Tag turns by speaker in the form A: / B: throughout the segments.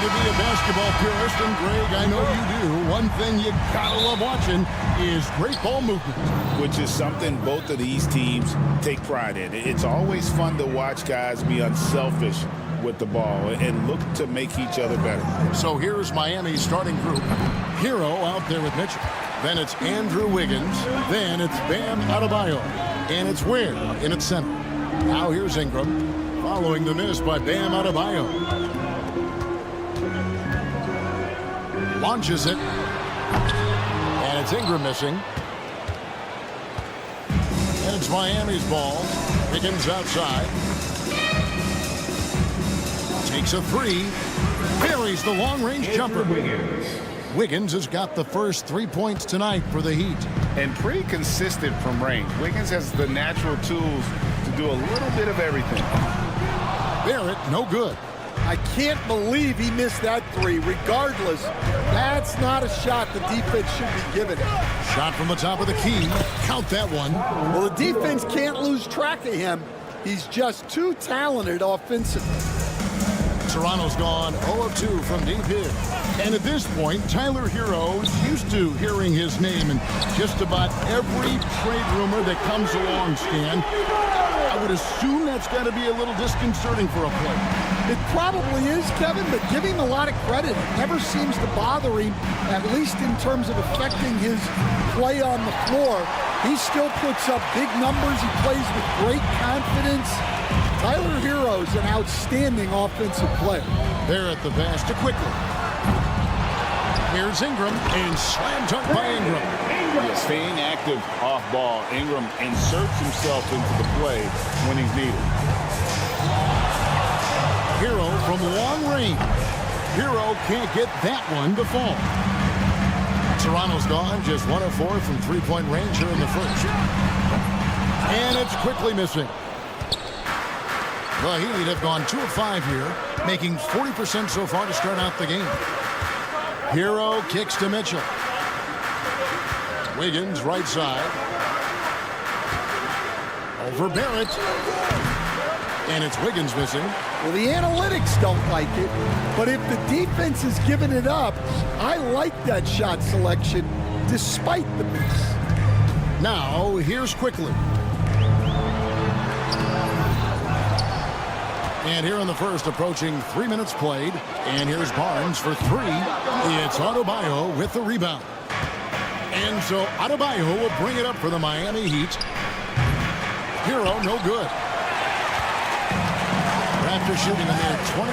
A: to be a basketball purist, and Greg, I know you do. One thing you gotta love watching is great ball movement.
B: Which is something both of these teams take pride in. It's always fun to watch guys be unselfish with the ball and look to make each other better.
A: So here's Miami's starting group. Hero out there with Mitchell. Then it's Andrew Wiggins. Then it's Bam Adebayo. And it's Ware in its center. Now here's Ingram, following the miss by Bam Adebayo. Launches it. And it's Ingram missing. And it's Miami's ball. Wiggins outside. Takes a three. Buries the long-range jumper. Wiggins has got the first 3 points tonight for the Heat.
B: And pretty consistent from range. Wiggins has the natural tools to do a little bit of everything.
A: Barrett, no good.
C: I can't believe he missed that three. Regardless, that's not a shot the defense should be giving.
A: Shot from the top of the key. Count that one.
C: Well, the defense can't lose track of him. He's just too talented offensively.
A: Toronto's gone 0 of 2 from deep here. And at this point, Tyler Hero's used to hearing his name in just about every trade rumor that comes along, Stan. I would assume that's got to be a little disconcerting for a player.
C: It probably is, Kevin, but give him a lot of credit. It never seems to bother him, at least in terms of affecting his play on the floor. He still puts up big numbers. He plays with great confidence. Tyler Hero's an outstanding offensive player.
A: There at the pass to Quickly. Here's Ingram, and slam dunk by Ingram.
B: Yeah, staying active off ball, Ingram inserts himself into the play when he's needed.
A: Hero from long range. Hero can't get that one to fall. Toronto's gone just 1 of 4 from three-point range here in the first. And it's Quickly missing. The Heat have gone 2 of 5 here, making 40% so far to start out the game. Hero kicks to Mitchell. Wiggins right side. Over Barrett. And it's Wiggins missing.
C: Well, the analytics don't like it, but if the defense is giving it up, I like that shot selection despite the miss.
A: Now, here's Quickly. And here in the first, approaching 3 minutes played. And here's Barnes for 3. It's Adebayo with the rebound. And so Adebayo will bring it up for the Miami Heat. Hero, no good. Raptors shooting a mere 25%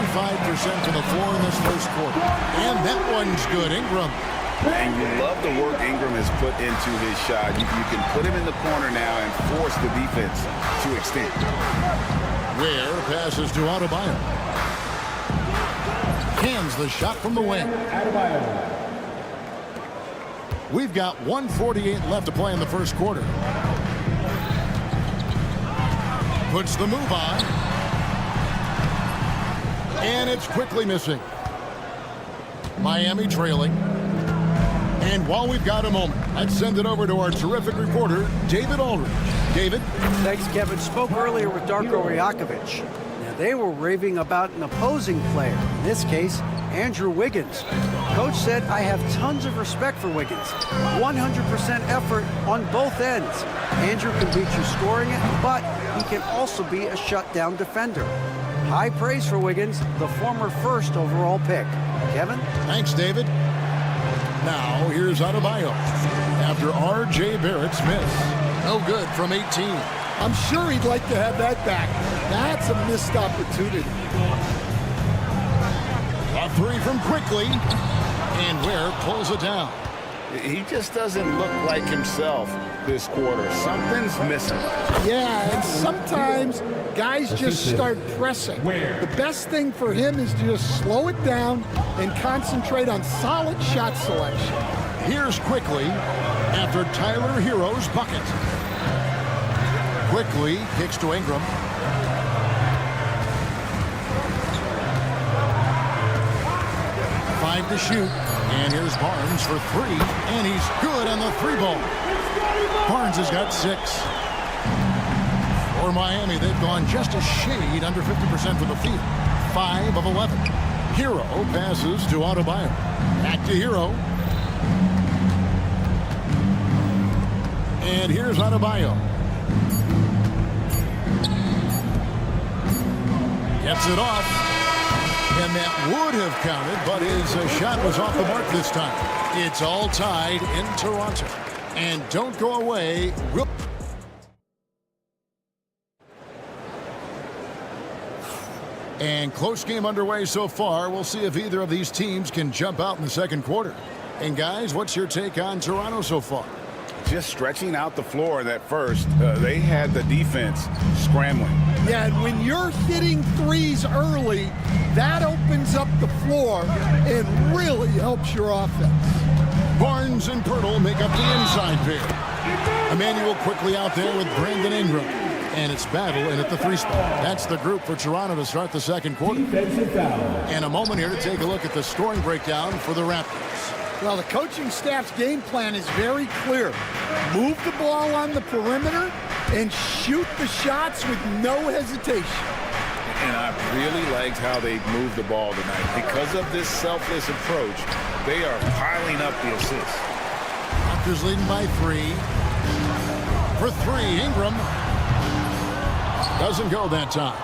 A: from the floor in this first quarter. And that one's good. Ingram.
B: And you love the work Ingram has put into his shot. You can put him in the corner now and force the defense to extend.
A: Ware passes to Adebayo. Hands the shot from the wing. We've got 1:48 left to play in the first quarter. Puts the move on. And it's Quickly missing. Miami trailing. And while we've got a moment, let's send it over to our terrific reporter, David Aldridge. David?
D: Thanks, Kevin. Spoke earlier with Darko Rajakovic. Now, they were raving about an opposing player, in this case, Andrew Wiggins. Coach said, I have tons of respect for Wiggins. 100% effort on both ends. Andrew can beat you scoring it, but he can also be a shutdown defender. High praise for Wiggins, the former first overall pick. Kevin?
A: Thanks, David. Now, here's Adebayo after R.J. Barrett's miss. No good from 18.
C: I'm sure he'd like to have that back. That's a missed opportunity.
A: A 3 from Quickly. And Ware pulls it down.
B: He just doesn't look like himself this quarter. Something's missing.
C: Yeah, and sometimes guys just start pressing. The best thing for him is to just slow it down and concentrate on solid shot selection.
A: Here's Quickly after Tyler Hero's bucket. Quickly kicks to Ingram. Five to shoot. And here's Barnes for 3. And he's good on the 3-ball. Barnes has got 6. For Miami, they've gone just a shade under 50% from the field. 5 of 11. Hero passes to Adebayo. Back to Hero. And here's Adebayo. Gets it off. And that would have counted, but his shot was off the mark this time. It's all tied in Toronto. And don't go away. And close game underway so far. We'll see if either of these teams can jump out in the second quarter. And guys, what's your take on Toronto so far?
B: Just stretching out the floor that first. They had the defense scrambling.
C: Yeah, and when you're hitting threes early, that opens up the floor and really helps your offense.
A: Barnes and Pirtle make up the inside pair. Emmanuel quickly out there with Brandon Ingram. And it's battle in at the 3 spot. That's the group for Toronto to start the second quarter. And a moment here to take a look at the scoring breakdown for the Raptors.
C: Well, the coaching staff's game plan is very clear. Move the ball on the perimeter and shoot the shots with no hesitation.
B: And I really liked how they moved the ball tonight. Because of this selfless approach, they are piling up the assists.
A: Raptors leading by 3. For 3, Ingram. Doesn't go that time.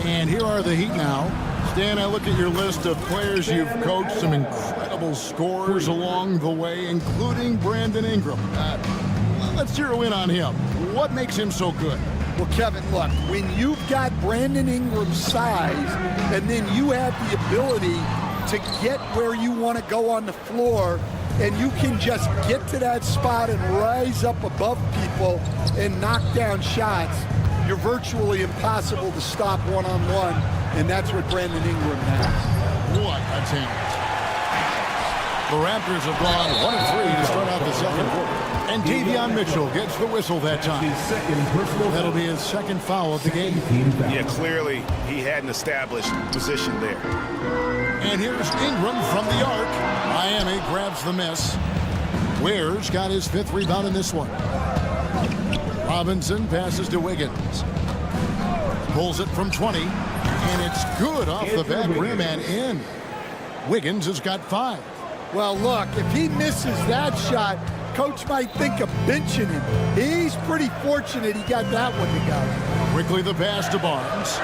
A: And here are the Heat now. Stan, I look at your list of players you've coached, some incredible scorers along the way, including Brandon Ingram. Let's zero in on him. What makes him so good?
C: Well, Kevin, look, when you've got Brandon Ingram's size and then you have the ability to get where you want to go on the floor, and you can just get to that spot and rise up above people and knock down shots, you're virtually impossible to stop one-on-one, and that's what Brandon Ingram has.
A: What a team. The Raptors have gone 1-3 to start out the second quarter. And Davion Mitchell gets the whistle that time. That'll be his second foul of the game.
B: Yeah, clearly he had an established position there.
A: And here's Ingram from the arc. Miami grabs the miss. Ware's got his 5th rebound in this one. Robinson passes to Wiggins. Pulls it from 20. And it's good off the back rim and in. Wiggins has got 5.
C: Well, look, if he misses that shot, coach might think of benching him. He's pretty fortunate he got that one to go.
A: Quickly the pass to Barnes.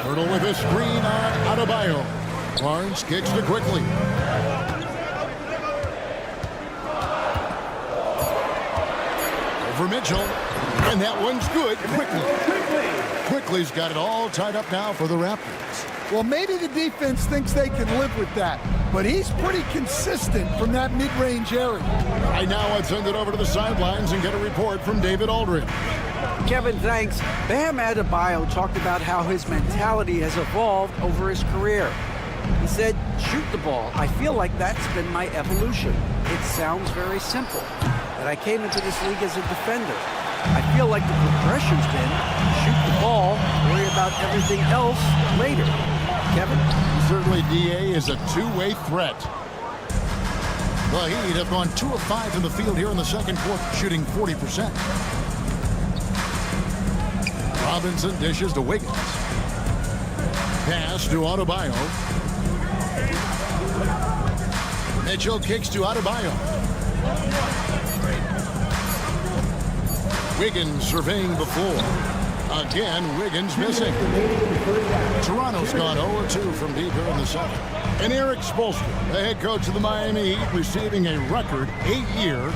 A: Pirtle with a screen on Adebayo. Barnes kicks to Quickly. Over Mitchell. And that one's good. Quickly's got it all tied up now for the Raptors.
C: Well, maybe the defense thinks they can live with that, but he's pretty consistent from that mid-range area.
A: Right now, I'd send it over to the sidelines and get a report from David Aldridge.
D: Kevin, thanks. Bam Adebayo talked about how his mentality has evolved over his career. He said, shoot the ball. I feel like that's been my evolution. It sounds very simple, but I came into this league as a defender. I feel like the progression's been shoot the ball, worry about everything else later. Kevin?
A: Certainly, DA is a two-way threat. The Heat have gone 2 of 5 in the field here in the second quarter, shooting 40%. Robinson dishes to Wiggins. Pass to Adebayo. Mitchell kicks to Adebayo. Wiggins surveying the floor. Again, Wiggins missing. Toronto's gone 0-2 from deep here in the second. And Eric Spoelstra, the head coach of the Miami Heat, receiving a record 8-year,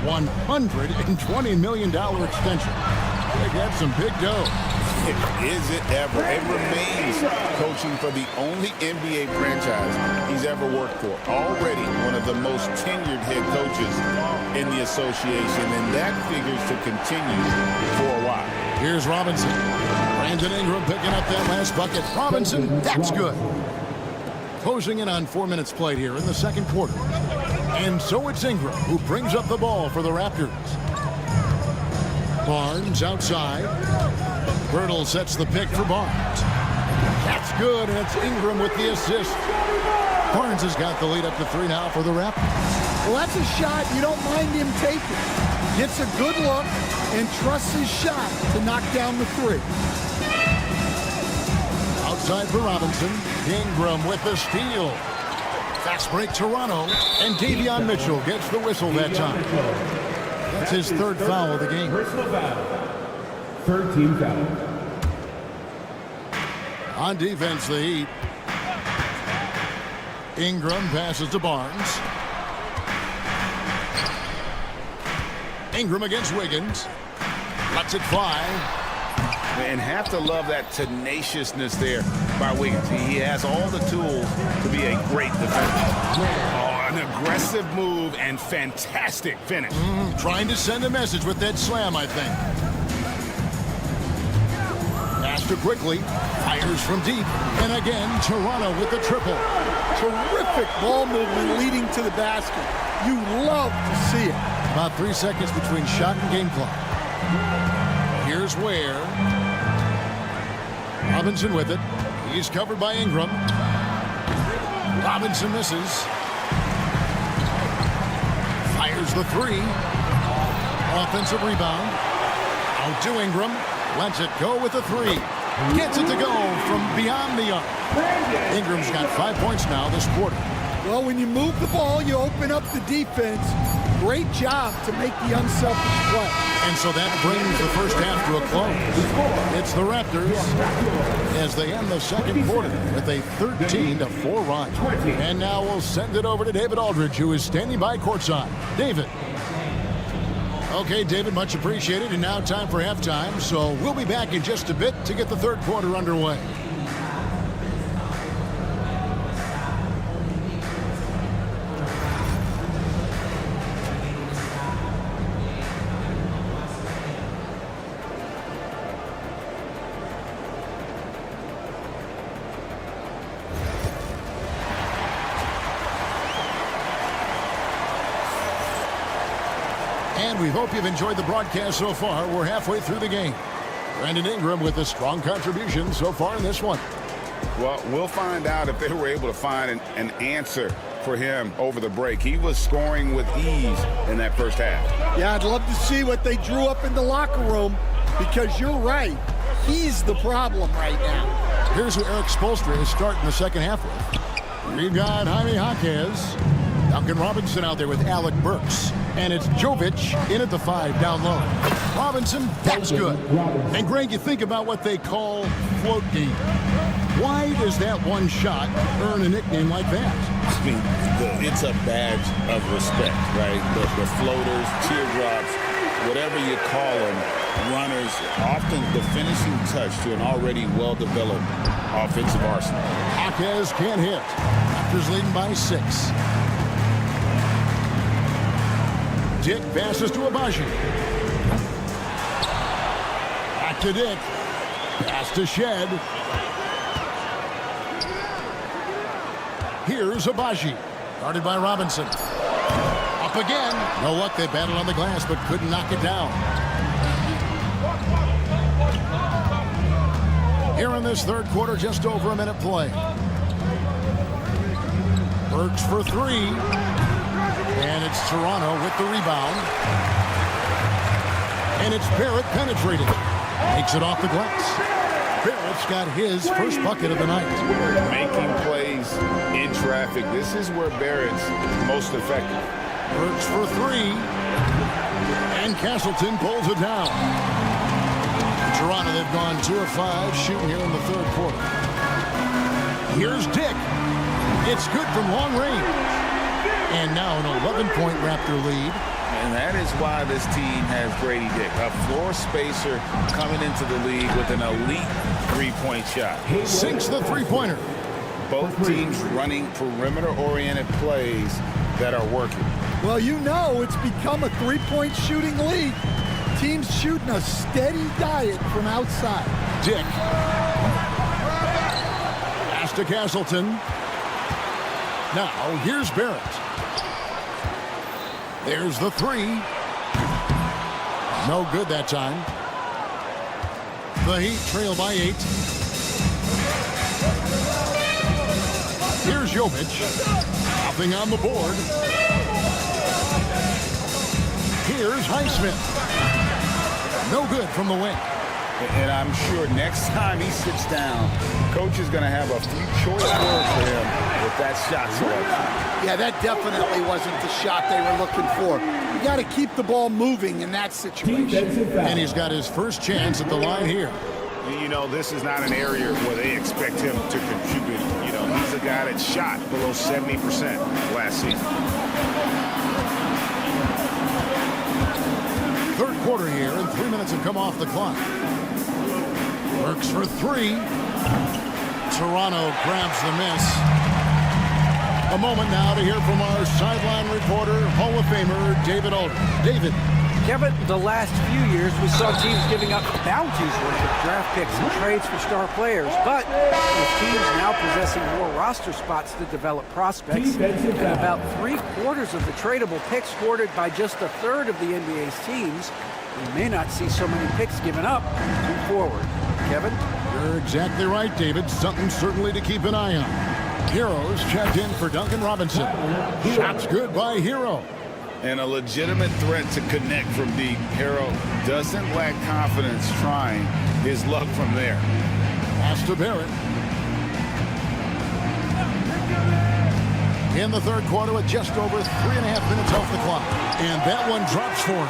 A: $120 million extension. They got some big dough.
B: Is it ever? It remains coaching for the only NBA franchise he's ever worked for. Already one of the most tenured head coaches in the association, and that figures to continue for a while.
A: Here's Robinson. Brandon Ingram picking up that last bucket. Robinson, that's good. Closing in on 4 minutes played here in the second quarter. And so it's Ingram who brings up the ball for the Raptors. Barnes outside. Pirtle sets the pick for Barnes. That's good, and it's Ingram with the assist. Barnes has got the lead up to 3 now for the Raptors.
C: Well, that's a shot you don't mind him taking. gets a good look, and trusts his shot to knock down the three.
A: Outside for Robinson. Ingram with the steal. Fast break Toronto, and Davion Mitchell gets the whistle that time. That's his third foul of the game.
E: Third team foul.
A: On defense, the Heat. Ingram passes to Barnes. Ingram against Wiggins. Lets it fly.
B: And have to love that tenaciousness there by Wiggins. He has all the tools to be a great defender. Oh, an aggressive move and fantastic finish.
A: Trying to send a message with that slam, I think. Master quickly. Fires from deep. And again, Toronto with the triple.
C: Terrific ball movement leading to the basket. You love to see it.
A: About 3 seconds between shot and game clock. Here's Ware. Robinson with it. He's covered by Ingram. Robinson misses. Fires the three. Offensive rebound. Out to Ingram. Lets it go with the three. Gets it to go from beyond the arc. Ingram's got 5 points now this quarter.
C: Well, when you move the ball, you open up the defense. Great job to make the unselfish play.
A: And so that brings the first half to a close. It's the Raptors as they end the second quarter with a 13-4 run. And now we'll send it over to David Aldridge, who is standing by courtside. David. Okay, David, much appreciated. And now time for halftime. So we'll be back in just a bit to get the third quarter underway. And we hope you've enjoyed the broadcast so far. We're halfway through the game. Brandon Ingram with a strong contribution so far in this one.
B: Well, we'll find out if they were able to find an answer for him over the break. He was scoring with ease in that first half.
C: Yeah, I'd love to see what they drew up in the locker room, because you're right. He's the problem right now.
A: Here's who Eric Spoelstra is starting the second half with. We've got Jaime Jaquez, Duncan Robinson out there with Alec Burks. And it's Jovic in at the 5 down low. Robinson, that's good. And Greg, you think about what they call float game. Why does that one shot earn a nickname like that?
B: I mean, it's a badge of respect, right? The floaters, teardrops, whatever you call them, runners, often the finishing touch to an already well-developed offensive arsenal.
A: Jaquez can't hit. Raptors leading by 6. Dick passes to Abaji. Back to Dick. Pass to Shed. Here's Abaji. Guarded by Robinson. Up again. No luck. They battled on the glass but couldn't knock it down. Here in this third quarter, just over a minute play. Burks for 3. And it's Toronto with the rebound. And it's Barrett penetrating. Takes it off the glass. Barrett's got his first bucket of the night.
B: Making plays in traffic. This is where Barrett's most effective.
A: Burks for 3. And Castleton pulls it down. Toronto, they've gone 2 of 5 shooting here in the third quarter. Here's Dick. It's good from long range. And now an 11-point Raptor lead.
B: And that is why this team has Grady Dick, a floor spacer coming into the league with an elite three-point shot.
A: Sinks the three-pointer.
B: Both teams running perimeter-oriented plays that are working.
C: Well, you know it's become a three-point shooting league. Teams shooting a steady diet from outside.
A: Dick. Pass to Castleton. Now, here's Barrett. There's the 3. No good that time. The Heat trail by 8. Here's Jovic. Nothing on the board. Here's Highsmith. No good from the wing.
B: And I'm sure next time he sits down, coach is going to have a few choice words for him with that shot selection.
C: Yeah, that definitely wasn't the shot they were looking for. You got to keep the ball moving in that situation.
A: And he's got his first chance at the line here.
B: You know, this is not an area where they expect him to contribute. You know, he's a guy that shot below 70% last season.
A: Third quarter here, and 3 minutes have come off the clock. Works for three. Toronto grabs the miss. A moment now to hear from our sideline reporter, Hall of Famer David Aldridge. David.
D: Kevin, the last few years we saw teams giving up bounties worth of draft picks and trades for star players. But with teams now possessing more roster spots to develop prospects, and about 3/4 of the tradable picks hoarded by just a third of the NBA's teams, we may not see so many picks given up moving forward. Kevin?
A: You're exactly right, David. Something certainly to keep an eye on. Heroes checked in for Duncan Robinson. Shots good by Hero.
B: And a legitimate threat to connect from deep. Hero doesn't lack confidence trying his luck from there.
A: Pass to Barrett. In the third quarter with just over 3.5 minutes off the clock. And that one drops for him.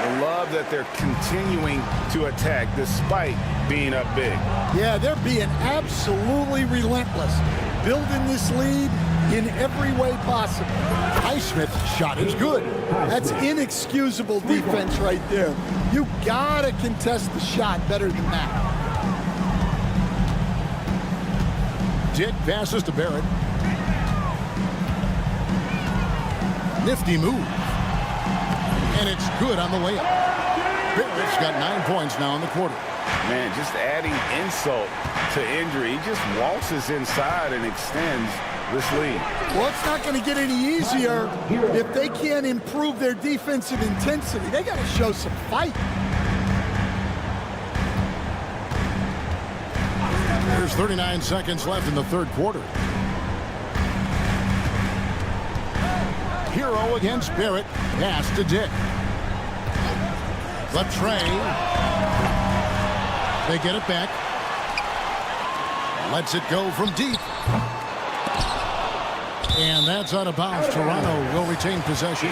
B: I love that they're continuing to attack despite being up big.
C: Yeah, they're being absolutely relentless, building this lead in every way possible.
A: Highsmith's shot is good.
C: That's inexcusable defense right there. You gotta contest the shot better than that.
A: Dick passes to Barrett. Nifty move. And it's good on the way up. Barrett's got 9 points now in the quarter.
B: Man, just adding insult to injury. He just waltzes inside and extends this lead.
C: Well, it's not going to get any easier if they can't improve their defensive intensity. They got to show some fight.
A: There's 39 seconds left in the third quarter. Hero against Barrett. Pass to Dick. Latrey. They get it back. Lets it go from deep. And that's out of bounds. Toronto will retain possession.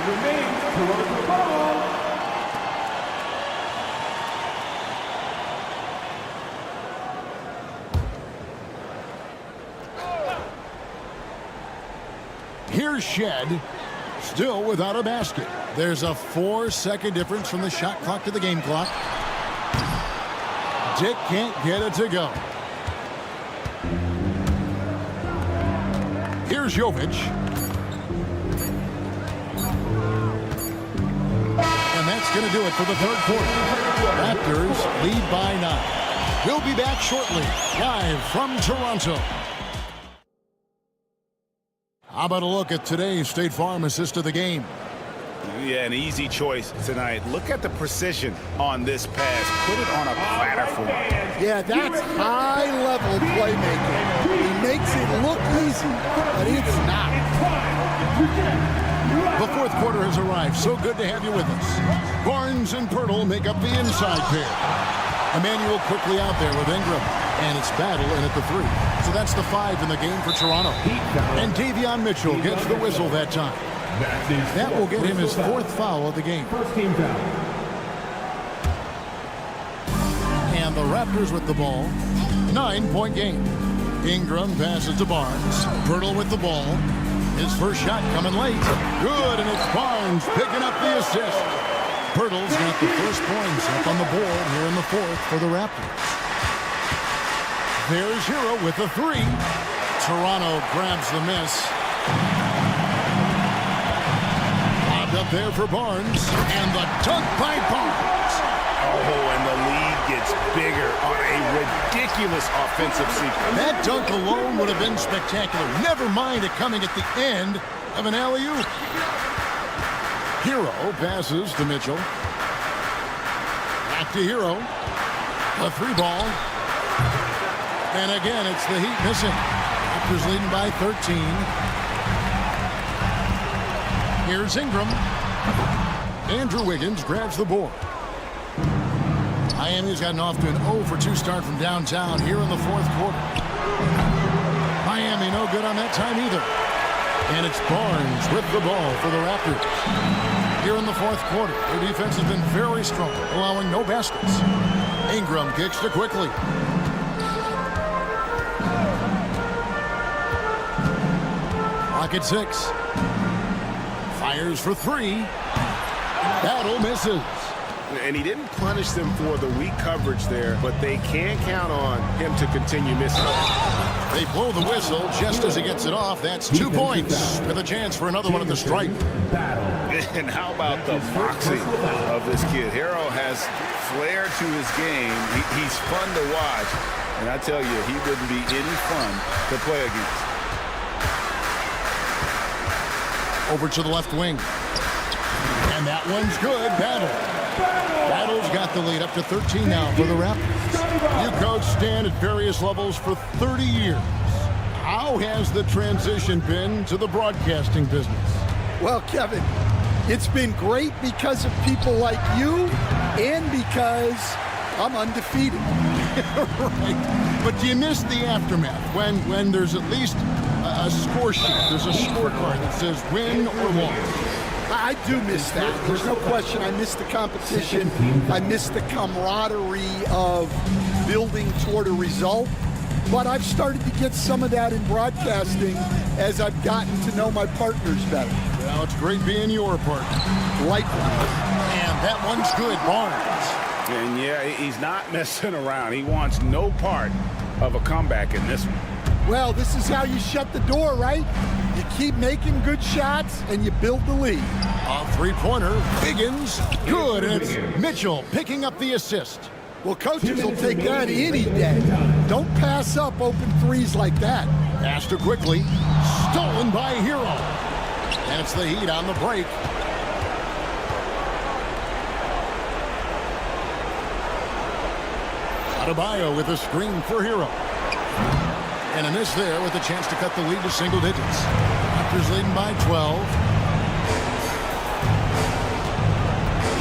A: Here's Shed. Still without a basket. There's a 4-second difference from the shot clock to the game clock. Dick can't get it to go. Here's Jovic. And that's going to do it for the third quarter. Raptors lead by 9. We'll be back shortly, live from Toronto. How about a look at today's State Farm assist of the game?
B: Yeah, an easy choice tonight. Look at the precision on this pass. Put it on a platter for him.
C: Yeah, that's high-level playmaking. He makes it look easy, but it's not.
A: The fourth quarter has arrived. So good to have you with us. Barnes and Pirtle make up the inside pair. Emmanuel quickly out there with Ingram. And it's Battle in at the 3. So that's the 5 in the game for Toronto. And Davion Mitchell gets the whistle that time. That will get him his 4th foul of the game.
E: First team foul.
A: And the Raptors with the ball. 9-point game. Ingram passes to Barnes. Pirtle with the ball. His first shot coming late. Good, and it's Barnes picking up the assist. Pirtle's got the first points up on the board here in the 4th for the Raptors. There's Hero with the 3. Toronto grabs the miss. Lobbed up there for Barnes. And the dunk by Barnes.
B: Oh, and the lead gets bigger on a ridiculous offensive sequence.
A: That dunk alone would have been spectacular. Never mind it coming at the end of an alley-oop. Hero passes to Mitchell. Back to Hero. A 3 ball. And again, it's the Heat missing. Raptors leading by 13. Here's Ingram. Andrew Wiggins grabs the board. Miami's gotten off to an 0-for-2 start from downtown here in the fourth quarter. Miami no good on that time either. And it's Barnes with the ball for the Raptors. Here in the fourth quarter, their defense has been very strong, allowing no baskets. Ingram kicks to quickly. Clock at 6. Fires for 3. Battle misses.
B: And he didn't punish them for the weak coverage there, but they can count on him to continue missing.
A: They blow the whistle just as he gets it off. That's 2 points with a chance for another one at the stripe.
B: And how about the boxing of this kid? Hero has flair to his game. He's fun to watch. And I tell you, he wouldn't be any fun to play against.
A: Over to the left wing. And that one's good. Battle's got the lead up to 13 now for the Raptors. You coached Stan at various levels for 30 years. How has the transition been to the broadcasting business?
C: Well, Kevin, it's been great because of people like you and because I'm undefeated.
A: Right. But do you miss the aftermath when there's at least a score sheet? There's a scorecard that says win or loss.
C: I do miss that. There's no question. I miss the competition. I miss the camaraderie of building toward a result. But I've started to get some of that in broadcasting as I've gotten to know my partners better.
A: Well, it's great being your partner.
C: Likewise.
A: And that one's good, Barnes.
B: And yeah, he's not messing around. He wants no part of a comeback in this one.
C: Well, this is how you shut the door, right? You keep making good shots and you build the lead.
A: A three-pointer, Wiggins, good, and it's Mitchell picking up the assist.
C: Well, coaches will take that any day. Don't pass up open threes like that.
A: Pass to quickly, stolen by Hero. And it's the Heat on the break. Adebayo with a screen for Hero. And a miss there with a chance to cut the lead to single digits. Raptors leading by 12.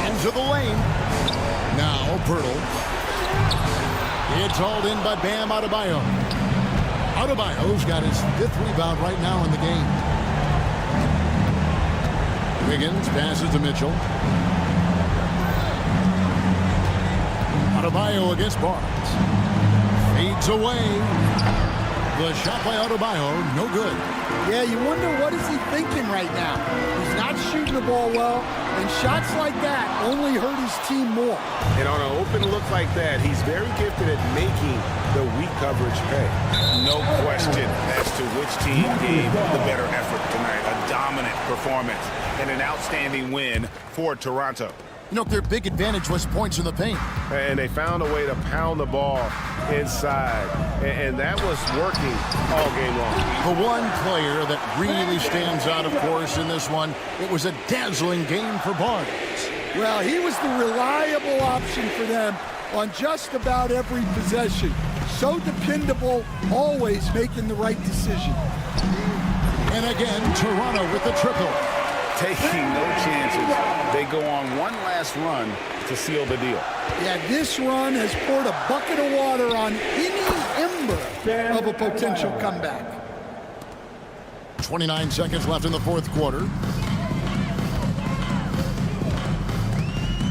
A: Into the lane. Now Pirtle. It's hauled in by Bam Adebayo. Adebayo's got his 5th rebound right now in the game. Wiggins passes to Mitchell. Adebayo against Barnes. Fades away. The shot by Adebayo, no good.
C: Yeah, you wonder what is he thinking right now. He's not shooting the ball well, and shots like that only hurt his team more.
B: And on an open look like that, he's very gifted at making the weak coverage pay. No question as to which team gave the better effort tonight. A dominant performance and an outstanding win for Toronto.
A: You know, their big advantage was points in the paint.
B: And they found a way to pound the ball inside. And that was working all game long.
A: The one player that really stands out, of course, in this one, it was a dazzling game for Barnes.
C: Well, he was the reliable option for them on just about every possession. So dependable, always making the right decision.
A: And again, Toronto with the triple.
B: Taking no chances. They go on one last run to seal the deal.
C: Yeah, this run has poured a bucket of water on any ember of a potential comeback.
A: 29 seconds left in the fourth quarter.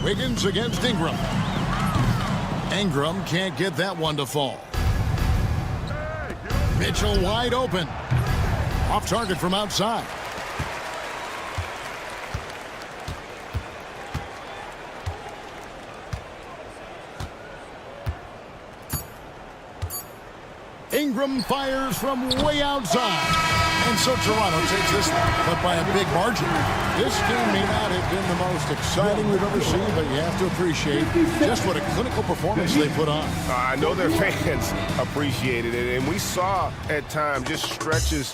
A: Wiggins against Ingram. Ingram can't get that one to fall. Mitchell wide open. Off target from outside. Ingram fires from way outside. And so Toronto takes this one, but by a big margin. This game may not have been the most exciting we've ever seen, but you have to appreciate just what a clinical performance they put on.
B: I know their fans appreciated it, and we saw at times just stretches.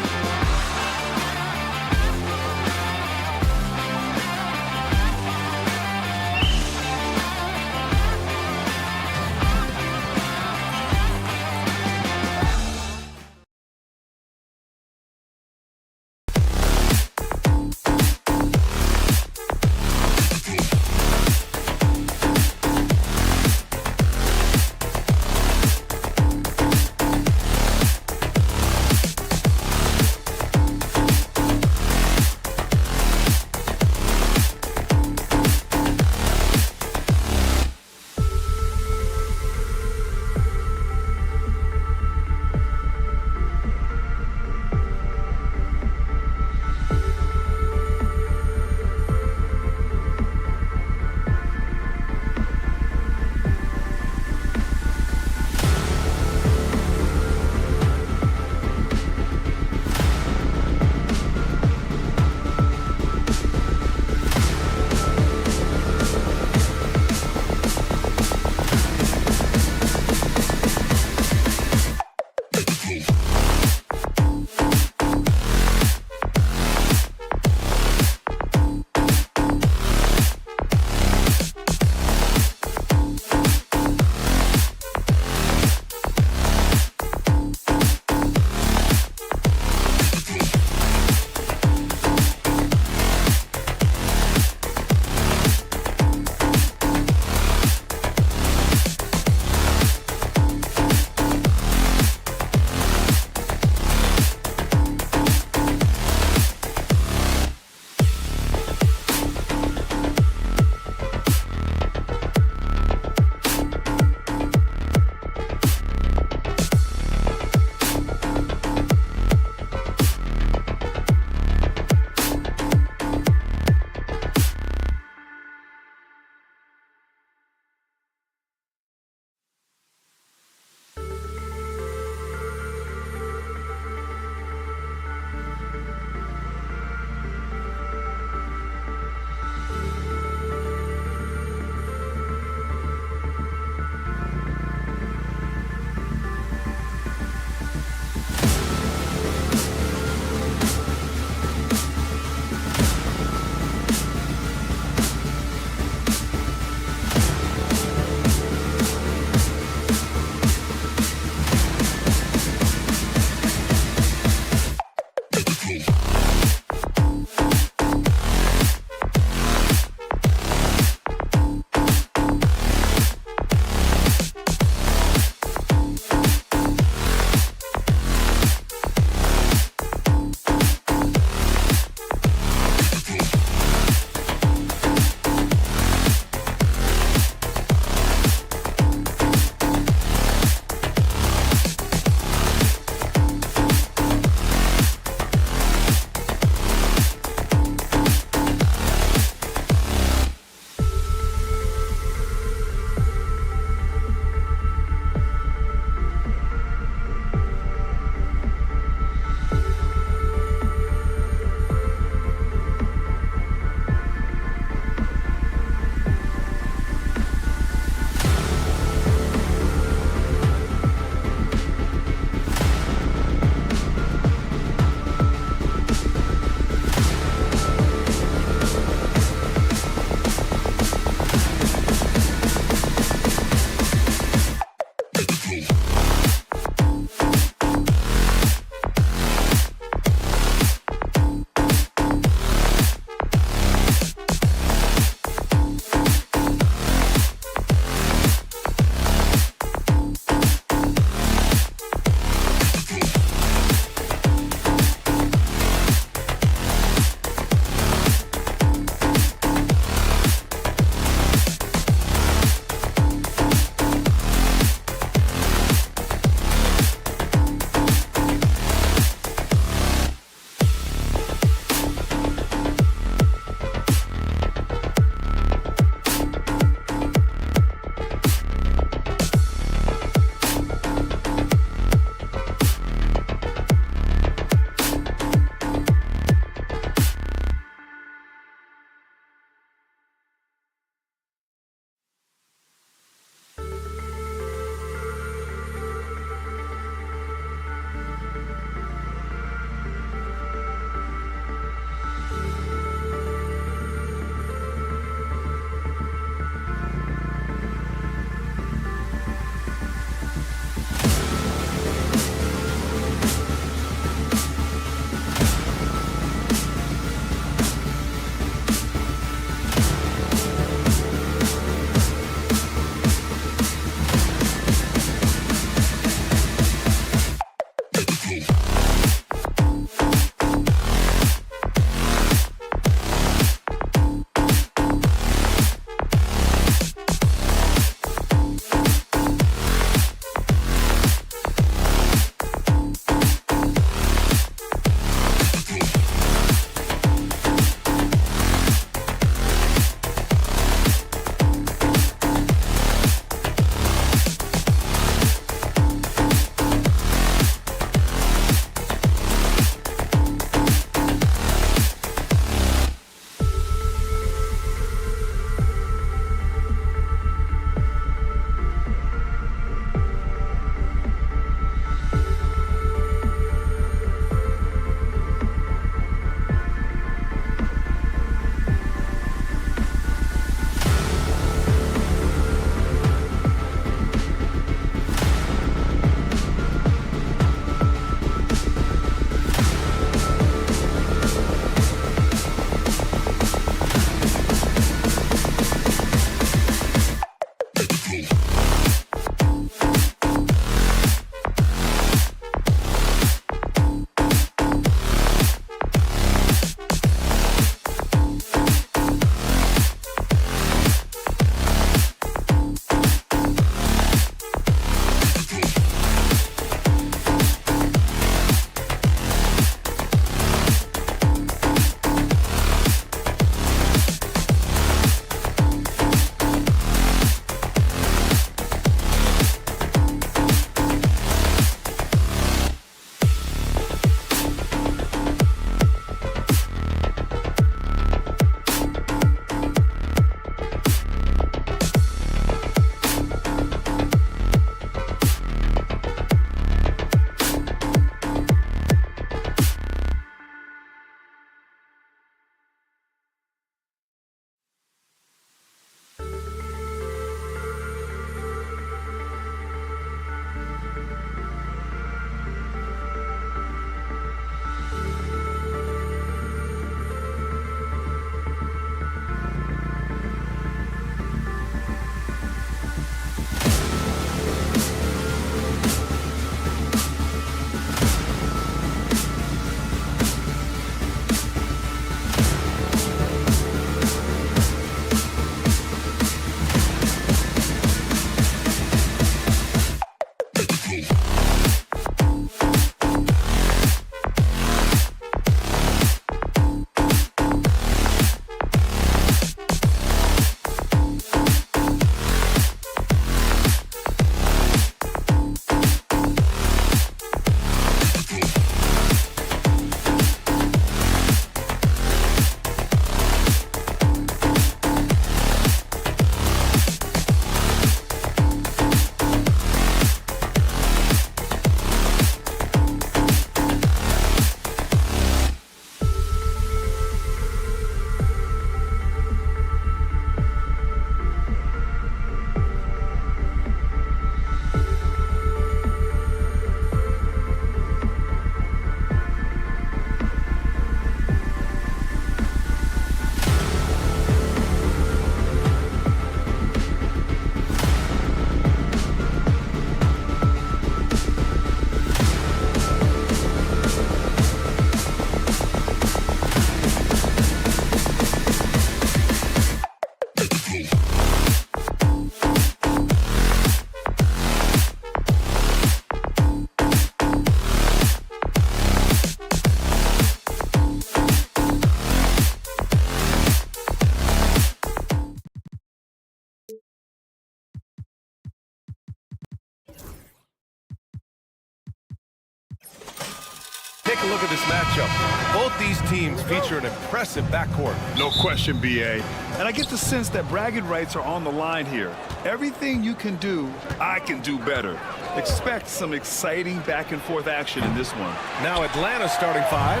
F: look at this matchup. Both these teams feature an impressive backcourt.
G: No question, B.A. And I get the sense that bragging rights are on the line here. Everything you can do, I can do better. Expect some exciting back-and-forth action in this one.
F: Now Atlanta's starting five.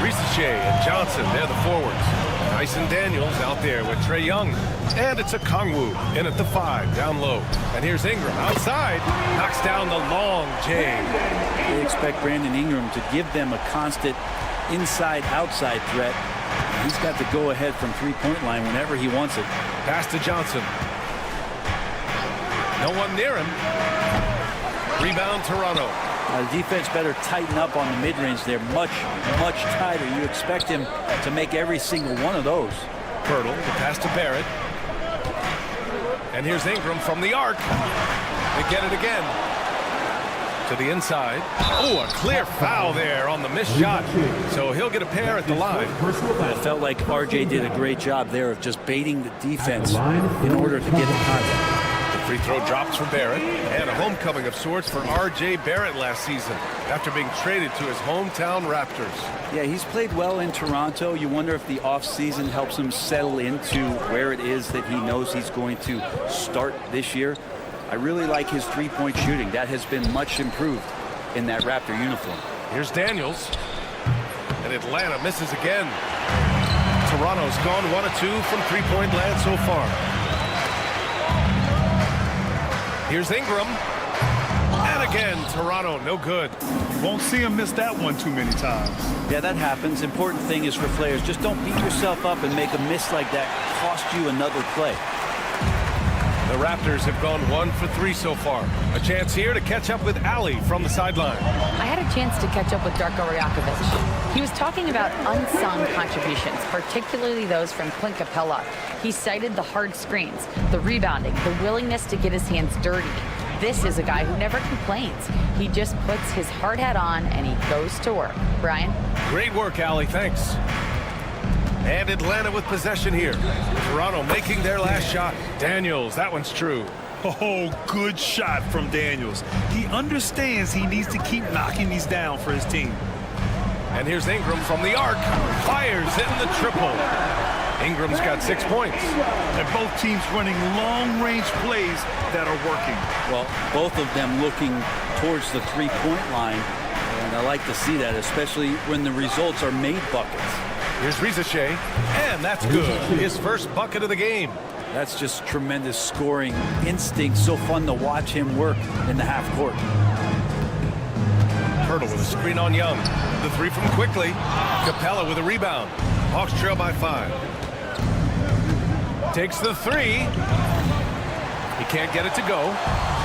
F: Risachet and Johnson, they're the forwards. Tyson Daniels out there with Trae Young. And it's a Kongwu in at the 5, down low. And here's Ingram outside, knocks down the long J.
H: They expect Brandon Ingram to give them a constant inside-outside threat. He's got to go ahead from three-point line whenever he wants it.
F: Pass to Johnson. No one near him. Rebound Toronto.
H: The defense better tighten up on the mid-range. They're much, much tighter. You expect him to make every single one of those.
F: Hurdle, the pass to Barrett. And here's Ingram from the arc. They get it again. To the inside. Oh, a clear foul there on the missed shot. So he'll get a pair at the line.
H: It felt like RJ did a great job there of just baiting the defense in order to get the contact.
F: Free throw drops for Barrett, and a homecoming of sorts for R.J. Barrett last season after being traded to his hometown Raptors.
H: Yeah, he's played well in Toronto. You wonder if the offseason helps him settle into where it is that he knows he's going to start this year. I really like his three-point shooting. That has been much improved in that Raptor uniform.
F: Here's Daniels, and Atlanta misses again. Toronto's gone 1 of 2 from three-point land so far. Here's Ingram. And again, Toronto, no good.
G: Won't see him miss that one too many times.
H: Yeah, that happens. Important thing is for players, just don't beat yourself up and make a miss like that cost you another play.
F: The Raptors have gone 1 for 3 so far. A chance here to catch up with Ali from the sideline.
I: I had a chance to catch up with Darko Rajakovic. He was talking about unsung contributions, particularly those from Clint Capella. He cited the hard screens, the rebounding, the willingness to get his hands dirty. This is a guy who never complains. He just puts his hard hat on and he goes to work. Brian?
F: Great work, Ali. Thanks. And Atlanta with possession here. Toronto making their last shot. Daniels, that one's true.
G: Oh, good shot from Daniels. He understands he needs to keep knocking these down for his team.
F: And here's Ingram from the arc. Fires in the triple. Ingram's got 6 points.
G: And both teams running long-range plays that are working.
H: Well, both of them looking towards the three-point line. And I like to see that, especially when the results are made buckets.
F: Here's Risachet, and that's good. His first bucket of the game.
H: That's just tremendous scoring instinct. So fun to watch him work in the half court.
F: Hurdle with a screen on Young. The three from Quickly. Capella with a rebound. Hawks trail by 5. Takes the three. He can't get it to go.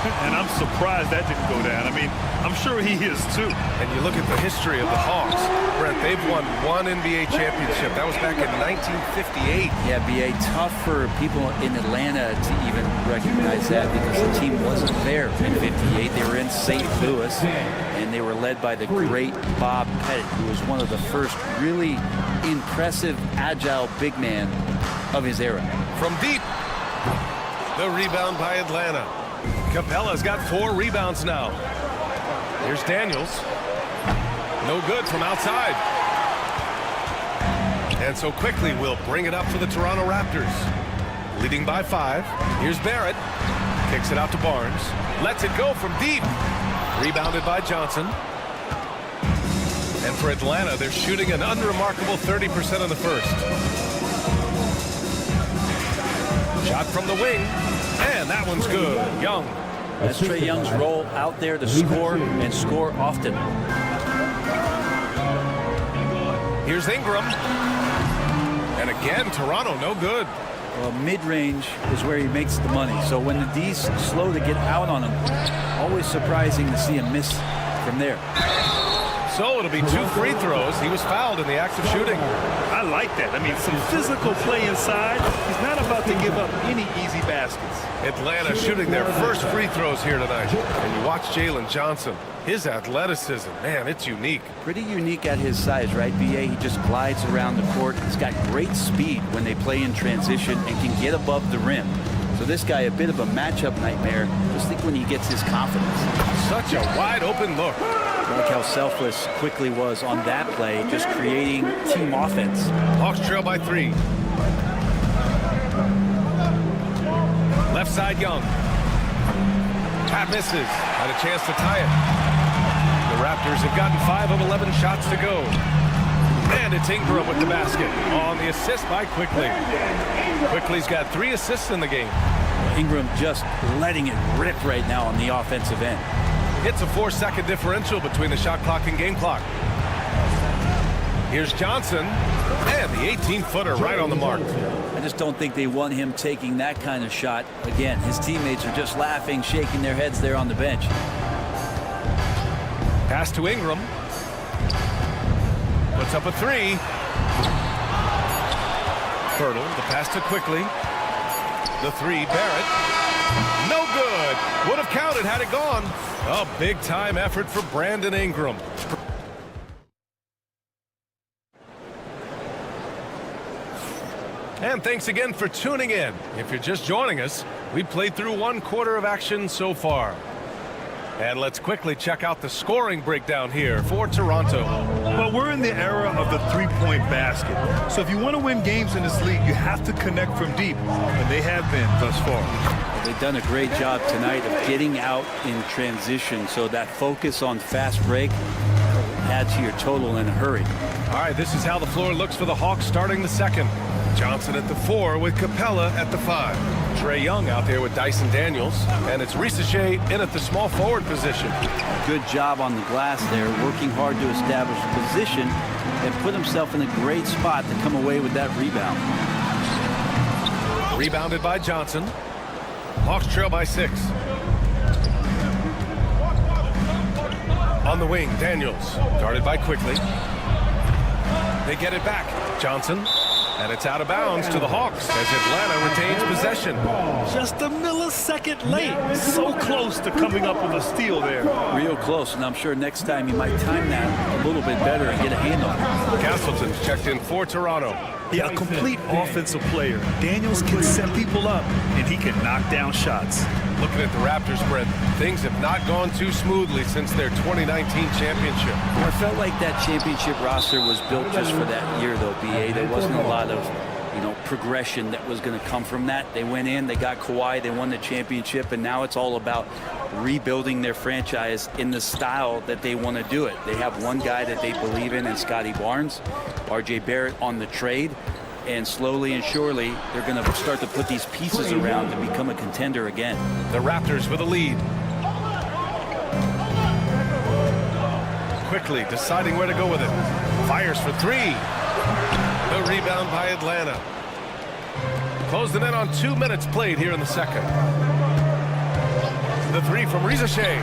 G: And I'm surprised that didn't go down. I mean, I'm sure he is too.
F: And you look at the history of the Hawks. Brent, they've won 1 NBA championship. That was back in 1958.
H: Yeah, B.A. tough for people in Atlanta to even recognize that because the team wasn't there in 58. They were in St. Louis, and they were led by the great Bob Pettit, who was one of the first really impressive, agile big man of his era.
F: From deep, the rebound by Atlanta. Capella's got 4 rebounds now. Here's Daniels. No good from outside. And so Quickly will bring it up for the Toronto Raptors. Leading by 5. Here's Barrett. Kicks it out to Barnes. Lets it go from deep. Rebounded by Johnson. And for Atlanta, they're shooting an unremarkable 30% in the first. Shot from the wing. And that one's good. Young.
H: That's Trae Young's role out there to score and score often.
F: Here's Ingram. And again, Toronto, no good.
H: Well, mid-range is where he makes the money. So when the D's slow to get out on him, always surprising to see him miss from there.
F: So it'll be 2 free throws. He was fouled in the act of shooting.
G: I like that. I mean, some physical play inside. He's not about to give up any easy baskets.
F: Atlanta shooting their first free throws here tonight. And you watch Jalen Johnson. His athleticism, man, it's unique.
H: Pretty unique at his size, right, B.A.? He just glides around the court. He's got great speed when they play in transition and can get above the rim. So this guy, a bit of a matchup nightmare. Just think when he gets his confidence.
F: Such a wide open look.
H: Like how selfless Quickly was on that play, just creating team offense.
F: Hawks trail by 3. Left side, Young. Pat misses. Had a chance to tie it. The Raptors have gotten 5 of 11 shots to go. And it's Ingram with the basket on the assist by Quickly. Quickly's got 3 assists in the game.
H: Ingram just letting it rip right now on the offensive end.
F: It's a 4-second differential between the shot clock and game clock. Here's Johnson, and the 18-footer right on the mark.
H: I just don't think they want him taking that kind of shot. Again, his teammates are just laughing, shaking their heads there on the bench.
F: Pass to Ingram. Puts up a 3. Fertile, the pass to Quickly. The 3, Barrett. No good. Would have counted had it gone. A big-time effort for Brandon Ingram. And thanks again for tuning in. If you're just joining us, we played through 1 quarter of action so far. And let's quickly check out the scoring breakdown here for Toronto.
G: Well, we're in the era of the three-point basket. So if you want to win games in this league, you have to connect from deep. And they have been thus far.
H: They've done a great job tonight of getting out in transition. So that focus on fast break adds to your total in a hurry.
F: All right, this is how the floor looks for the Hawks starting the second. Johnson at the 4 with Capella at the 5. Trae Young out there with Dyson Daniels. And it's Risacher in at the small forward position.
H: Good job on the glass there, working hard to establish a position and put himself in a great spot to come away with that rebound.
F: Rebounded by Johnson. Hawks trail by 6. On the wing, Daniels. Guarded by Quickly. They get it back. Johnson. And it's out of bounds to the Hawks as Atlanta retains possession.
G: Just a millisecond late. So close to coming up with a steal there.
H: Real close, and I'm sure next time you might time that a little bit better and get a hand on it.
F: Castleton's checked in for Toronto.
G: Yeah, a complete offensive player. Daniels can set people up, and he can knock down shots.
F: Looking at the Raptors, Brent, things have not gone too smoothly since their 2019 championship.
H: I felt like that championship roster was built just for that year, though, B.A. There wasn't a lot of, progression that was going to come from that. They went in, they got Kawhi, they won the championship, and now it's all about rebuilding their franchise in the style that they want to do it. They have one guy that they believe in Scotty Barnes, R.J. Barrett on the trade, and slowly and surely they're going to start to put these pieces around to become a contender again.
F: The Raptors with a lead. Quickly deciding where to go with it. Fires for 3. The rebound by Atlanta. Closed it in on 2 minutes played here in the second. The 3 from Risacher.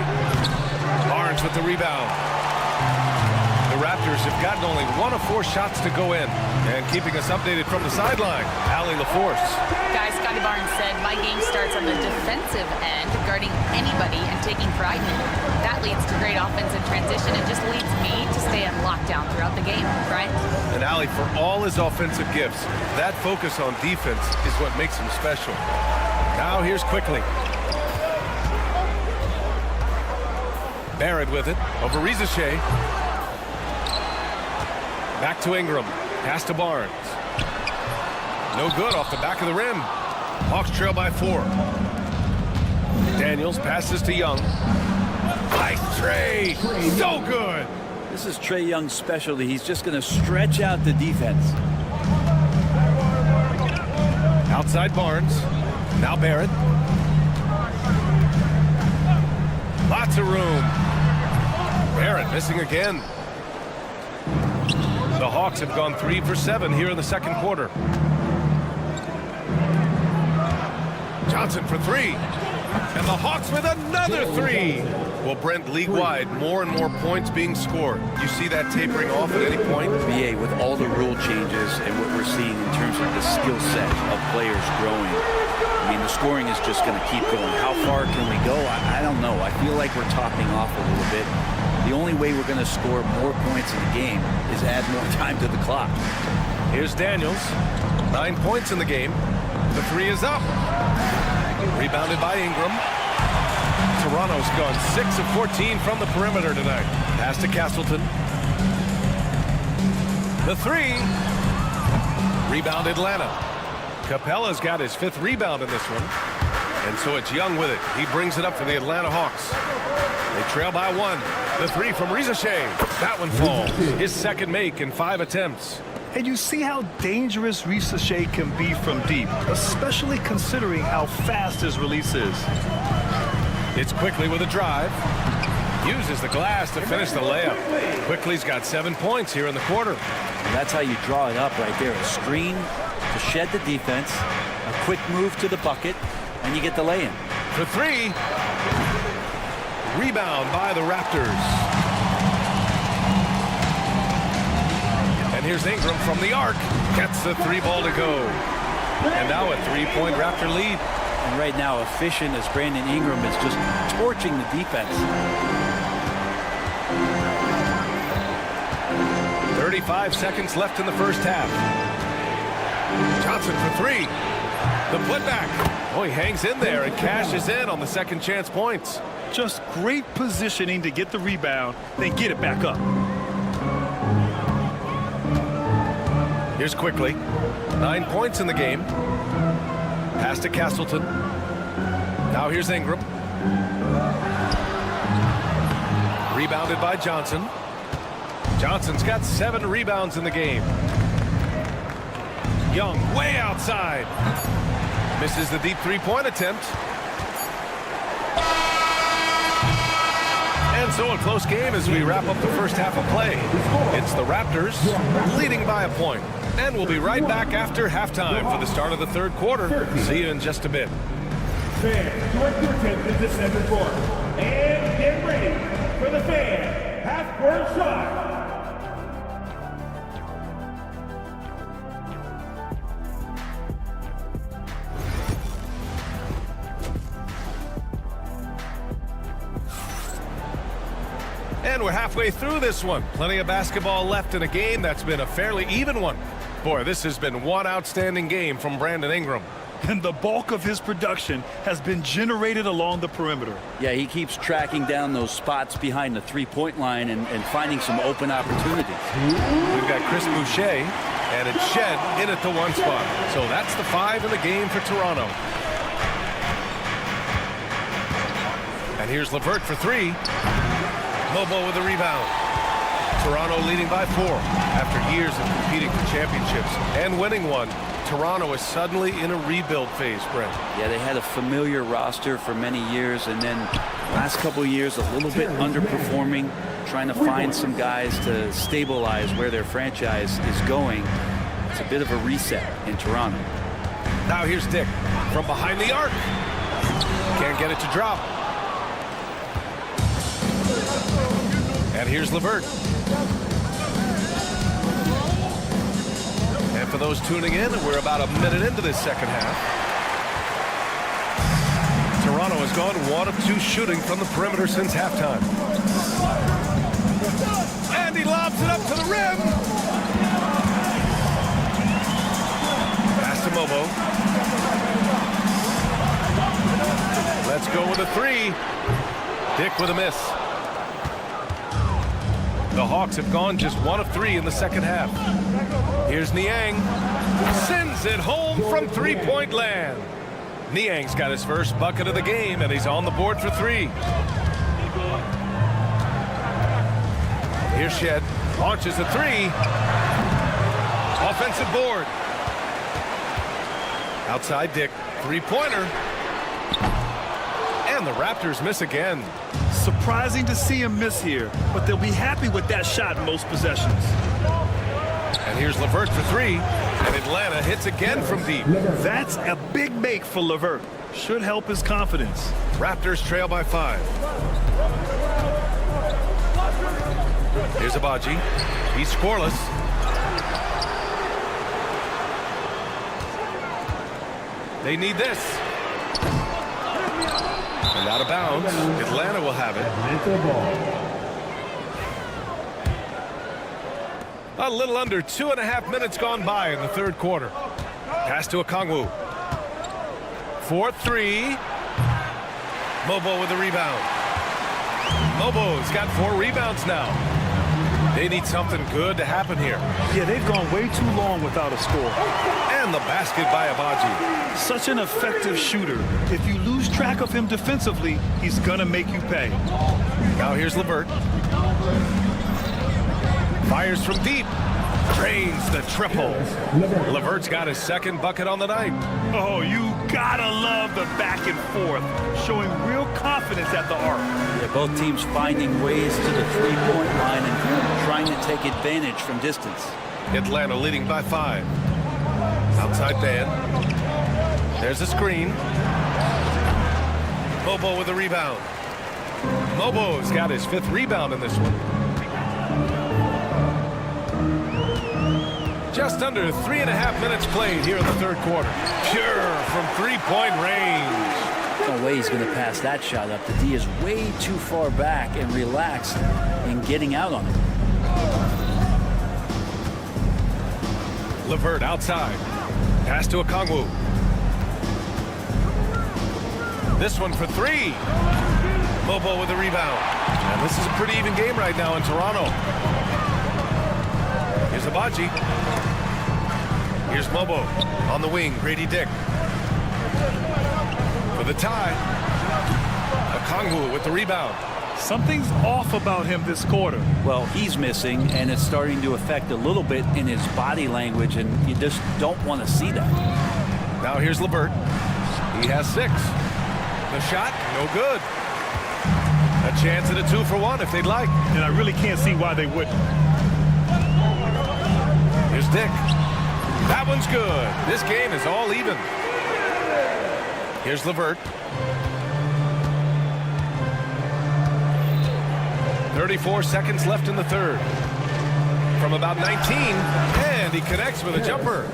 F: Barnes with the rebound. The Raptors have gotten only 1 of 4 shots to go in. And keeping us updated from the sideline, Allie LaForce.
I: Guys, Scotty Barnes said, my game starts on the defensive end, guarding anybody and taking pride in it. That leads to great offensive transition and just leads me to stay on lockdown throughout the game, right?
F: And Allie, for all his offensive gifts, that focus on defense is what makes him special. Now here's Quickly. Barrett with it over Risacher. Back to Ingram. Pass to Barnes. No good off the back of the rim. Hawks trail by 4. Daniels passes to Young. Nice Trae. So good.
H: This is Trae Young's specialty. He's just going to stretch out the defense.
F: Outside Barnes. Now Barrett. Lots of room. Barrett missing again. The Hawks have gone 3 for 7 here in the second quarter. Johnson for 3. And the Hawks with another 3. Well, Brent, league-wide, more and more points being scored. You see that tapering off at any point?
H: BA, with all the rule changes and what we're seeing in terms of the skill set of players growing, I mean, the scoring is just going to keep going. How far can we go? I don't know. I feel like we're topping off a little bit. The only way we're going to score more points in the game is add more time to the clock.
F: Here's Daniels. 9 points in the game. The 3 is up. Rebounded by Ingram. Toronto's gone 6 of 14 from the perimeter tonight. Pass to Castleton. The three. Rebound Atlanta. Capella's got his 5th rebound in this one. And so it's Young with it. He brings it up for the Atlanta Hawks. They trail by 1. The three from Rizachet. That one falls. His 2nd make in 5 attempts.
G: And you see how dangerous Rizachet can be from deep, especially considering how fast his release is.
F: It's Quickly with a drive. Uses the glass to finish the layup. Quickly's got 7 points here in the quarter.
H: That's how you draw it up right there. A screen to shed the defense, a quick move to the bucket, and you get the lay-in.
F: For 3. Rebound by the Raptors. And here's Ingram from the arc. Gets the 3 ball to go. And now a 3-point Raptor lead.
H: And right now, efficient as Brandon Ingram is just torching the defense.
F: 35 seconds left in the first half. Johnson for 3. The putback. Oh, he hangs in there and cashes in on the second chance points.
G: Just great positioning to get the rebound, then get it back up.
F: Here's Quickly. 9 points in the game. Pass to Castleton. Now here's Ingram. Rebounded by Johnson. Johnson's got 7 rebounds in the game. Young way outside. Misses the deep 3-point attempt. And so a close game as we wrap up the first half of play. It's the Raptors leading by a point. And we'll be right back after halftime for the start of the 3rd quarter. See you in just a bit.
E: Fans, direct your attention to center court. And get ready for the fan half-court shot.
F: And we're halfway through this one. Plenty of basketball left in a game that's been a fairly even one. Boy, this has been one outstanding game from Brandon Ingram.
G: And the bulk of his production has been generated along the perimeter.
H: Yeah, he keeps tracking down those spots behind the 3-point line and finding some open opportunities.
F: We've got Chris Boucher, and it's Shed in at the 1 spot. So that's the 5 in the game for Toronto. And here's LeVert for 3. Lobo with the rebound. Toronto leading by 4 after years of competing for championships and winning one. Toronto is suddenly in a rebuild phase, Brent.
H: Yeah, they had a familiar roster for many years, and then last couple of years a little bit underperforming, trying to find some guys to stabilize where their franchise is going. It's a bit of a reset in Toronto.
F: Now here's Dick from behind the arc. Can't get it to drop. And here's LeVert. And for those tuning in, we're about a minute into this second half. Toronto has gone 1 of 2 shooting from the perimeter since halftime. And he lobs it up to the rim. Pass to Mobo. Let's go with a 3. Dick with a miss. The Hawks have gone just 1 of 3 in the second half. Here's Niang. Sends it home from 3-point land. Niang's got his first bucket of the game, and he's on the board for 3. Here's Shed. Launches a 3. Offensive board. Outside Dick. 3-pointer. And the Raptors miss again.
G: Surprising to see him miss here, but they'll be happy with that shot in most possessions.
F: And here's LeVert for 3, and Atlanta hits again from deep.
G: That's a big make for LeVert. Should help his confidence.
F: Raptors trail by 5. Here's Abaji. He's scoreless. They need this. And out of bounds. Atlanta will have it. A little under 2.5 minutes gone by in the 3rd quarter. Pass to Okongwu. 4-3. Mobo with the rebound. Mobo's got 4 rebounds now. They need something good to happen here.
G: Yeah, they've gone way too long without a score.
F: And the basket by Abaji.
G: Such an effective shooter. If you lose track of him defensively, he's gonna make you pay.
F: Now here's LeVert. Fires from deep. Drains the triple. LeVert's got his second bucket on the night.
G: Oh, you gotta love the back and forth, showing real confidence at the arc.
H: Yeah, both teams finding ways to the three-point line and trying to take advantage from distance.
F: Atlanta leading by 5. Outside man. There's a screen. Mobo with the rebound. Mobo's got his 5th rebound in this one. Just under 3.5 minutes played here in the third quarter. Pure from three-point range.
H: No way he's going to pass that shot up. The D is way too far back and relaxed in getting out on it.
F: LeVert outside. Pass to Okongwu. This one for 3. Mobo with the rebound. And this is a pretty even game right now in Toronto. Here's Abaji. Here's Mobo on the wing. Grady Dick for the tie. Okongwu with the rebound.
G: Something's off about him this quarter.
H: Well, he's missing, and it's starting to affect a little bit in his body language, and you just don't want to see that.
F: Now here's LeVert. He has 6. The shot, no good. A chance at a 2-for-1 if they'd like.
G: And I really can't see why they wouldn't.
F: Here's Dick. That one's good. This game is all even. Here's LeVert. 34 seconds left in the third. From about 19, and he connects with a jumper.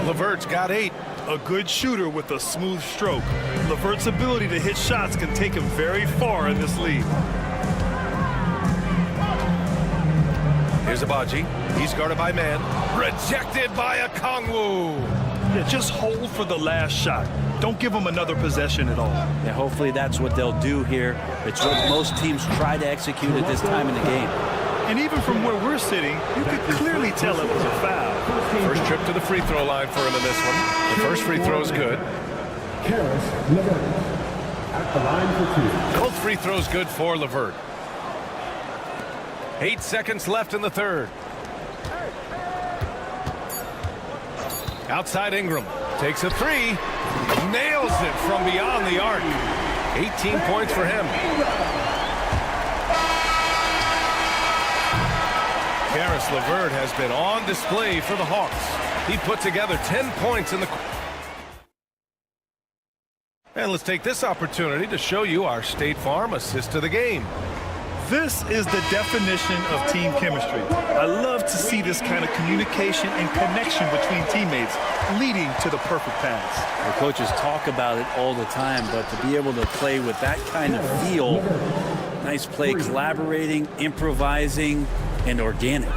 F: LeVert's got 8.
G: A good shooter with a smooth stroke. LeVert's ability to hit shots can take him very far in this league.
F: Here's Abaji. He's guarded by man. Rejected by Okongwu.
G: Yeah, just hold for the last shot. Don't give him another possession at all.
H: Yeah, hopefully that's what they'll do here. It's what most teams try to execute at this time in the game.
G: And even from where we're sitting, you could clearly tell it was a foul.
F: First trip to the free throw line for him in this one. The first free throw is good. Both free throws good for LeVert. 8 seconds left in the third. Outside Ingram. Takes a 3. Nails it from beyond the arc. 18 points for him. Caris LeVert has been on display for the Hawks. He put together 10 points in the... And let's take this opportunity to show you our State Farm assist to the game.
G: This is the definition of team chemistry. I love to see this kind of communication and connection between teammates leading to the perfect pass.
H: The coaches talk about it all the time, but to be able to play with that kind of feel, nice play, collaborating, improvising, and organic.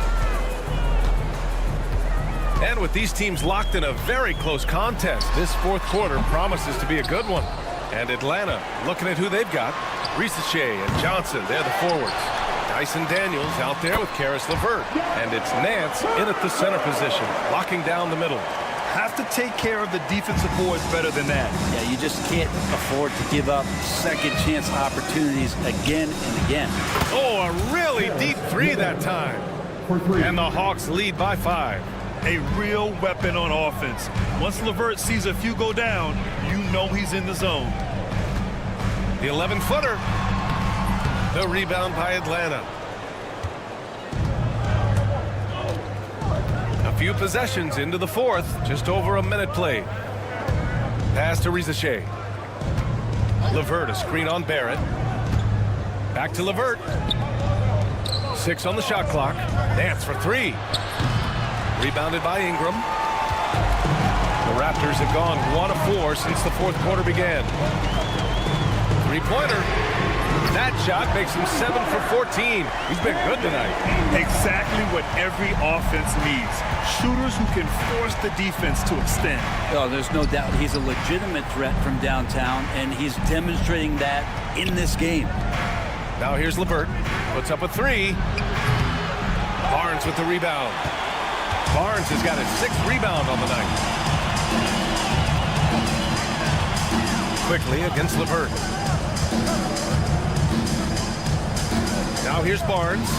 F: And with these teams locked in a very close contest, this fourth quarter promises to be a good one. And Atlanta, looking at who they've got, Risache and Johnson, they're the forwards. Dyson Daniels out there with Caris LeVert. And it's Nance in at the center position, locking down the middle.
G: Have to take care of the defensive boards better than that.
H: Yeah, you just can't afford to give up second chance opportunities again and again.
F: Oh, a really deep 3 that time. And the Hawks lead by 5.
G: A real weapon on offense. Once LeVert sees a few go down, you know he's in the zone.
F: The 11-footer. The rebound by Atlanta. A few possessions into the fourth. Just over a minute played. Pass to Risache. LeVert, a screen on Barrett. Back to LeVert. 6 on the shot clock. Nance for 3. Rebounded by Ingram. The Raptors have gone 1 of 4 since the fourth quarter began. Three-pointer. That shot makes him 7 for 14. He's been good tonight.
G: Exactly what every offense needs. Shooters who can force the defense to extend.
H: Oh, there's no doubt he's a legitimate threat from downtown, and he's demonstrating that in this game.
F: Now here's LeVert. Puts up a three. Barnes with the rebound. Barnes has got his 6th rebound on the night. Quickly against LeVert. Now here's Barnes.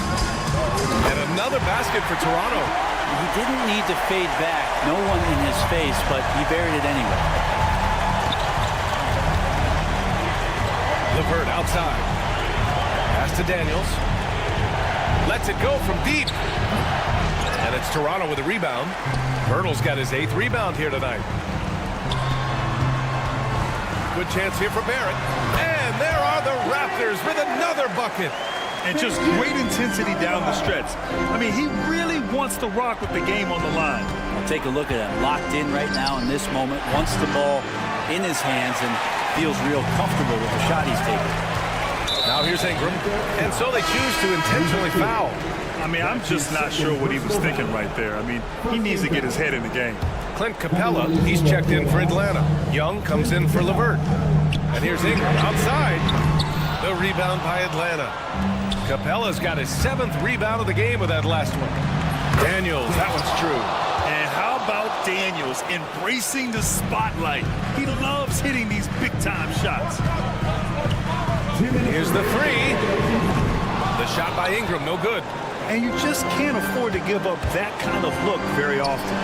F: And another basket for Toronto.
H: He didn't need to fade back. No one in his face, but he buried it anyway.
F: LeVert outside. Pass to Daniels. Lets it go from deep. And it's Toronto with a rebound. Bertle's got his 8th rebound here tonight. Good chance here for Barrett. And there are the Raptors with another bucket.
G: And just great intensity down the stretch. I mean, he really wants to rock with the game on the line.
H: I'll take a look at him. Locked in right now in this moment. Wants the ball in his hands and feels real comfortable with the shot he's taking.
F: Now here's Ingram. And so they choose to intentionally foul.
G: I mean, I'm just not sure what he was thinking right there. I mean, he needs to get his head in the game.
F: Clint Capella, he's checked in for Atlanta. Young comes in for LeVert. And here's Ingram outside. The rebound by Atlanta. Capella's got his 7th rebound of the game with that last one. Daniels, that one's true.
G: And how about Daniels embracing the spotlight? He loves hitting these big-time shots.
F: Here's the three. The shot by Ingram, no good.
G: And you just can't afford to give up that kind of look very often.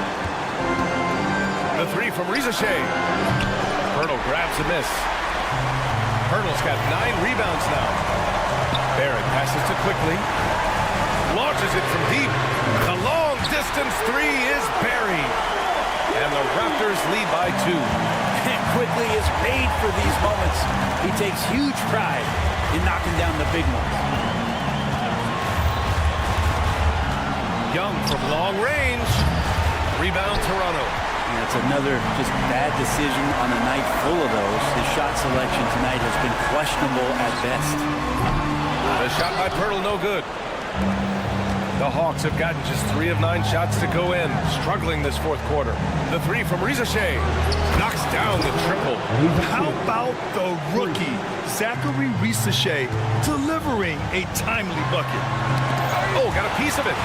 F: The three from Rizashea. Hurdle grabs a miss. Hurdle's got 9 rebounds now. Barrett passes to Quickly. Launches it from deep. The long distance three is buried. And the Raptors lead by 2.
H: And Quickly is made for these moments. He takes huge pride in knocking down the big ones.
F: Young from long range. Rebound Toronto.
H: And it's another just bad decision on a night full of those. His shot selection tonight has been questionable at best.
F: The shot by Pirtle, no good. The Hawks have gotten just 3 of 9 shots to go in, struggling this 4th quarter. The three from Rizashea knocks down the triple.
G: How about the rookie, Zachary Rizashea, delivering a timely bucket?
F: Oh, got a piece of it.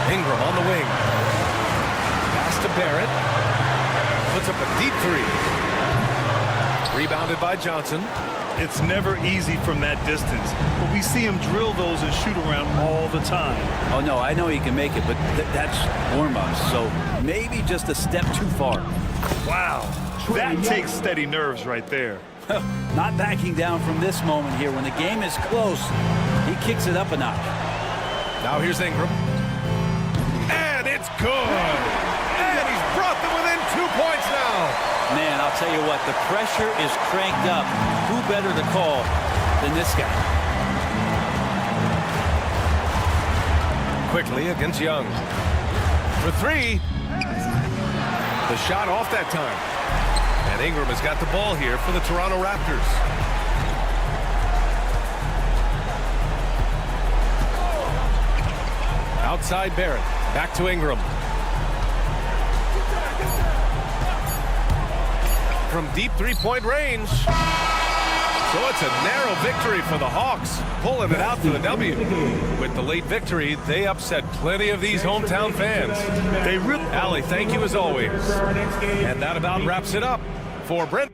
F: Ingram on the wing. Pass to Barrett. Puts up a deep 3. Rebounded by Johnson.
G: It's never easy from that distance, but we see him drill those and shoot around all the time.
H: Oh, no, I know he can make it, but that's warm-ups, so maybe just a step too far.
G: Wow, that takes steady nerves right there.
H: Not backing down from this moment here. When the game is close, he kicks it up a notch.
F: Now here's Ingram. And it's good. And he's brought them within 2 points now.
H: Man, I'll tell you what, the pressure is cranked up. Who better to call than this guy?
F: Quickly against Young. For 3. The shot off that time. And Ingram has got the ball here for the Toronto Raptors. Outside Barrett. Back to Ingram. From deep 3-point range. So it's a narrow victory for the Hawks, pulling it out for the W. With the late victory, they upset plenty of these hometown fans.
G: They really...
F: Allie, thank you as always. And that about wraps it up for Brent.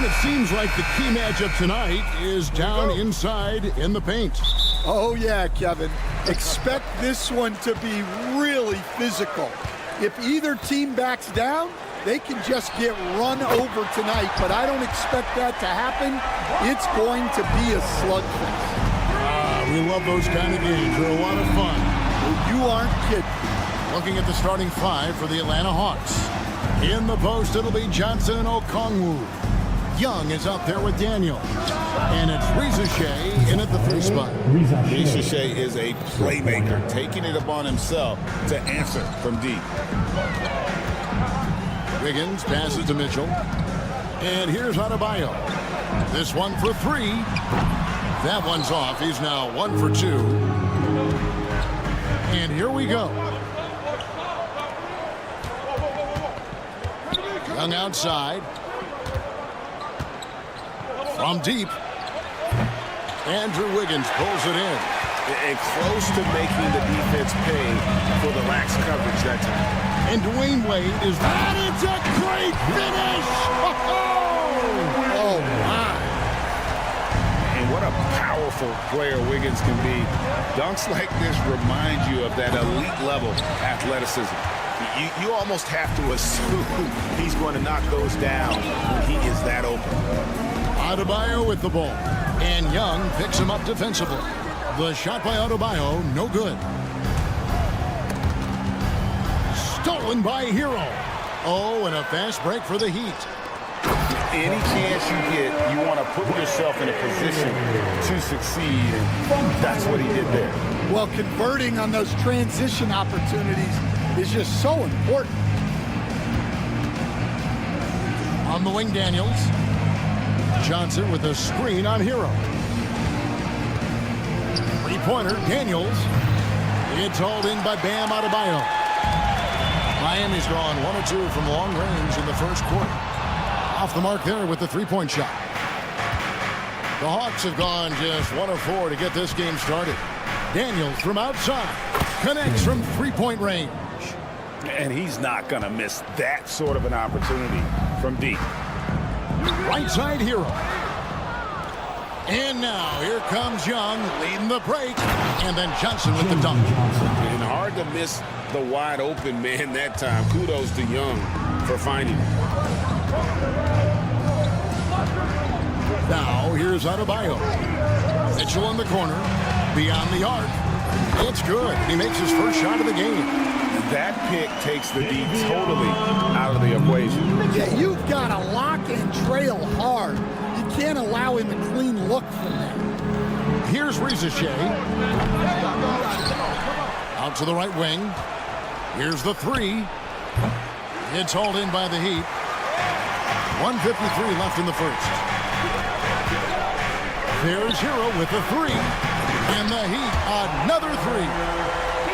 A: And it seems like the key matchup tonight is down inside in the paint.
C: Oh, yeah, Kevin. Expect this one to be really physical. If either team backs down, they can just get run over tonight, but I don't expect that to happen. It's going to be a slugfest.
A: We love those kind of games. They're a lot of fun.
C: Well, you aren't kidding.
A: Looking at the starting five for the Atlanta Hawks. In the post, it'll be Johnson and Okongwu. Young is up there with Daniel. And it's Riza in at the 3 spot.
B: Riza is a playmaker, taking it upon himself to answer from deep.
A: Wiggins passes to Mitchell. And here's Adebayo. This one for 3. That one's off. He's now 1 for 2. And here we go. Young outside. From deep. Andrew Wiggins pulls it in.
B: And close to making the defense pay for the lax coverage that time.
A: And Dwayne Wade is... And it's a great finish! Oh, my.
B: And what a powerful player Wiggins can be. Dunks like this remind you of that elite level athleticism. You almost have to assume he's going to knock those down when he is that open.
A: Adebayo with the ball. And Young picks him up defensively. The shot by Adebayo, no good. Stolen by Hero. Oh, and a fast break for the Heat.
B: Any chance you get, you want to put yourself in a position to succeed. And that's what he did there.
C: Well, converting on those transition opportunities is just so important.
A: On the wing, Daniels. Johnson with a screen on Hero. Three-pointer, Daniels. It's hauled in by Bam Adebayo. Miami's drawn 1 or 2 from long range in the first quarter. Off the mark there with the three-point shot. The Hawks have gone just 1 of 4 to get this game started. Daniels from outside. Connects from three-point range.
B: And he's not going to miss that sort of an opportunity from deep.
A: Right side Hero. And now here comes Young leading the break. And then Johnson with the dunk.
B: And hard to miss the wide open man that time. Kudos to Young for finding it.
A: Now here's Adebayo. Mitchell in the corner. Beyond the arc. It's good. He makes his first shot of the game.
B: That pick takes the D totally out of the equation.
C: Yeah, you've got to lock and trail hard. You can't allow him a clean look from there.
A: Here's Riza. Out to the right wing. Here's the 3. It's hauled in by the Heat. 1:53 left in the first. There's Hero with the 3. And the Heat, another 3.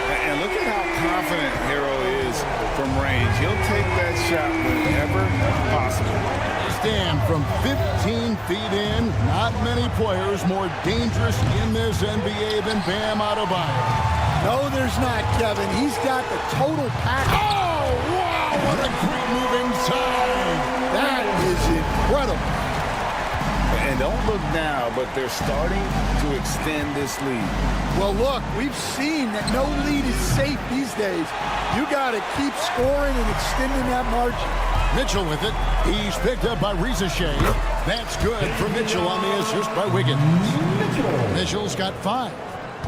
B: And look at how confident Hero is from range. He'll take that shot whenever possible.
A: Stand from 15 feet in. Not many players more dangerous in this NBA than Bam Adebayo.
C: No, there's not, Kevin. He's got the total package.
A: Oh, wow, what a great move inside.
C: That is incredible.
B: And don't look now, but they're starting to extend this lead.
C: Well, look, we've seen that no lead is safe these days. You got to keep scoring and extending that margin.
A: Mitchell with it. He's picked up by Riza. That's good for Mitchell on the assist by Wiggins. Mitchell's got 5.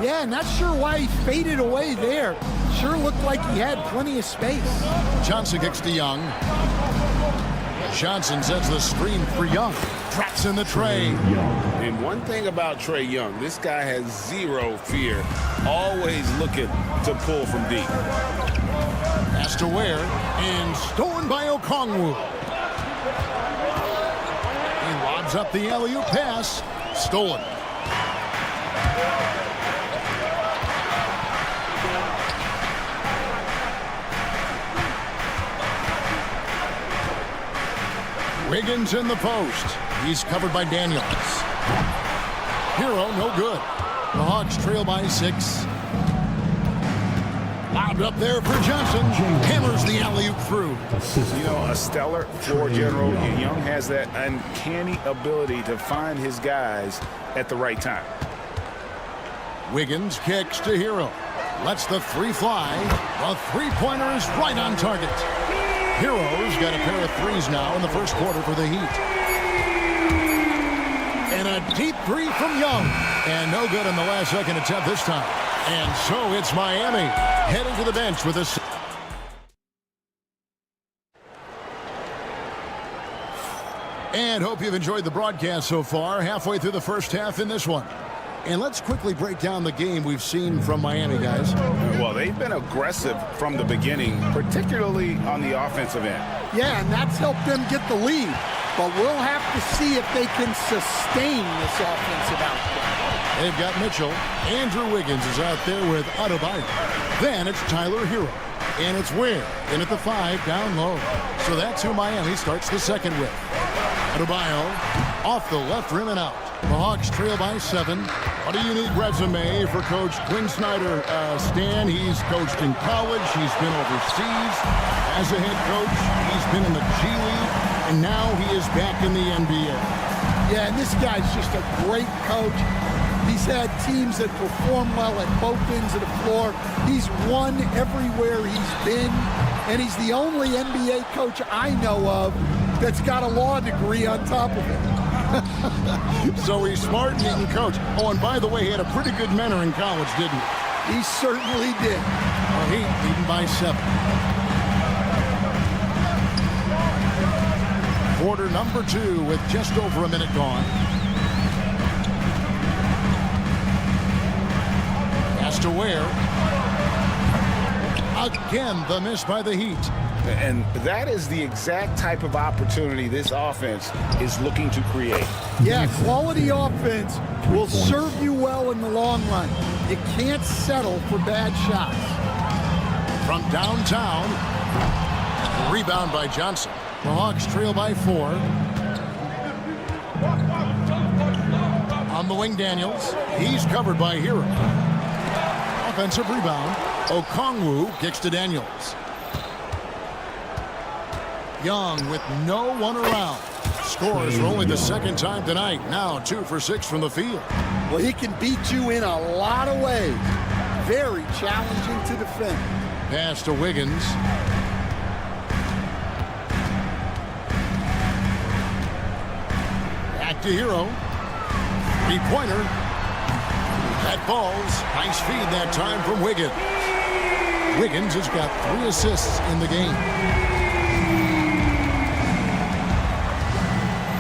C: Yeah, not sure why he faded away there. Sure looked like he had plenty of space.
A: Johnson kicks to Young. Johnson sets the screen for Young. Traps in the tray.
B: And one thing about Trae Young, this guy has zero fear. Always looking to pull from deep.
A: Pass to Ware. And stolen by Okongwu. He lobs up the alley-oop pass. Stolen. Wiggins in the post. He's covered by Daniels. Hero, no good. The Hawks trail by 6. Lobbed up there for Johnson. Hammers the alley-oop through.
B: You know, a stellar floor general. Young has that uncanny ability to find his guys at the right time.
A: Wiggins kicks to Hero. Lets the three fly. The three-pointer is right on target. Hero's got a pair of threes now in the first quarter for the Heat. And a deep three from Young. And no good in the last second attempt this time. And so it's Miami heading to the bench with a... And hope you've enjoyed the broadcast so far. Halfway through the first half in this one. And let's quickly break down the game we've seen from Miami, guys.
B: Well, they've been aggressive from the beginning, particularly on the offensive end.
C: Yeah, and that's helped them get the lead. But we'll have to see if they can sustain this offensive output.
A: They've got Mitchell. Andrew Wiggins is out there with Adebayo. Then it's Tyler Hero. And it's Ware in at the 5 down low. So that's who Miami starts the second with. Adebayo off the left rim and out. The Hawks trail by 7. What a unique resume for Coach Quinn Snyder. Stan, he's coached in college. He's been overseas as a head coach. He's been in the G League. And now he is back in the NBA.
C: Yeah, and this guy's just a great coach. He's had teams that perform well at both ends of the floor. He's won everywhere he's been. And he's the only NBA coach I know of that's got a law degree on top of it.
A: So he's smart and he can coach. Oh, and by the way, he had a pretty good mentor in college, didn't he?
C: He certainly did.
A: Well, Heat leading by 7. Quarter number 2 with just over a minute gone. Pass to Ware. Again, the miss by the Heat.
B: And that is the exact type of opportunity this offense is looking to create.
C: Yeah, quality offense will serve you well in the long run. You can't settle for bad shots.
A: From downtown, rebound by Johnson. The Hawks trail by 4. On the wing, Daniels. He's covered by Hero. Offensive rebound. Okongwu kicks to Daniels. Young with no one around. Scores for only the second time tonight. Now 2 for 6 from the field.
C: Well, he can beat you in a lot of ways. Very challenging to defend.
A: Pass to Wiggins. Back to Hero. Three-pointer. That falls. Nice feed that time from Wiggins. Wiggins has got 3 assists in the game.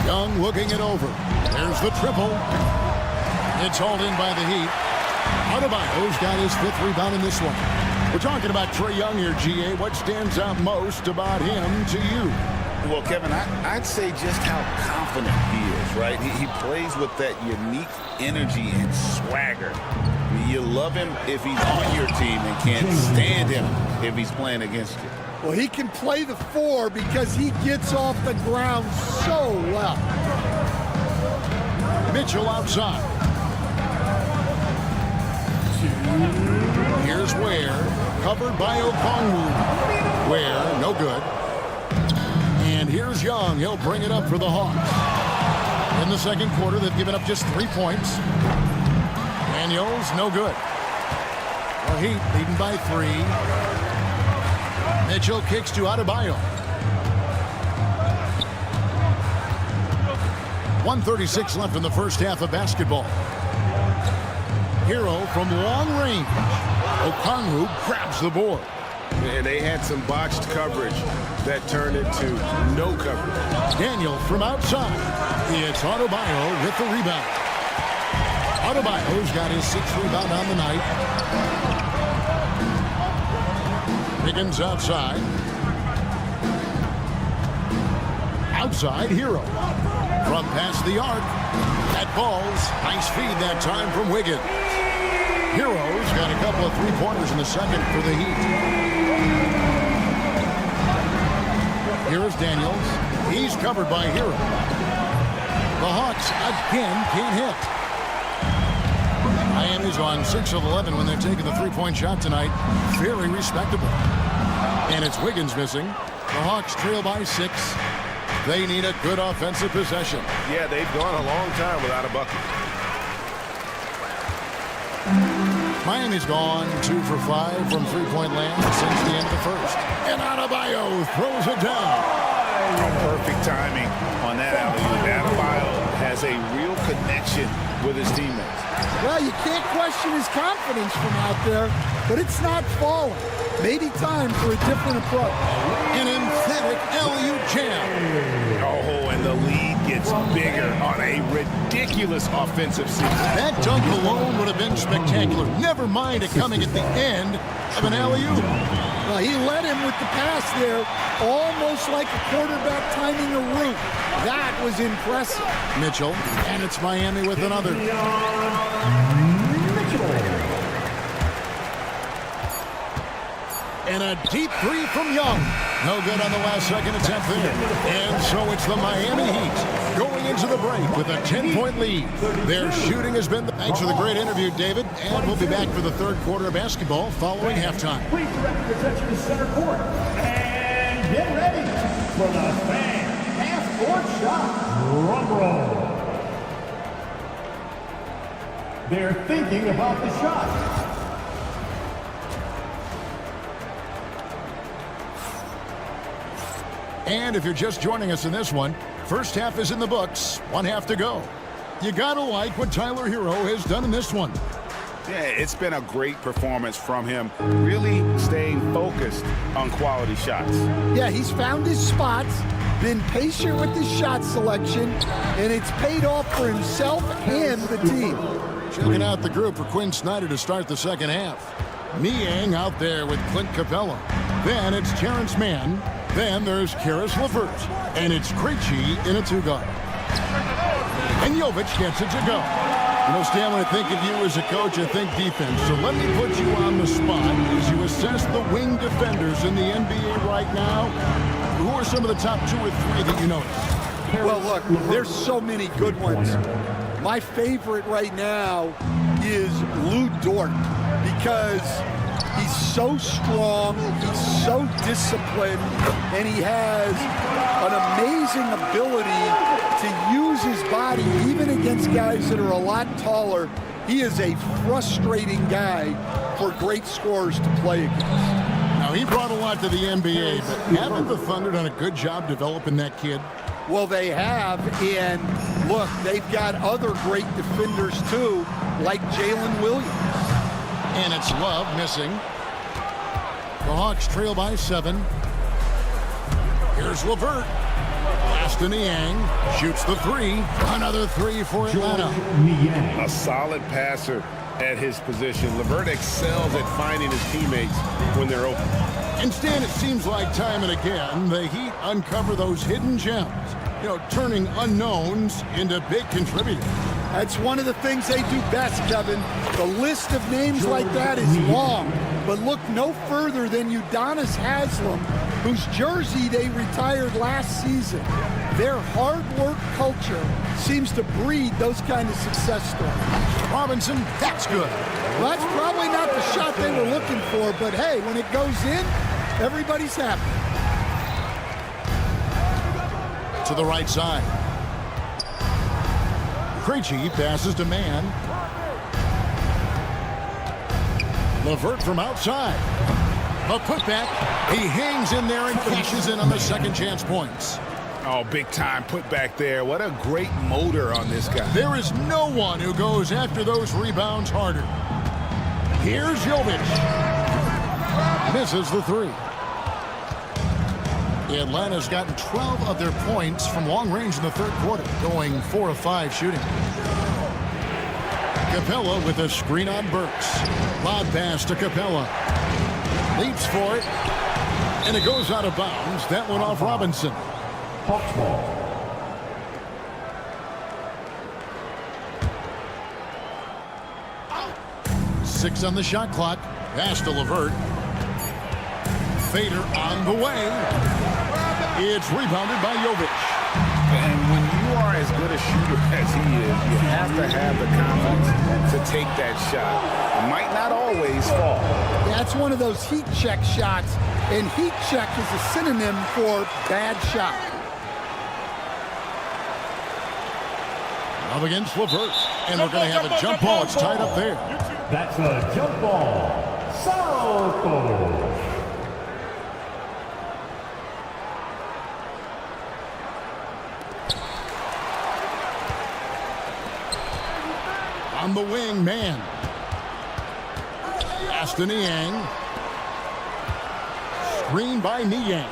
A: Young looking it over. There's the triple. It's hauled in by the Heat. Adebayo's got his 5th rebound in this one. We're talking about Trae Young here, GA. What stands out most about him to you?
B: Well, Kevin, I'd say just how confident he is, right? He plays with that unique energy and swagger. I mean, you love him if he's on your team and can't stand him if he's playing against you.
C: Well, he can play the 4 because he gets off the ground so well.
A: Mitchell outside. Here's Ware, covered by Okongwu. Ware, no good. And here's Young. He'll bring it up for the Hawks. In the second quarter, they've given up just 3 points. Daniels, no good. The Heat leading by 3. Mitchell kicks to Adebayo. 1:36 left in the first half of basketball. Hero from long range. Okongwu grabs the board.
B: And they had some botched coverage that turned into no coverage.
A: Daniel from outside. It's Adebayo with the rebound. Adebayo's got his 6th rebound on the night. Wiggins outside. Outside, Hero. From past the arc. That falls. Nice feed that time from Wiggins. Hero's got a couple of 3-pointers in the second for the Heat. Here's Daniels. He's covered by Hero. The Hawks again can't hit. Miami's on 6 of 11 when they're taking the three-point shot tonight. Very respectable. And it's Wiggins missing. The Hawks trail by 6. They need a good offensive possession.
B: Yeah, they've gone a long time without a bucket.
A: Miami's gone 2 for 5 from three-point land since the end of the first. And Adebayo throws it down.
B: Oh, perfect timing on that alley-oop. Adebayo has a real connection with his teammates.
C: Well, you can't question his confidence from out there, but it's not falling. Maybe time for a different approach.
A: An emphatic alley-oop jam.
B: Oh, and the lead gets bigger on a ridiculous offensive season.
A: That dunk alone would have been spectacular. Never mind it coming at the end of an alley-oop.
C: Well, he led him with the pass there, almost like a quarterback timing a route. That was impressive.
A: Mitchell, and it's Miami with another. And a deep three from Young. No good on the last second attempt there. And so it's the Miami Heat going into the break with a 10-point lead. Their shooting has been... Thanks for the great interview, David. And we'll be back for the third quarter of basketball following halftime.
E: Please direct your attention to center court. And get ready for the fan half-court shot. Drum roll. They're thinking about the shot.
A: And if you're just joining us in this one, first half is in the books, 1 half to go. You gotta like what Tyler Hero has done in this one.
B: Yeah, it's been a great performance from him, really staying focused on quality shots.
C: Yeah, he's found his spots, been patient with his shot selection, and it's paid off for himself and the team.
A: Checking out the group for Quinn Snyder to start the second half. Niang out there with Clint Capella. Then it's Terrence Mann. Then there's Karis LeVert. And it's Krejci in a two-guard. And Jovic gets it to go. You know, Stan, when I think of you as a coach, I think defense. So let me put you on the spot as you assess the wing defenders in the NBA right now. Who are some of the top 2 or 3 that you notice?
C: Well, look, there's so many good ones. My favorite right now is Lou Dort because he's so strong, he's so disciplined, and he has an amazing ability to use his body even against guys that are a lot taller. He is a frustrating guy for great scorers to play against.
A: Now, he brought a lot to the NBA, but haven't the Thunder done a good job developing that kid?
C: Well, they have, and look, they've got other great defenders too, like Jalen Williams.
A: And it's Love missing. The Hawks trail by 7. Here's LeVert. Pass to Niang. Shoots the 3. Another 3 for Atlanta.
B: A solid passer at his position. LeVert excels at finding his teammates when they're open.
A: And Stan, it seems like time and again, the Heat uncover those hidden gems. You know, turning unknowns into big contributors.
C: That's one of the things they do best, Kevin. The list of names like that is long, but look no further than Udonis Haslem, whose jersey they retired last season. Their hard work culture seems to breed those kind of success stories.
A: Robinson, that's good.
C: Well, that's probably not the shot they were looking for, but hey, when it goes in, everybody's happy.
A: To the right side. Krejci passes to Mann. LeVert from outside. A putback. He hangs in there and cashes in on the second chance points.
B: Oh, big time putback there. What a great motor on this guy.
A: There is no one who goes after those rebounds harder. Here's Jovic. Misses the 3. Atlanta's gotten 12 of their points from long range in the third quarter, going 4 of 5 shooting. Capella with a screen on Burks. Lob pass to Capella. Leaps for it, and it goes out of bounds. That one off Robinson.
E: Hawks ball.
A: Six on the shot clock. Pass to LeVert. Fader on the way. It's rebounded by Jovic.
B: And when you are as good a shooter as he is, you have to have the confidence to take that shot. It might not always fall.
C: That's one of those heat check shots, and heat check is a synonym for bad shot.
A: Up against LeVert, and we're going to have a jump ball. It's tied up there.
E: That's a jump ball. Southall.
A: On the wing, man. Pass to Niang. Screen by Niang.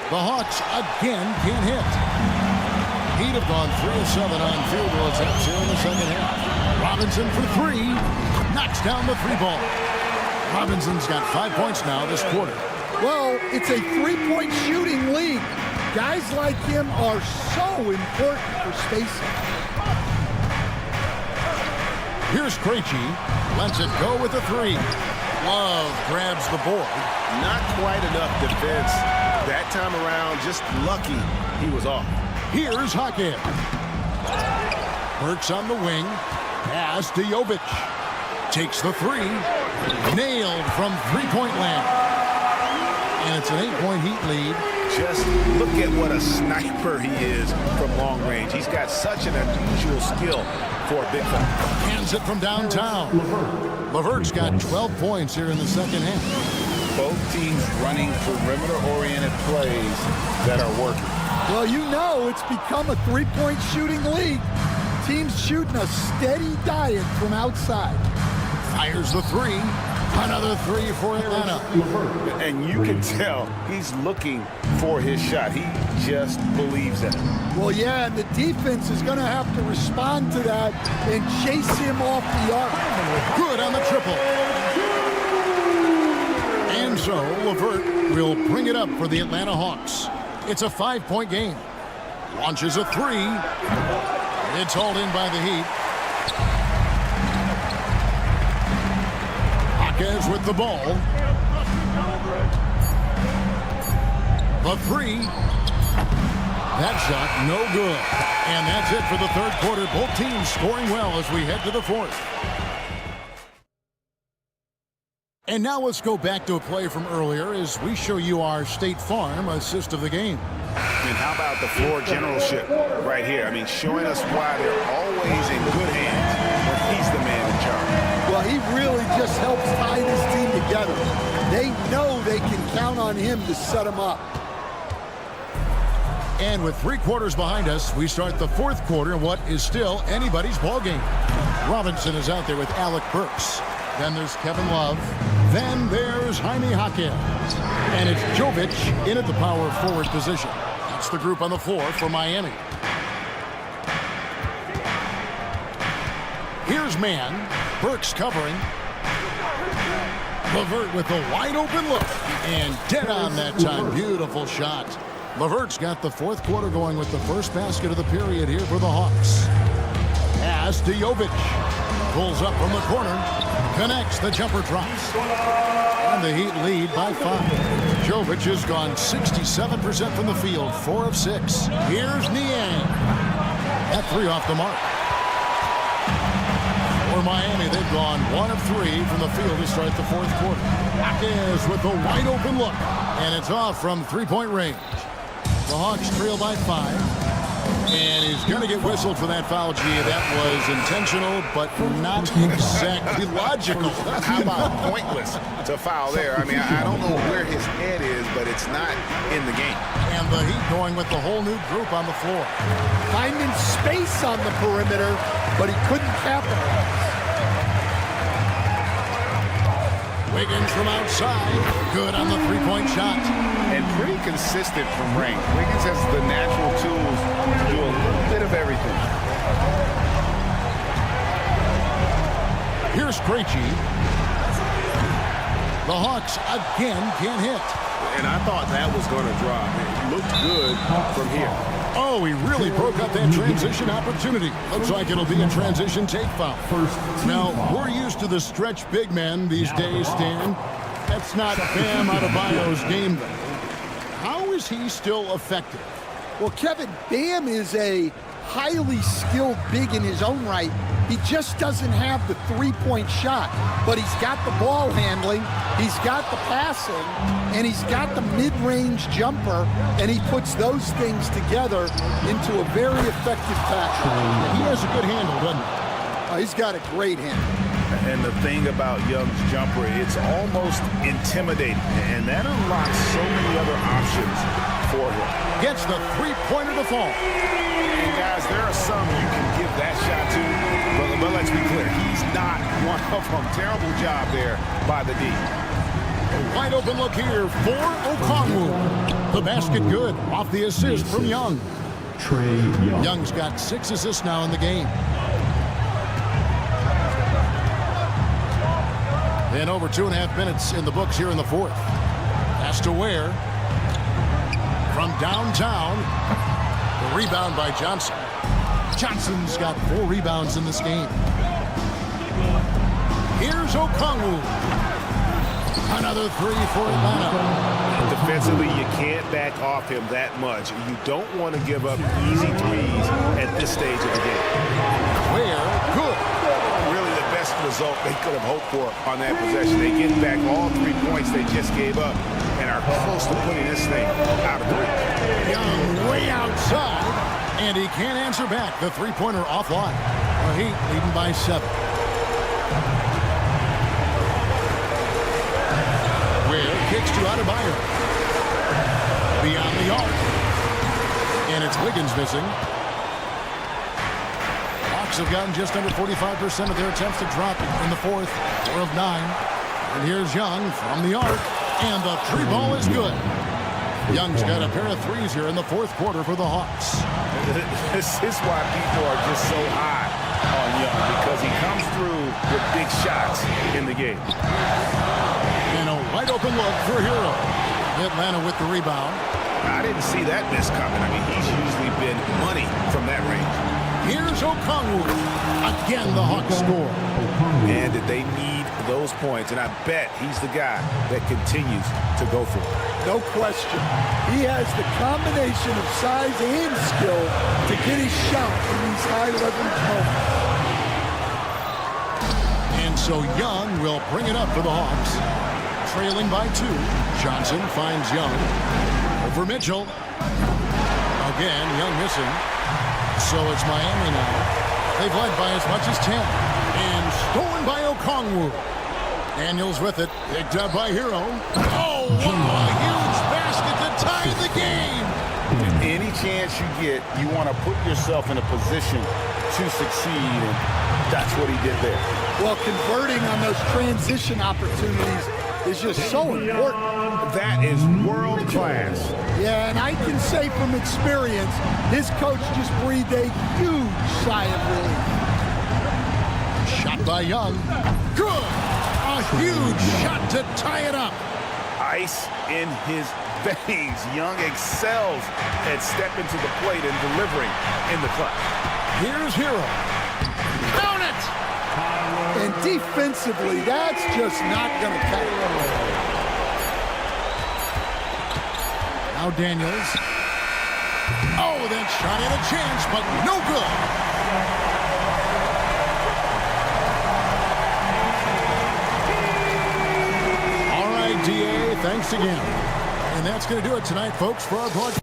A: The Hawks again can't hit. Heat have gone 3 of 7 on field goal attempts here in the second half. Robinson for 3. Knocks down the 3-ball. Robinson's got 5 points now this quarter.
C: Well, it's a 3-point shooting league. Guys like him are so important for spacing.
A: Here's Krejci. Lets it go with the 3. Love grabs the board.
B: Not quite enough defense that time around. Just lucky he was off.
A: Here's Hackett. Burks on the wing. Pass to Jovic. Takes the 3. Nailed from 3-point land. And it's an 8-point Heat lead.
B: Just look at what a sniper he is from long range. He's got such an unusual skill for a big fella.
A: Hands it from downtown. LeVert's got 12 points here in the second half.
B: Both teams running perimeter-oriented plays that are working.
C: Well, you know it's become a 3-point shooting league. Teams shooting a steady diet from outside.
A: Fires the 3. Another 3 for Atlanta.
B: And you can tell he's looking for his shot. He just believes in it.
C: Well, yeah, and the defense is going to have to respond to that and chase him off the arc.
A: Good on the triple. And so LeVert will bring it up for the Atlanta Hawks. It's a 5-point game. Launches a 3. It's hauled in by the Heat. Hawkins with the ball. The 3. That shot no good. And that's it for the third quarter. Both teams scoring well as we head to the fourth. And now let's go back to a play from earlier as we show you our State Farm assist of the game.
B: And how about the floor generalship right here? I mean, showing us why they're always in good hands when he's the man in charge.
C: Well, he really just helps tie this team together. They know they can count on him to set them up.
A: And with 3 quarters behind us, we start the fourth quarter in what is still anybody's ball game. Robinson is out there with Alec Burks. Then there's Kevin Love. Then there's Jaime Jaquez. And it's Jovic in at the power forward position. That's the group on the floor for Miami. Here's man. Burks covering. LeVert with a wide open look. And dead on that time. Beautiful shot. LeVert's got the fourth quarter going with the first basket of the period here for the Hawks. Pass to Jovic. Pulls up from the corner. Connects, the jumper drops. And the Heat lead by 5. Jovic has gone 67% from the field, 4 of 6. Here's Niang. That 3 off the mark. For Miami, they've gone 1 of 3 from the field to start the fourth quarter. Hawkins with a wide open look. And it's off from 3-point range. The Hawks trail by 5. And he's going to get whistled for that foul. Gee, that was intentional, but not exactly logical.
B: How about pointless to foul there? I mean, I don't know where his head is, but it's not in the game.
A: And the Heat going with the whole new group on the floor.
C: Finding space on the perimeter, but he couldn't capitalize.
A: Wiggins from outside. Good on the 3-point shot.
B: And pretty consistent from range. Wiggins has the natural tools to do a little bit of everything.
A: Here's Krejci. The Hawks again can't hit.
B: And I thought that was going to drop. It looked good from here.
A: Oh, he really broke up that transition opportunity. Looks like it'll be a transition take foul. Now, we're used to the stretch big men these days, Stan. That's not Bam Adebayo's game, though. How is he still effective?
C: Well, Kevin, Bam is a highly skilled big in his own right. He just doesn't have the three-point shot, but he's got the ball handling, he's got the passing, and he's got the mid-range jumper, and he puts those things together into a very effective package.
A: He has a good handle, doesn't he?
C: He's got a great handle.
B: And the thing about Young's jumper, it's almost intimidating, and that unlocks so many other options for him.
A: Gets the three-pointer to fall.
B: And guys, there are some you can give that shot to, but let's be clear, he's not one of them. Terrible job there by the D.
A: A wide open look here for Okongwu. The basket good off the assist from Young.
E: Trey Young.
A: Young's got 6 assists now in the game. And over 2.5 minutes in the books here in the fourth. Pass to Ware. From downtown. The rebound by Johnson. Johnson's got 4 rebounds in this game. Here's Okongwu. Another 3 for Atlanta.
B: Defensively, you can't back off him that much. You don't want to give up easy threes at this stage of the game.
A: Ware, good.
B: Really the best result they could have hoped for on that possession. They get back all 3 points they just gave up and are close to putting this thing out of reach.
A: Young way outside, and he can't answer back. The three-pointer offline. The Heat leading by 7. Ware kicks to Adebayo. Beyond the arc. And it's Wiggins missing. Hawks have gotten just under 45% of their attempts to drop in the fourth. 4 of 9. And here's Young from the arc. And the 3 ball is good. Young's got a pair of threes here in the fourth quarter for the Hawks.
B: This is why people are just so high on Young, because he comes through with big shots in the game.
A: And a wide open look for Hero. Atlanta with the rebound.
B: I didn't see that miss coming. I mean, he's usually been money from that range.
A: Here's Okongwu. Again, the Hawks score.
B: And they need those points, and I bet he's the guy that continues to go for it.
C: No question. He has the combination of size and skill to get his shot in these high leverage moments.
A: And so Young will bring it up for the Hawks. Trailing by 2. Johnson finds Young. Over Mitchell. Again, Young missing. So it's Miami now. They've led by as much as 10. And stolen by Okongwu. Daniels with it. Picked up by Hero. Oh, what a huge basket to tie the game.
B: Any chance you get, you want to put yourself in a position to succeed, and that's what he did there.
C: Well, converting on those transition opportunities is just so important.
B: That is world class.
C: Yeah, and I can say from experience, his coach just breathed a huge sigh of relief.
A: Shot by Young. Good. A huge shot to tie it up.
B: Ice in his veins. Young excels at stepping to the plate and delivering in the clutch.
A: Here's Hero. Count it!
C: And defensively, that's just not going to cut it.
A: Now Daniels. Oh, that shot had a chance, but no good. DA, thanks again. And that's going to do it tonight, folks, for our broadcast.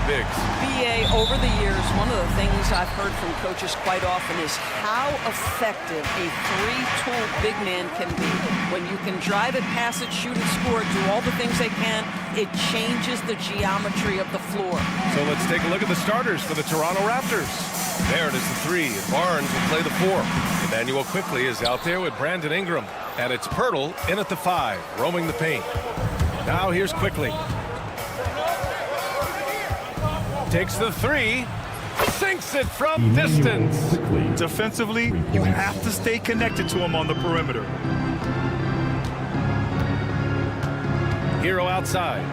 F: bigs.
J: BA, over the years, one of the things I've heard from coaches quite often is how effective a three-tool big man can be. When you can drive it, pass it, shoot it, score it, do all the things they can, it changes the geometry of the floor.
F: So let's take a look at the starters for the Toronto Raptors. Barrett is the 3, and Barnes will play the 4. Emmanuel quickly is out there with Brandon Ingram. And it's Pirtle in at the 5, roaming the paint. Now here's Quickly. Takes the 3, sinks it from distance.
G: Defensively, you have to stay connected to him on the perimeter.
F: Hero outside.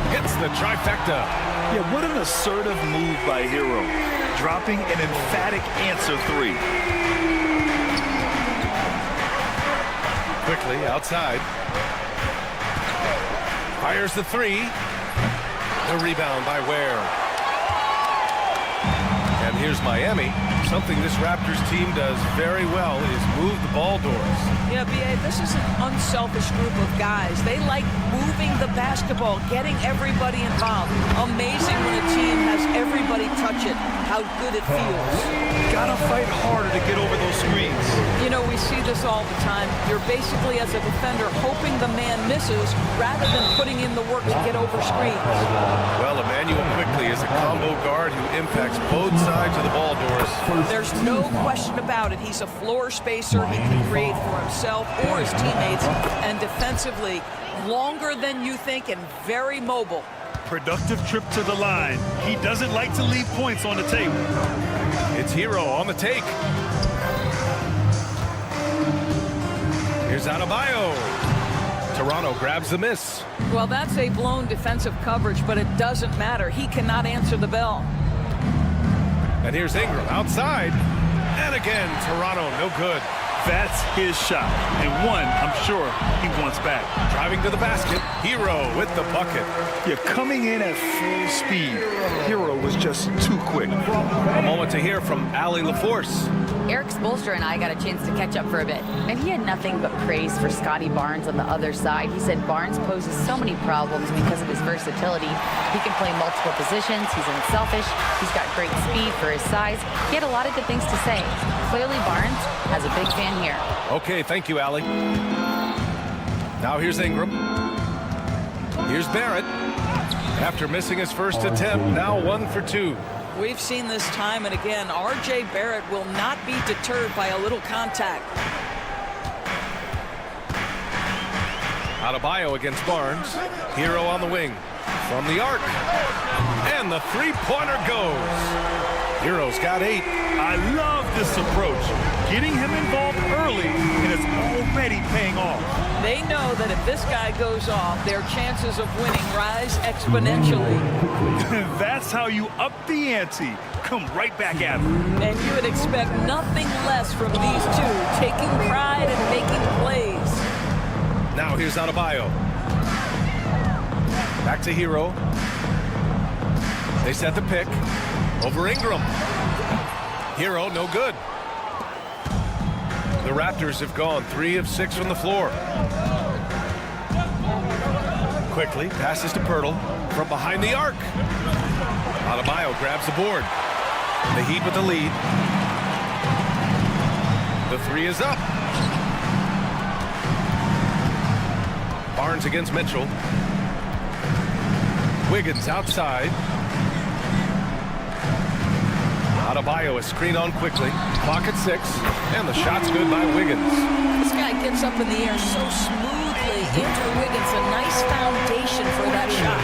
F: Hits the trifecta.
G: Yeah, what an assertive move by Hero. Dropping an emphatic answer 3.
F: Quickly outside. Fires the 3. The rebound by Ware. And here's Miami. Something this Raptors team does very well is move the ball doors.
J: Yeah, BA, this is an unselfish group of guys. They like moving the basketball, getting everybody involved. Amazing when a team has everybody touch it, how good it feels.
G: Gotta fight harder to get over those screens.
J: You know, we see this all the time. You're basically, as a defender, hoping the man misses rather than putting in the work to get over screens.
F: Well, Emmanuel Quickly is a combo guard who impacts both sides of the ball doors.
J: There's no question about it. He's a floor spacer. He can create for himself or his teammates. And defensively, longer than you think and very mobile.
G: Productive trip to the line. He doesn't like to leave points on the table.
F: It's Hero on the take. Here's Adebayo. Toronto grabs the miss.
J: Well, that's a blown defensive coverage, but it doesn't matter. He cannot answer the bell.
F: And here's Ingram outside. And again, Toronto no good.
G: That's his shot, and one I'm sure he wants back.
F: Driving to the basket, Hero with the bucket.
G: You're coming in at full speed. Hero was just too quick.
F: A moment to hear from Allie LaForce.
I: Eric Spoelstra and I got a chance to catch up for a bit, and he had nothing but praise for Scotty Barnes on the other side. He said Barnes poses so many problems because of his versatility. He can play multiple positions, he's unselfish, he's got great speed for his size. He had a lot of good things to say. Clearly Barnes has a big fan here.
F: Okay, thank you, Allie. Now here's Ingram. Here's Barrett. After missing his first attempt, now 1 for 2.
J: We've seen this time and again. R.J. Barrett will not be deterred by a little contact.
F: Adebayo against Barnes. Hero on the wing. From the arc. And the three-pointer goes. Hero's got 8.
G: I love this approach. Getting him involved early, and it's already paying off.
J: They know that if this guy goes off, their chances of winning rise exponentially.
G: That's how you up the ante. Come right back at him.
J: And you would expect nothing less from these two, taking pride and making plays.
F: Now here's Adebayo. Back to Hero. They set the pick. Over Ingram. Hero, no good. The Raptors have gone 3 of 6 from the floor. Quickly passes to Pirtle from behind the arc. Adebayo grabs the board. The Heat with the lead. The 3 is up. Barnes against Mitchell. Wiggins outside. Adebayo is screened on quickly. Clock at 6. And the shot's good by Wiggins.
J: This guy gets up in the air so smoothly into Wiggins. A nice foundation for that shot.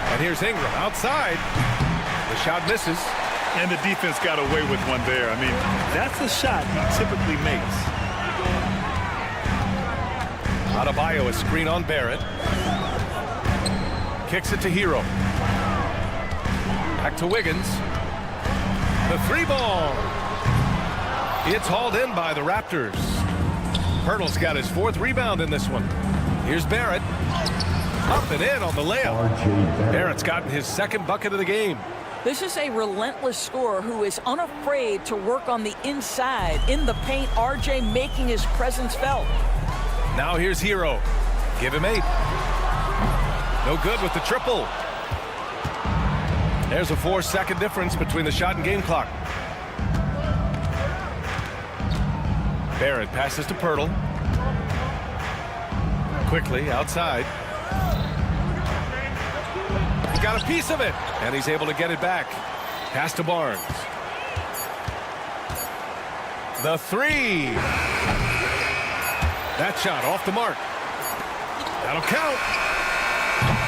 F: And here's Ingram outside. The shot misses.
G: And the defense got away with one there. I mean, that's a shot he typically makes.
F: Adebayo is screen on Barrett. Kicks it to Hero. Back to Wiggins. The 3-ball. It's hauled in by the Raptors. Pirtle's got his 4th rebound in this one. Here's Barrett. Up and in on the layup. Barrett's gotten his 2nd bucket of the game.
J: This is a relentless scorer who is unafraid to work on the inside. In the paint, RJ making his presence felt.
F: Now here's Hero. Give him 8. No good with the triple. There's a 4-second difference between the shot and game clock. Barrett passes to Pirtle. Quickly outside. He got a piece of it, and he's able to get it back. Pass to Barnes. The three. That shot off the mark. That'll count.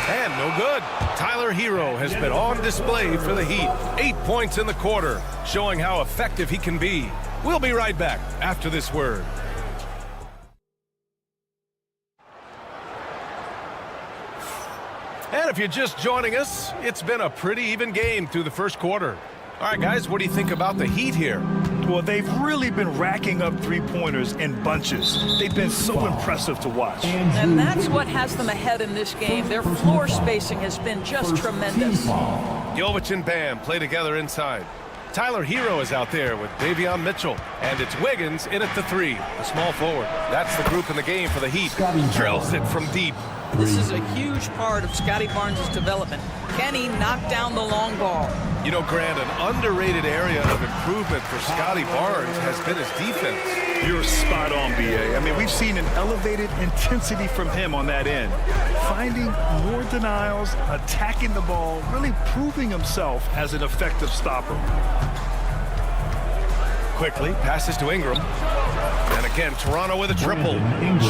F: And no good. Tyler Hero has been on display for the Heat. 8 points in the quarter, showing how effective he can be. We'll be right back after this word. And if you're just joining us, it's been a pretty even game through the first quarter. All right, guys, what do you think about the Heat here?
G: Well, they've really been racking up three-pointers in bunches. They've been so impressive to watch.
J: And that's what has them ahead in this game. Their floor spacing has been just tremendous.
F: Jovic and Bam play together inside. Tyler Hero is out there with Davion Mitchell. And it's Wiggins in at the three, the small forward. That's the group in the game for the Heat. Drills it from deep.
J: This is a huge part of Scotty Barnes' development. Can he knock down the long ball?
F: You know, Grant, an underrated area of improvement for Scotty Barnes has been his defense.
G: You're spot on, B.A. I mean, we've seen an elevated intensity from him on that end. Finding more denials, attacking the ball, really proving himself as an effective stopper.
F: Quickly passes to Ingram. And again, Toronto with a triple.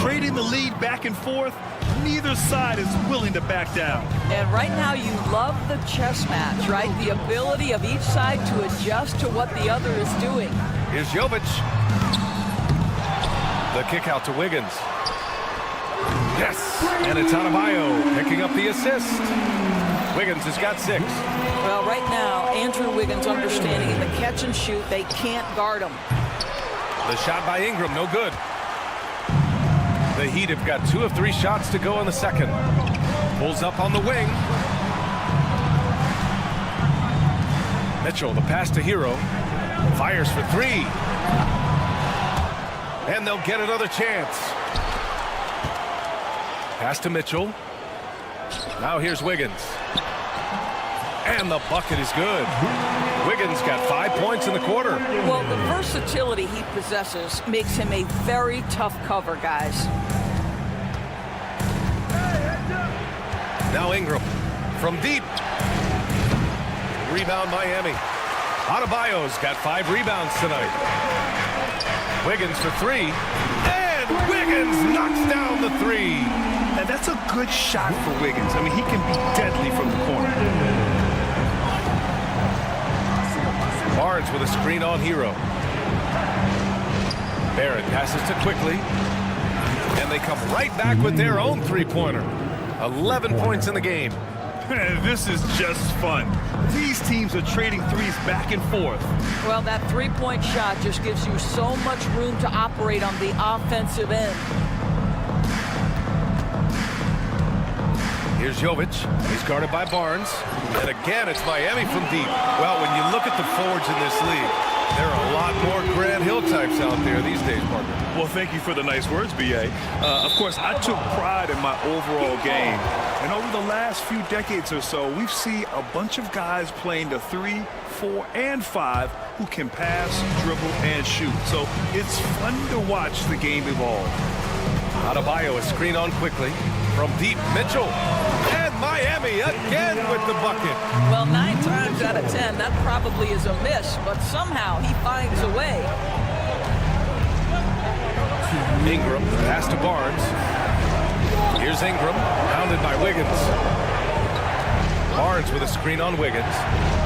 G: Trading the lead back and forth. Neither side is willing to back down.
J: And right now you love the chess match, right? The ability of each side to adjust to what the other is doing.
F: Here's Jovic. The kick out to Wiggins. Yes! And it's Adebayo picking up the assist. Wiggins has got 6.
J: Well, right now, Andrew Wiggins understanding in the catch and shoot, they can't guard him.
F: The shot by Ingram, no good. The Heat have got 2 of 3 shots to go in the second. Pulls up on the wing. Mitchell, the pass to Hero. Fires for 3. And they'll get another chance. Pass to Mitchell. Now here's Wiggins. And the bucket is good. Wiggins got 5 points in the quarter.
J: Well, the versatility he possesses makes him a very tough cover, guys.
F: Now Ingram from deep. Rebound Miami. Adebayo's got 5 rebounds tonight. Wiggins for 3. And Wiggins knocks down the 3.
G: And that's a good shot for Wiggins. I mean, he can be deadly from the corner.
F: Barnes with a screen on Hero. Barrett passes to Quickly. And they come right back with their own three-pointer. 11 points in the game.
G: This is just fun. These teams are trading threes back and forth.
J: Well, that three-point shot just gives you so much room to operate on the offensive end.
F: Here's Jovic. He's guarded by Barnes. And again, it's Miami from deep. Well, when you look at the forwards in this league, there are a lot more Grant Hill types out there these days, partner.
G: Well, thank you for the nice words, B.A. Of course, I took pride in my overall game. And over the last few decades or so, we've seen a bunch of guys playing the 3, 4, and 5 who can pass, dribble, and shoot. So it's fun to watch the game evolve.
F: Adebayo is screen on Quickly. From deep, Mitchell. And Miami again with the bucket.
J: Well, 9 times out of 10, that probably is a miss, but somehow he finds a way.
F: Ingram, pass to Barnes. Here's Ingram, pounded by Wiggins. Barnes with a screen on Wiggins.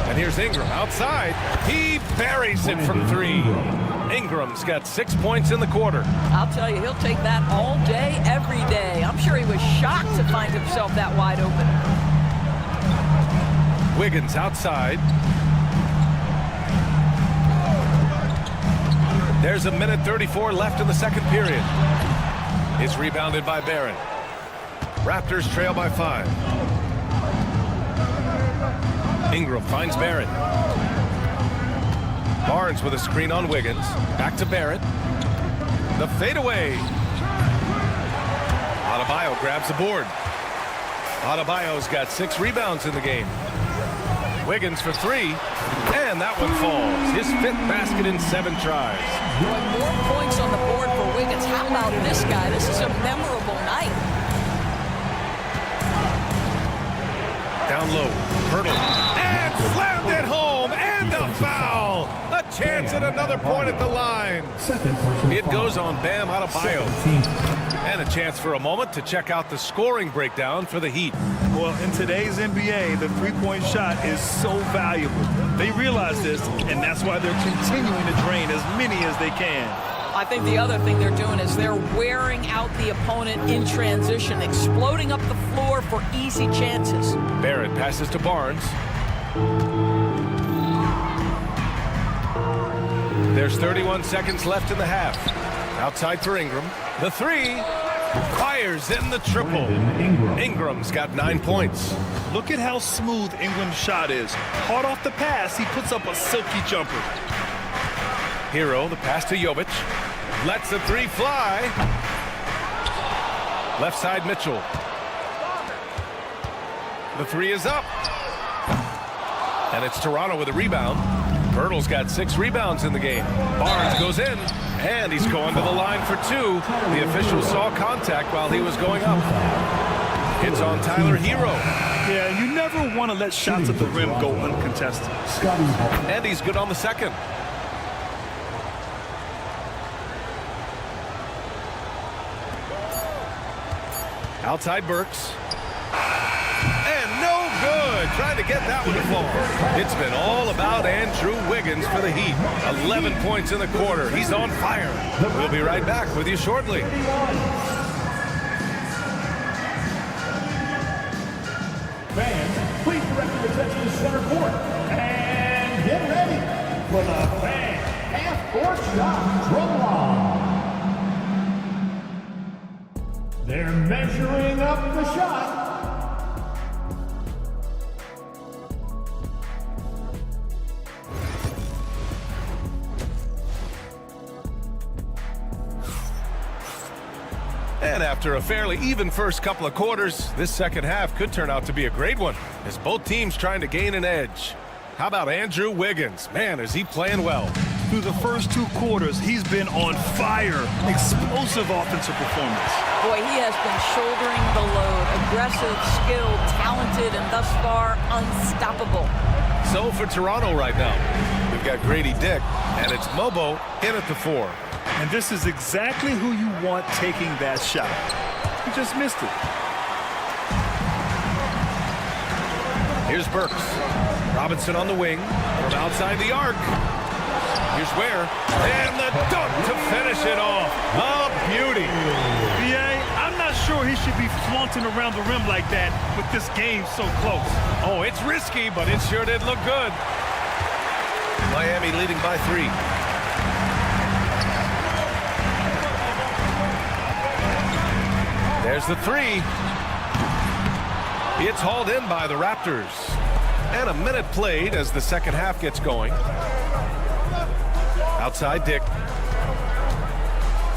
F: And here's Ingram outside. He buries it from 3. Ingram's got 6 points in the quarter.
J: I'll tell you, he'll take that all day, every day. I'm sure he was shocked to find himself that wide open.
F: Wiggins outside. There's a minute 34 left in the second period. It's rebounded by Barrett. Raptors trail by 5. Ingram finds Barrett. Barnes with a screen on Wiggins. Back to Barrett. The fadeaway. Adebayo grabs the board. Adebayo's got 6 rebounds in the game. Wiggins for three, and that one falls. His 5th basket in 7 tries.
J: Boy, more points on the board for Wiggins. How about this guy? This is a memorable night.
F: Down low, Hurdle, and slammed it home, and a foul. A chance at another point at the line. It goes on Bam Adebayo. And a chance for a moment to check out the scoring breakdown for the Heat.
G: Well, in today's NBA, the three-point shot is so valuable. They realize this, and that's why they're continuing to drain as many as they can.
J: I think the other thing they're doing is they're wearing out the opponent in transition, exploding up the floor for easy chances.
F: Barrett passes to Barnes. There's 31 seconds left in the half. Outside for Ingram. The three. Fires in the triple. Ingram's got 9 points.
G: Look at how smooth Ingram's shot is. Hard off the pass, he puts up a silky jumper.
F: Hero, the pass to Jovic. Lets the three fly. Left side, Mitchell. The three is up. And it's Toronto with a rebound. Hurdle's got 6 rebounds in the game. Barnes goes in, and he's going to the line for 2. The official saw contact while he was going up. Hits on Tyler Hero.
G: Yeah, you never want to let shots at the rim go uncontested.
F: And he's good on the second. Outside Burks. And no good. Trying to get that one to fall. It's been all about Andrew Wiggins for the Heat. 11 points in the quarter. He's on fire. We'll be right back with you shortly.
E: Fans, please direct your attention to center court. And get ready for the fan half-court shot drum line. They're measuring up the shot.
F: And after a fairly even first couple of quarters, this second half could turn out to be a great one, as both teams trying to gain an edge. How about Andrew Wiggins? Man, is he playing well.
G: Through the first 2 quarters, he's been on fire. Explosive offensive performance.
J: Boy, he has been shouldering the load. Aggressive, skilled, talented, and thus far unstoppable.
F: So for Toronto right now, we've got Grady Dick, and it's Mobo in at the 4.
G: And this is exactly who you want taking that shot. He just missed it.
F: Here's Burks. Robinson on the wing from outside the arc. Here's Ware. And the dunk to finish it off. A beauty.
G: B.A., I'm not sure he should be flaunting around the rim like that with this game so close.
F: Oh, it's risky, but it sure did look good. Miami leading by 3. There's the 3. It's hauled in by the Raptors. And a minute played as the second half gets going. Outside Dick.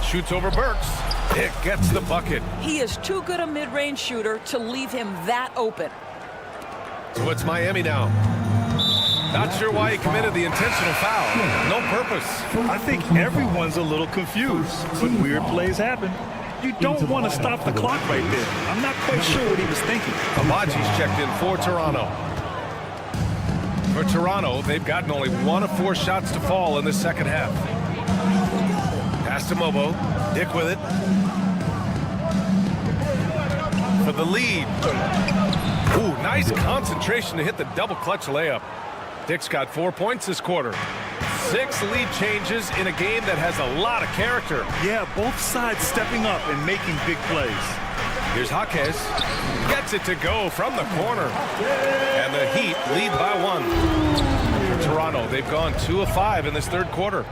F: Shoots over Burks. Dick gets the bucket.
J: He is too good a mid-range shooter to leave him that open.
F: So it's Miami now. Not sure why he committed the intentional foul. No purpose.
G: I think everyone's a little confused, but weird plays happen. You don't want to stop the clock right there. I'm not quite sure what he was thinking.
F: Abaji's checked in for Toronto. For Toronto, they've gotten only 1 of 4 shots to fall in the second half. Pass to Mobo. Dick with it. For the lead. Ooh, nice concentration to hit the double clutch layup. Dick's got 4 points this quarter. 6 lead changes in a game that has a lot of character.
G: Yeah, both sides stepping up and making big plays.
F: Here's Jaquez. Gets it to go from the corner. And the Heat lead by 1. For Toronto, they've gone 2 of 5 in this third quarter.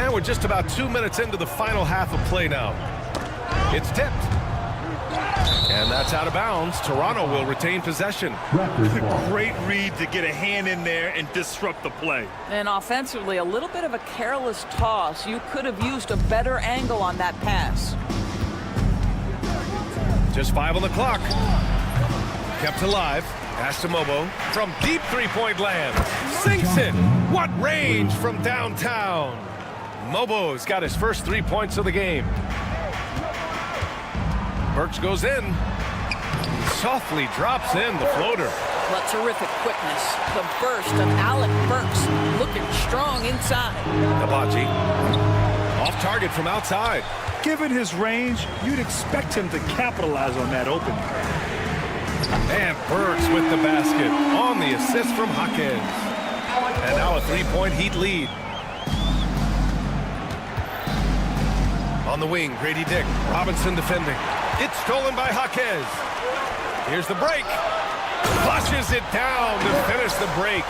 F: And we're just about 2 minutes into the final half of play now. It's tipped. And that's out of bounds. Toronto will retain possession.
G: Great read to get a hand in there and disrupt the play.
J: And offensively, a little bit of a careless toss. You could have used a better angle on that pass.
F: Just 5 on the clock. Kept alive. Pass to Mobo from deep three-point land. Sinks it. What range from downtown. Mobo's got his first 3 points of the game. Burks goes in. He softly drops in the floater.
J: What terrific quickness. The burst of Alec Burks looking strong inside.
F: Kabaji off target from outside.
G: Given his range, you'd expect him to capitalize on that opening.
F: And Burks with the basket on the assist from Hawkins. And now a 3-point Heat lead. On the wing, Grady Dick. Robinson defending. It's stolen by Hawkins. Here's the break. Flushes it down to finish the break.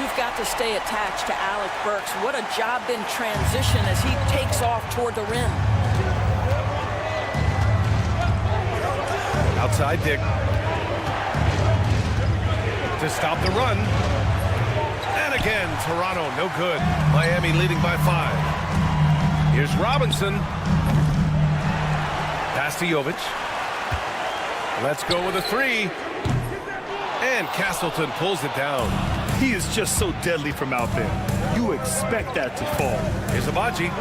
J: You've got to stay attached to Alec Burks. What a job in transition as he takes off toward the rim.
F: Outside Dick. To stop the run. And again, Toronto, no good. Miami leading by 5. Here's Robinson. Pass to Jovic. Let's go with a 3. And Castleton pulls it down.
G: He is just so deadly from out there. You expect that to fall.
F: Here's Abaji.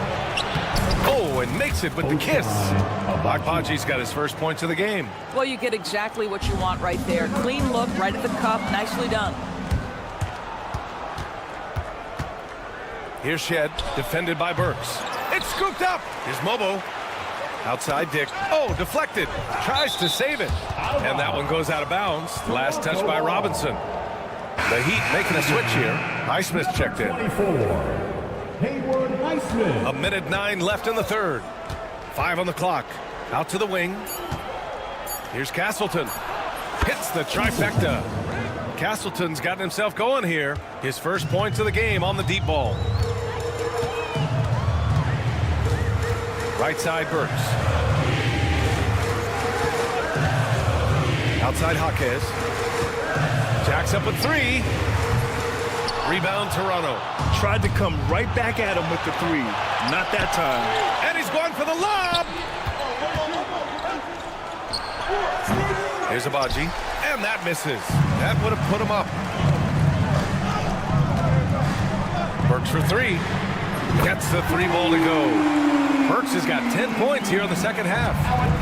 F: Oh, and makes it with the kiss. Abaji's got his first points of the game.
J: Well, you get exactly what you want right there. Clean look, right at the cup. Nicely done.
F: Here's Shed, defended by Burks. It's scooped up. Here's Mobo. Outside Dick. Oh, deflected. Tries to save it. And that one goes out of bounds. Last touch by Robinson. The Heat making a switch here. Highsmith checked in.
E: 24. Haywood Highsmith.
F: 1:09 left in the third. 5 on the clock. Out to the wing. Here's Castleton. Hits the trifecta. Castleton's gotten himself going here. His first points of the game on the deep ball. Right side Burks. Outside Jaquez. Jacks up a 3. Rebound Toronto.
G: Tried to come right back at him with the 3. Not that time.
F: And he's going for the lob. Here's Abaji. And that misses. That would have put him up. Burks for 3. Gets the 3 ball to go. Burks has got 10 points here in the second half.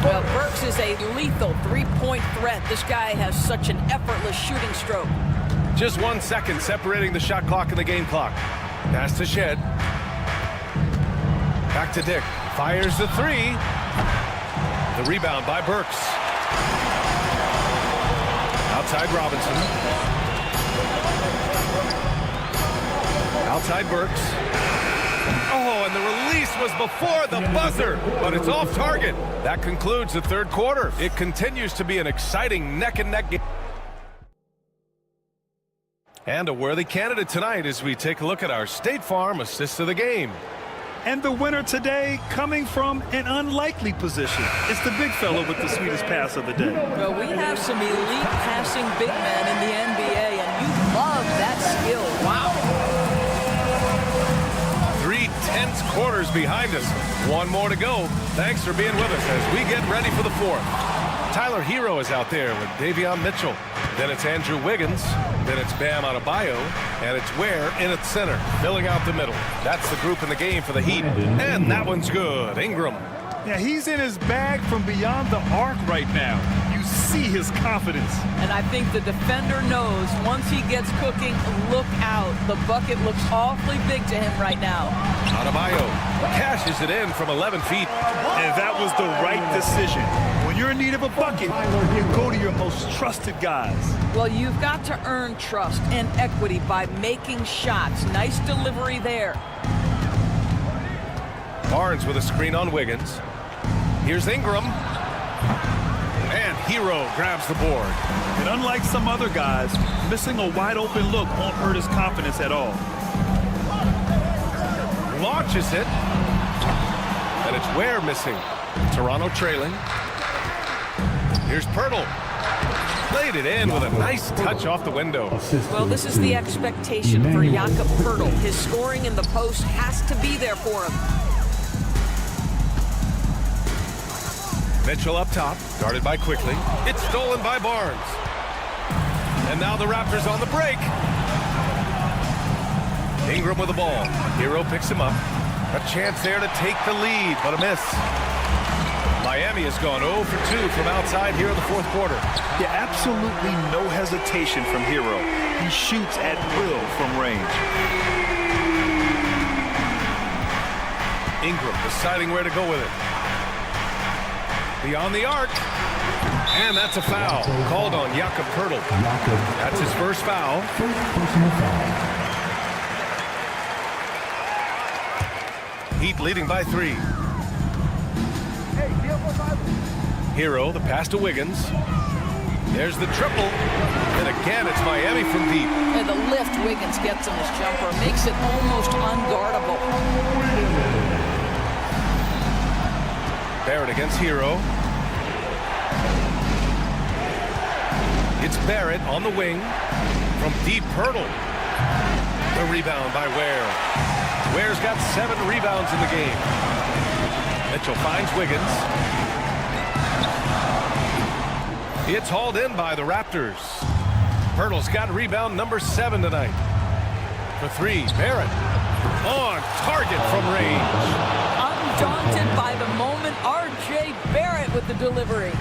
J: Well, Burks is a lethal 3-point threat. This guy has such an effortless shooting stroke.
F: Just 1 second separating the shot clock and the game clock. Pass to Shed. Back to Dick. Fires the 3. The rebound by Burks. Outside Robinson. Outside Burks. Oh, and the release was before the buzzer, but it's off target. That concludes the third quarter. It continues to be an exciting neck-and-neck game. And a worthy candidate tonight as we take a look at our State Farm assist of the game.
G: And the winner today coming from an unlikely position. It's the big fella with the sweetest pass of the day.
J: Well, we have some elite passing big men in the NBA, and you love that skill. Wow.
F: 3 tense quarters behind us. 1 more to go. Thanks for being with us as we get ready for the 4th. Tyler Hero is out there with Davion Mitchell. Then it's Andrew Wiggins. Then it's Bam Adebayo. And it's Ware in at center, filling out the middle. That's the group in the game for the Heat. And that one's good. Ingram.
G: Yeah, he's in his bag from beyond the arc right now. You see his confidence.
J: And I think the defender knows once he gets cooking, look out. The bucket looks awfully big to him right now.
F: Adebayo cashes it in from 11 feet.
G: And that was the right decision. When you're in need of a bucket, you go to your most trusted guys.
J: Well, you've got to earn trust and equity by making shots. Nice delivery there.
F: Barnes with a screen on Wiggins. Here's Ingram. And Hero grabs the board.
G: And unlike some other guys, missing a wide open look won't hurt his confidence at all.
F: Launches it. And it's Ware missing. Toronto trailing. Here's Pirtle. Played it in with a nice touch off the window.
J: Well, this is the expectation for Jakob Pirtle. His scoring in the post has to be there for him.
F: Mitchell up top, guarded by Quickly. It's stolen by Barnes. And now the Raptors on the break. Ingram with the ball. Hero picks him up. A chance there to take the lead, but a miss. Miami has gone 0 for 2 from outside here in the fourth quarter.
G: Yeah, absolutely no hesitation from Hero. He shoots at will from range.
F: Ingram deciding where to go with it. Beyond the arc. And that's a foul called on Jakob Poeltl. That's his first foul. Heat leading by 3. Hero, the pass to Wiggins. There's the triple. And again, it's Miami from deep.
J: And the lift Wiggins gets on his jumper makes it almost unguardable.
F: Barrett against Hero. It's Barrett on the wing from deep. Poeltl. The rebound by Ware. Ware's got 7 rebounds in the game. Mitchell finds Wiggins. It's hauled in by the Raptors. Poeltl's got rebound number 7 tonight. For 3, Barrett on target from range.
J: Undaunted by the moment, R.J. Barrett with the delivery.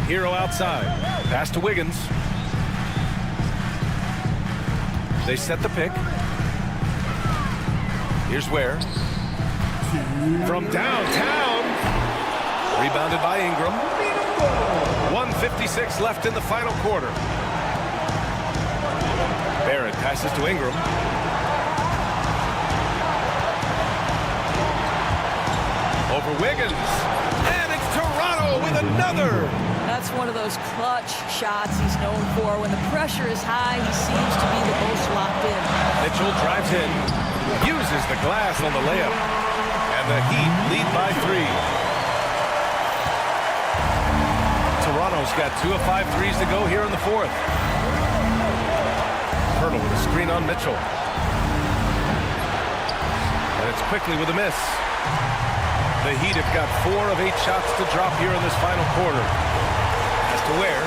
F: Hero outside. Pass to Wiggins. They set the pick. Here's Ware. From downtown. Rebounded by Ingram. 1:56 left in the final quarter. Barrett passes to Ingram. Over Wiggins. And it's Toronto with another.
J: That's one of those clutch shots he's known for. When the pressure is high, he seems to be the most locked in.
F: Mitchell drives in. Uses the glass on the layup. And the Heat lead by 3. Toronto's got 2 of 5 threes to go here in the fourth. Poeltl with a screen on Mitchell. And it's quickly with a miss. The Heat have got 4 of 8 shots to drop here in this final quarter. As to Ware.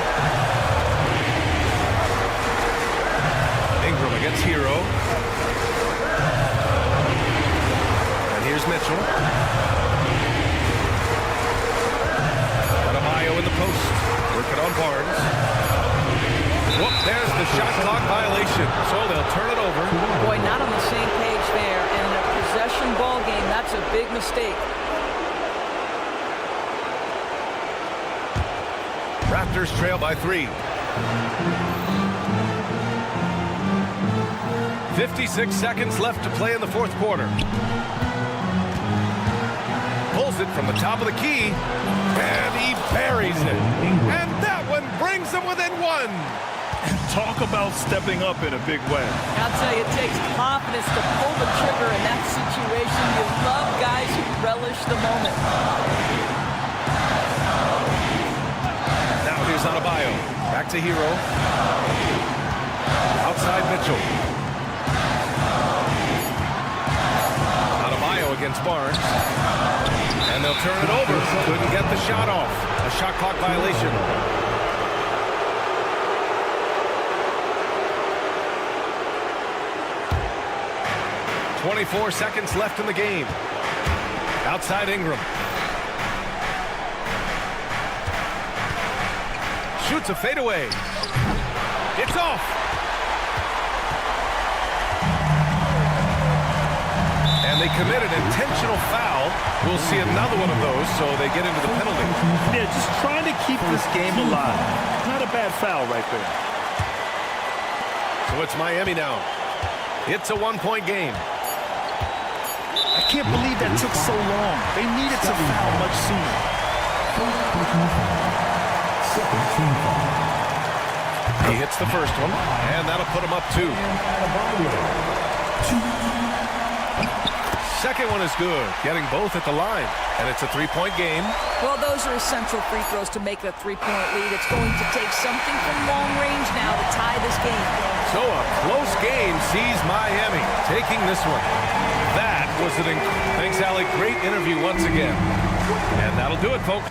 F: Ingram against Hero. And here's Mitchell. In the post, working on Barnes. Whoop, there's the shot clock violation, so they'll turn it over.
J: Boy, not on the same page there. And in a possession ball game, that's a big mistake.
F: Raptors trail by 3. 56 seconds left to play in the fourth quarter. Pulls it from the top of the key. And he buries it. And that one brings them within 1.
G: Talk about stepping up in a big way.
J: I'll tell you, it takes confidence to pull the trigger in that situation. You love guys who relish the moment.
F: Now here's Adebayo. Back to Hero. Outside Mitchell. Adebayo against Barnes. And they'll turn it over. Couldn't get the shot off. A shot clock violation. .24 seconds left in the game. Outside Ingram. Shoots a fadeaway. It's off. And they committed an intentional foul. We'll see another one of those, so they get into the penalty.
G: Yeah, just trying to keep this game alive. Not a bad foul right there.
F: So it's Miami now. It's a 1-point game.
G: I can't believe that took so long. They needed to foul much sooner.
F: He hits the first one, and that'll put him up 2. Second one is good, getting both at the line, and it's a 3-point game.
J: Well, those are essential free throws to make a 3-point lead. It's going to take something from long range now to tie this game.
F: So a close game sees Miami taking this one. That was thanks, Allie. Great interview once again. And that'll do it, folks.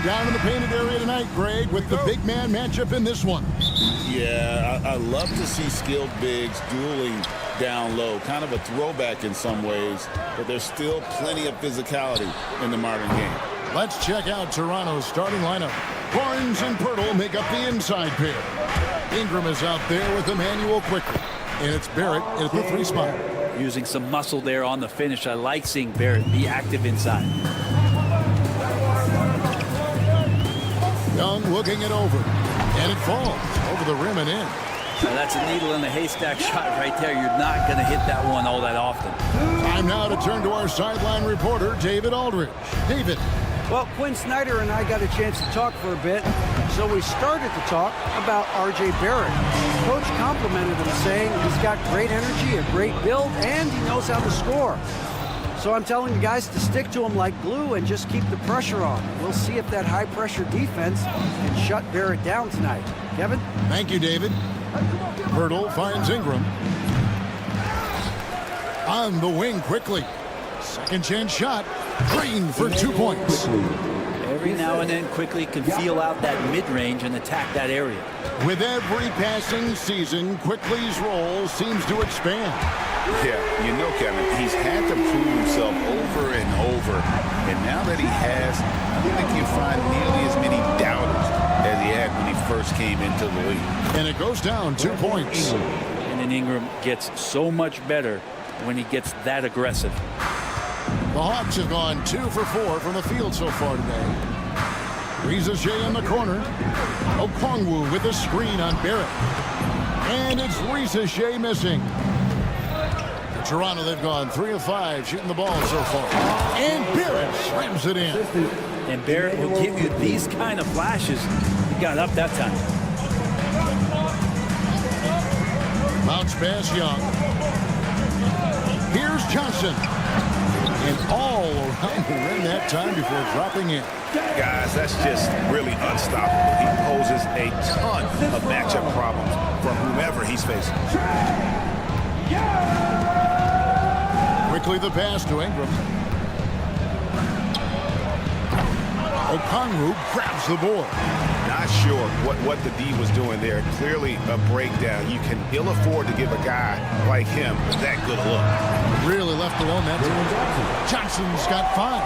A: down in the painted area tonight, Greg, with the big man matchup in this one.
B: Yeah, I love to see skilled bigs dueling down low. Kind of a throwback in some ways, but there's still plenty of physicality in the modern game.
A: Let's check out Toronto's starting lineup. Barnes and Pirtle make up the inside pair. Ingram is out there with Emmanuel quickly. And it's Barrett at the 3 spot.
H: Using some muscle there on the finish. I like seeing Barrett be active inside.
A: Young looking it over. And it falls over the rim and in.
H: Now that's a needle in the haystack shot right there. You're not going to hit that one all that often.
A: Time now to turn to our sideline reporter, David Aldridge. David.
D: Well, Quinn Snyder and I got a chance to talk for a bit, so we started to talk about R.J. Barrett. Coach complimented him, saying he's got great energy, a great build, and he knows how to score. So I'm telling you guys to stick to him like glue and just keep the pressure on. We'll see if that high-pressure defense can shut Barrett down tonight. Kevin?
A: Thank you, David. Pirtle finds Ingram. On the wing quickly. Second chance shot. Green for 2 points.
H: Every now and then quickly can feel out that mid-range and attack that area.
A: With every passing season, Quickly's role seems to expand.
B: Yeah, you know, Kevin, he's had to prove himself over and over. And now that he has, I don't think you find nearly as many doubters as he had when he first came into the league.
A: And it goes down 2 points.
H: And then Ingram gets so much better when he gets that aggressive.
A: The Hawks have gone 2 for 4 from the field so far today. Reza Shea in the corner. Okongwu with the screen on Barrett. And it's Reza Shea missing. For Toronto, they've gone 3 of 5 shooting the ball so far. And Barrett slams it in.
H: And Barrett will give you these kind of flashes. He got up that time.
A: Bounce pass Young. Here's Johnson. And all around the rim that time before dropping in.
B: Guys, that's just really unstoppable. He poses a ton of matchup problems from whomever he's facing.
A: Quickly the pass to Ingram. Okongwu grabs the board.
B: Not sure what the D was doing there. Clearly a breakdown. You can ill afford to give a guy like him that good look.
A: Really left alone that time. Johnson's got 5.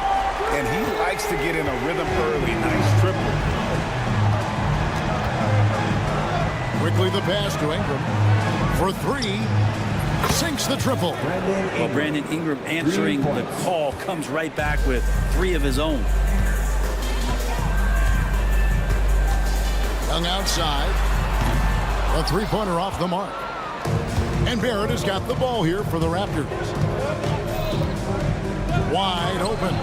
B: And he likes to get in a rhythm early. Nice triple.
A: Quickly the pass to Ingram. For 3. Sinks the triple.
H: Well, Brandon Ingram answering the call comes right back with 3 of his own.
A: Young outside. A 3-pointer off the mark. And Barrett has got the ball here for the Raptors. Wide open.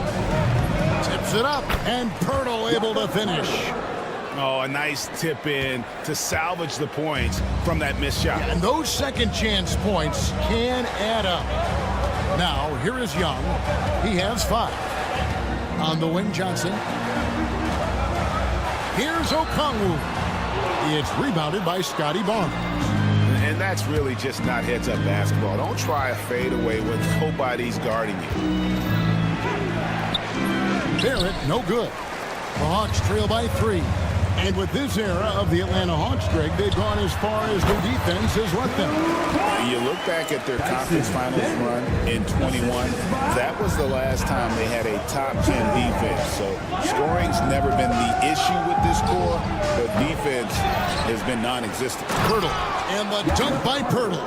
A: Tips it up. And Pirtle able to finish.
B: Oh, a nice tip in to salvage the points from that missed shot.
A: And those second chance points can add up. Now, here is Young. He has 5. On the wing, Johnson. Here's Okongwu. It's rebounded by Scotty Barnes.
B: And that's really just not heads-up basketball. Don't try a fadeaway when nobody's guarding you.
A: Barrett, no good. The Hawks trail by 3. And with this era of the Atlanta Hawks, Greg, they've gone as far as their defense has let them.
B: You look back at their conference finals run in 21. That was the last time they had a top 10 defense. So scoring's never been the issue with this core, but defense has been non-existent.
A: Pirtle, and the dunk by Pirtle.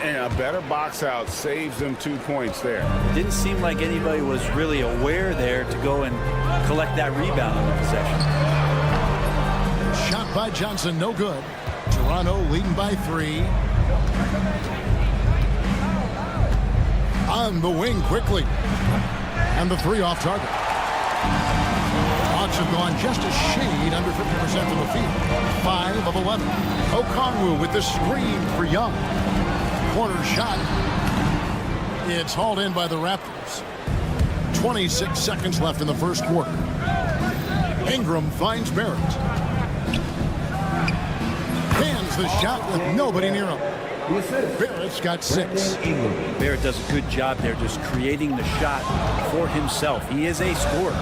B: And a better box out saves them 2 points there.
H: Didn't seem like anybody was really aware there to go and collect that rebound on the possession.
A: Shot by Johnson, no good. Toronto leading by 3. On the wing quickly. And the 3 off target. Hawks have gone just a shade under 50% from the field. 5 of 11. Okongwu with the screen for Young. Corner shot. It's hauled in by the Raptors. 26 seconds left in the first quarter. Ingram finds Barrett. Hands the shot with nobody near him. Barrett's got 6.
H: Barrett does a good job there just creating the shot for himself. He is a scorer.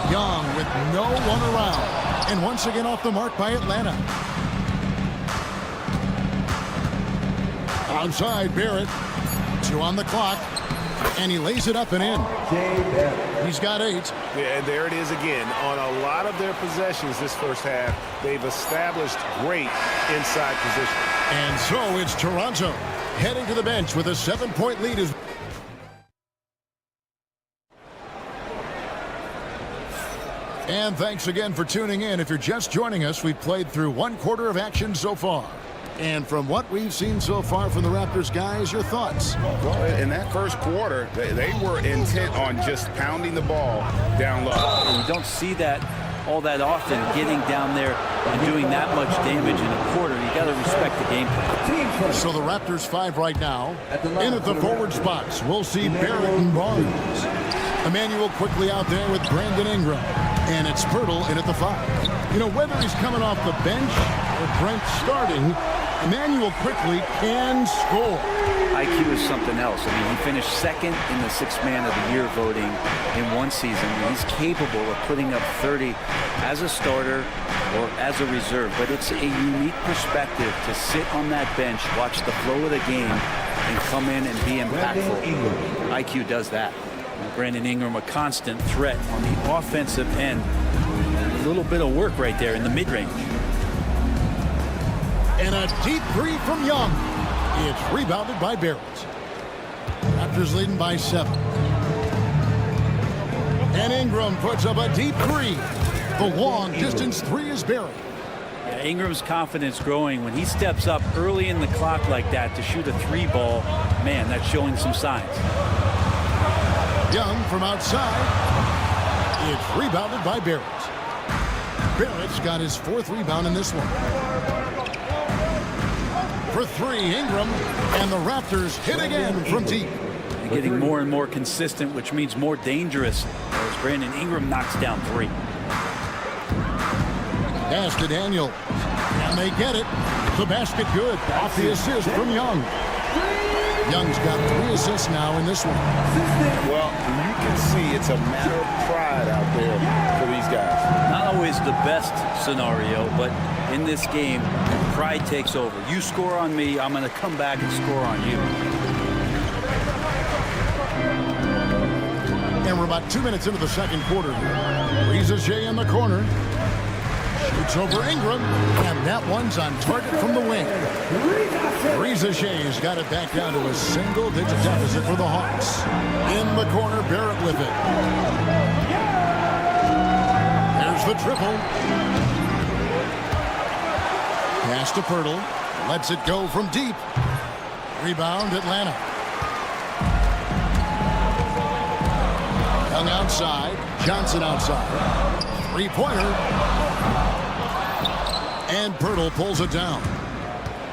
A: Young with no one around. And once again off the mark by Atlanta. Outside Barrett. 2 on the clock. And he lays it up and in. He's got 8.
B: Yeah, and there it is again. On a lot of their possessions this first half, they've established great inside position.
A: And so it's Toronto heading to the bench with a 7-point lead. And thanks again for tuning in. If you're just joining us, we've played through 1 quarter of action so far. And from what we've seen so far from the Raptors guys, your thoughts?
B: Well, in that first quarter, they were intent on just pounding the ball down low.
H: And you don't see that all that often, getting down there and doing that much damage in a quarter. You got to respect the game plan.
A: So the Raptors 5 right now. In at the forward spots, we'll see Barrett and Barnes. Emmanuel quickly out there with Brandon Ingram. And it's Pirtle in at the 5. You know, whether he's coming off the bench or Brent starting, Emmanuel quickly can score.
H: IQ is something else. I mean, he finished 2nd in the 6th Man of the Year voting in one season. He's capable of putting up 30 as a starter or as a reserve. But it's a unique perspective to sit on that bench, watch the flow of the game, and come in and be impactful. IQ does that. Brandon Ingram, a constant threat on the offensive end. A little bit of work right there in the mid-range.
A: And a deep 3 from Young. It's rebounded by Barrett. Raptors leading by 7. And Ingram puts up a deep 3. The long distance 3 is Barrett.
H: Yeah, Ingram's confidence growing when he steps up early in the clock like that to shoot a 3 ball. Man, that's showing some signs.
A: Young from outside. It's rebounded by Barrett. Barrett's got his 4th rebound in this one. For 3, Ingram, and the Raptors hit again from deep.
H: They're getting more and more consistent, which means more dangerous as Brandon Ingram knocks down 3.
A: Pass to Daniel, and they get it. The basket good. Off the assist from Young. Young's got 3 assists now in this one.
B: Well, you can see it's a matter of pride out there for these guys.
H: Not always the best scenario, but in this game, pride takes over. You score on me, I'm going to come back and score on you.
A: And we're about 2 minutes into the second quarter. Reza Shea in the corner. Shoots over Ingram, and that one's on target from the wing. Reza Shea's got it back down to a single-digit deficit for the Hawks. In the corner, Barrett with it. There's the triple. Pass to Pirtle. Lets it go from deep. Rebound, Atlanta. Young outside. Johnson outside. 3-pointer. And Pirtle pulls it down.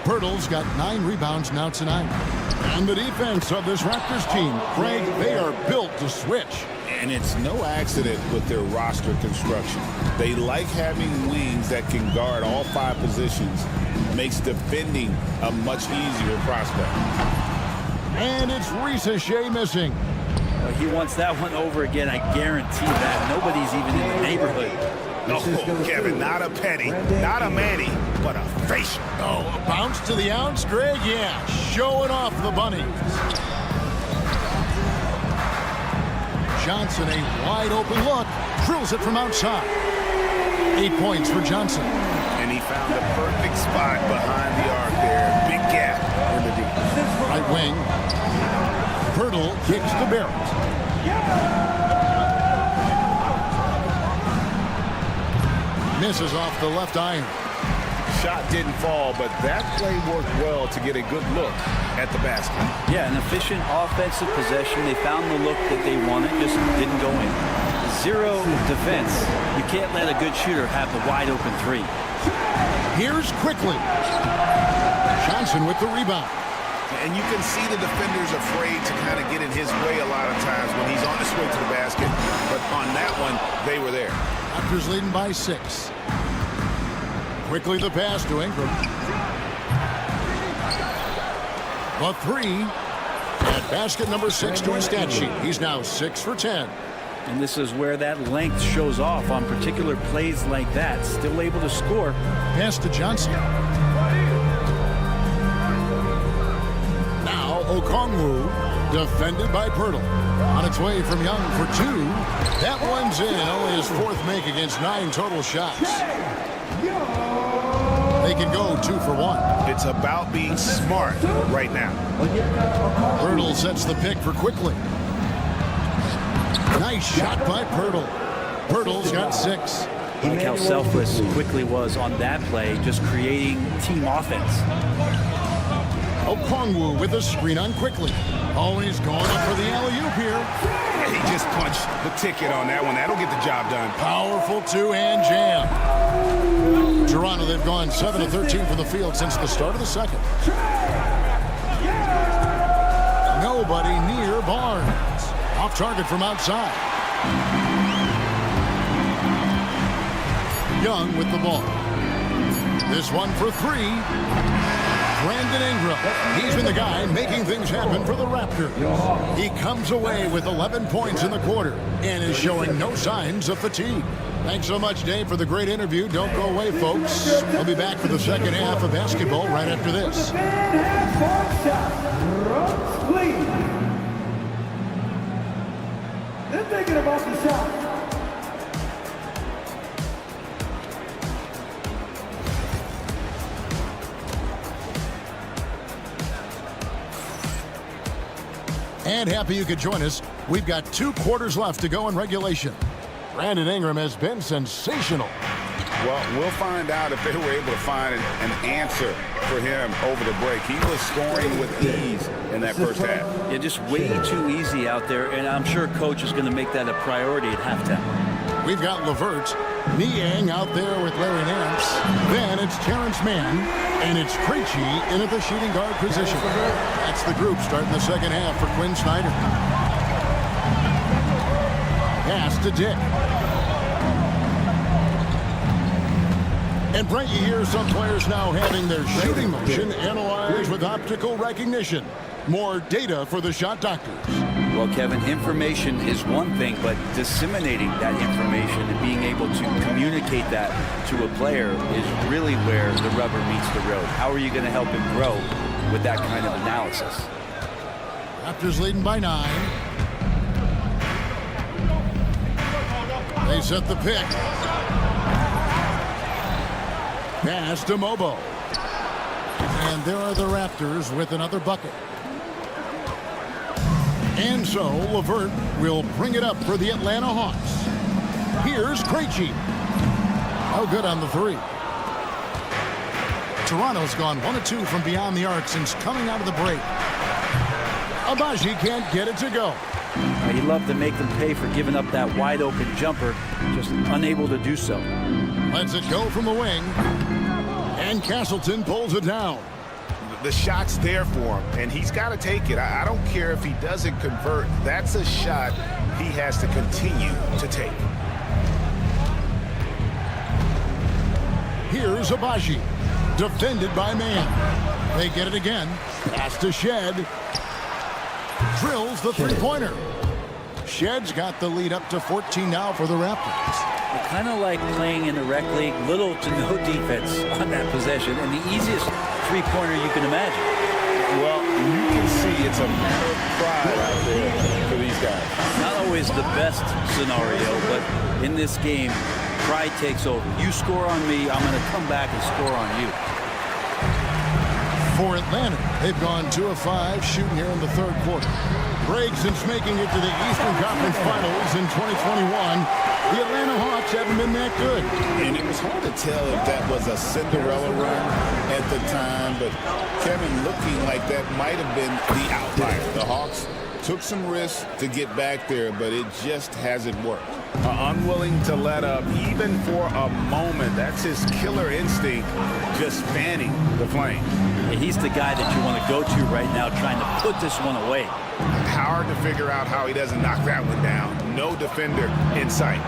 A: Pirtle's got 9 rebounds now tonight. And the defense of this Raptors team, Craig, they are built to switch.
B: And it's no accident with their roster construction. They like having wings that can guard all 5 positions. Makes defending a much easier prospect.
A: And it's Reza Shea missing.
H: Well, he wants that one over again, I guarantee that. Nobody's even in the neighborhood.
B: Oh, Kevin, not a penny, not a Manny, but a facial.
A: Oh, a bounce to the ounce, Greg? Yeah, showing off the bunnies. Johnson, a wide open look, drills it from outside. 8 points for Johnson.
B: And he found the perfect spot behind the arc there. Big gap in the deep.
A: Right wing. Pirtle kicks to Barrett. Misses off the left iron.
B: Shot didn't fall, but that play worked well to get a good look at the basket.
H: Yeah, an efficient offensive possession. They found the look that they wanted, just didn't go in. 0 defense. You can't let a good shooter have the wide open 3.
A: Here's quickly. Johnson with the rebound.
B: And you can see the defenders afraid to kind of get in his way a lot of times when he's on his way to the basket. But on that one, they were there.
A: Raptors leading by 6. Quickly the pass to Ingram. The three. At basket number 6 to his stat sheet. He's now 6 for 10.
H: And this is where that length shows off on particular plays like that. Still able to score.
A: Pass to Johnson. Now Okongwu, defended by Pirtle. On its way from Young for 2. That one's in. Only his 4th make against 9 total shots. They can go 2 for 1.
B: It's about being smart right now.
A: Pirtle sets the pick for Quickly. Nice shot by Pirtle. Pirtle's got 6.
H: I like how selfless Quickly was on that play, just creating team offense.
A: Okongwu with a screen on Quickly. Always going up for the alley-oop here.
B: He just punched the ticket on that one. That'll get the job done.
A: Powerful two-hand jam. Toronto, they've gone 7 of 13 from the field since the start of the second. Nobody near Barnes. Off target from outside. Young with the ball. This one for 3. Brandon Ingram. He's been the guy making things happen for the Raptors. He comes away with 11 points in the quarter and is showing no signs of fatigue. Thanks so much, Dave, for the great interview. Don't go away, folks. We'll be back for the second half of basketball right after this.
E: They're thinking about the shot.
A: And happy you could join us. We've got 2 quarters left to go in regulation. Brandon Ingram has been sensational.
B: Well, we'll find out if they were able to find an answer for him over the break. He was scoring with ease in that first half.
H: Yeah, just way too easy out there, and I'm sure coach is going to make that a priority at halftime.
A: We've got LeVert, Niang out there with Larry Nance. Then it's Terrence Mann, and it's Krejci in at the shooting guard position. That's the group starting the second half for Quinn Snyder. Pass to Dick. And Brent, you hear some players now having their shooting motion analyzed with optical recognition. More data for the shot doctors.
H: Well, Kevin, information is one thing, but disseminating that information and being able to communicate that to a player is really where the rubber meets the road. How are you going to help him grow with that kind of analysis?
A: Raptors leading by 9. They set the pick. Pass to Mobo. And there are the Raptors with another bucket. And so LeVert will bring it up for the Atlanta Hawks. Here's Krejci. Oh, good on the 3. Toronto's gone 1 of 2 from beyond the arc since coming out of the break. Abaji can't get it to go.
H: He'd love to make them pay for giving up that wide open jumper, just unable to do so.
A: Lets it go from the wing. And Castleton pulls it down.
B: The shot's there for him, and he's got to take it. I don't care if he doesn't convert. That's a shot he has to continue to take.
A: Here's Abaji, defended by Mann. They get it again. Pass to Shed. Drills the three-pointer. Shed's got the lead up to 14 now for the Raptors.
H: Kind of like playing in the rec league, little to no defense on that possession, and the easiest three-pointer you can imagine.
B: Well, you can see it's a matter of pride out there for these guys.
H: Not always the best scenario, but in this game, pride takes over. You score on me, I'm going to come back and score on you.
A: For Atlanta, they've gone 2 of 5 shooting here in the third quarter. Break since making it to the Eastern Conference Finals in 2021. The Atlanta Hawks haven't been that good.
B: And it was hard to tell if that was a Cinderella run at the time, but Kevin, looking like that might have been the outlier. The Hawks took some risks to get back there, but it just hasn't worked. Unwilling to let up even for a moment. That's his killer instinct, just fanning the flame.
H: He's the guy that you want to go to right now, trying to put this one away.
B: Hard to figure out how he doesn't knock that one down. No defender in sight.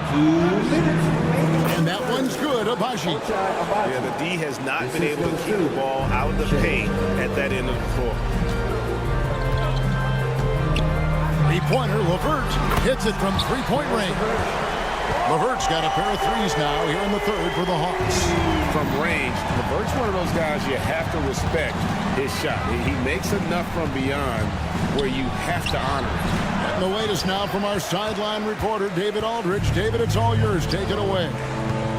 A: And that one's good, Abaji.
B: Yeah, the D has not been able to keep the ball out of the paint at that end of the floor.
A: Three-pointer, LeVert hits it from three-point range. LeVert's got a pair of threes now here in the third for the Hawks.
B: From range, LeVert's one of those guys you have to respect his shot. He makes enough from beyond where you have to honor it.
A: And the latest now from our sideline reporter, David Aldridge. David, it's all yours. Take it away.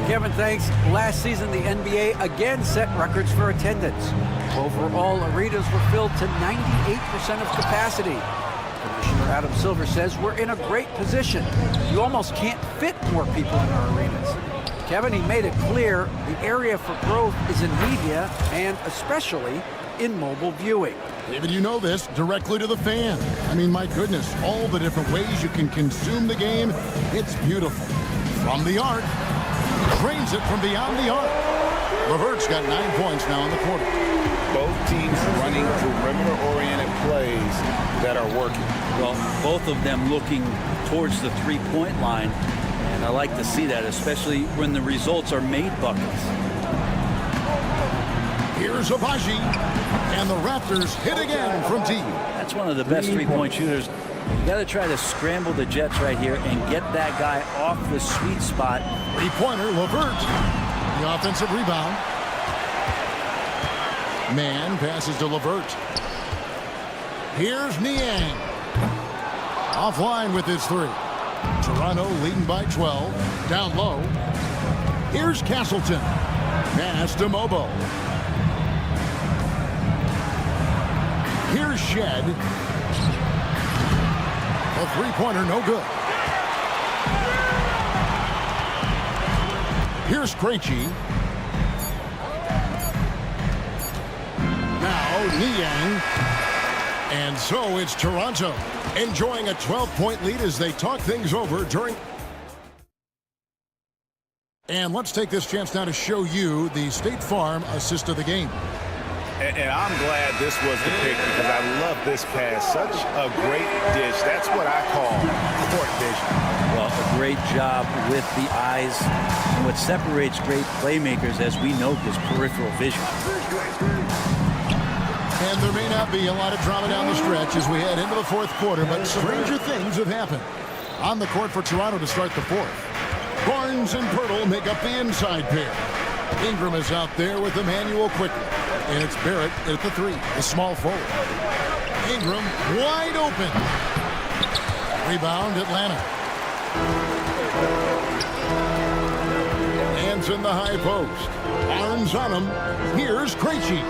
D: Kevin, thanks. Last season, the NBA again set records for attendance. Overall, arenas were filled to 98% of capacity. Commissioner Adam Silver says we're in a great position. You almost can't fit more people in our arenas. Kevin, he made it clear the area for growth is in media and especially in mobile viewing.
A: David, you know this, directly to the fan. I mean, my goodness, all the different ways you can consume the game. It's beautiful. From the arc, drains it from beyond the arc. LeVert's got 9 points now in the quarter.
B: Both teams running perimeter-oriented plays that are working.
H: Well, both of them looking towards the three-point line, and I like to see that, especially when the results are made buckets.
A: Here's Abaji, and the Raptors hit again from deep.
H: That's one of the best three-point shooters. You got to try to scramble the Jets right here and get that guy off the sweet spot.
A: Three-pointer, LeVert. The offensive rebound. Man passes to LeVert. Here's Niang. Offline with his three. Toronto leading by 12. Down low. Here's Castleton. Pass to Mobo. Here's Shed. A three-pointer, no good. Here's Krejci. Now Niang. And so it's Toronto enjoying a 12-point lead as they talk things over during. And let's take this chance now to show you the State Farm assist of the game.
B: And I'm glad this was the pick because I love this pass. Such a great dish. That's what I call court vision.
H: Well, a great job with the eyes. And what separates great playmakers, as we note, is peripheral vision.
A: And there may not be a lot of drama down the stretch as we head into the fourth quarter, but stranger things have happened. On the court for Toronto to start the fourth. Barnes and Pirtle make up the inside pair. Ingram is out there with Emmanuel quickly. And it's Barrett at the three, the small forward. Ingram wide open. Rebound, Atlanta. Hands in the high post. Arms on him. Here's Krejci.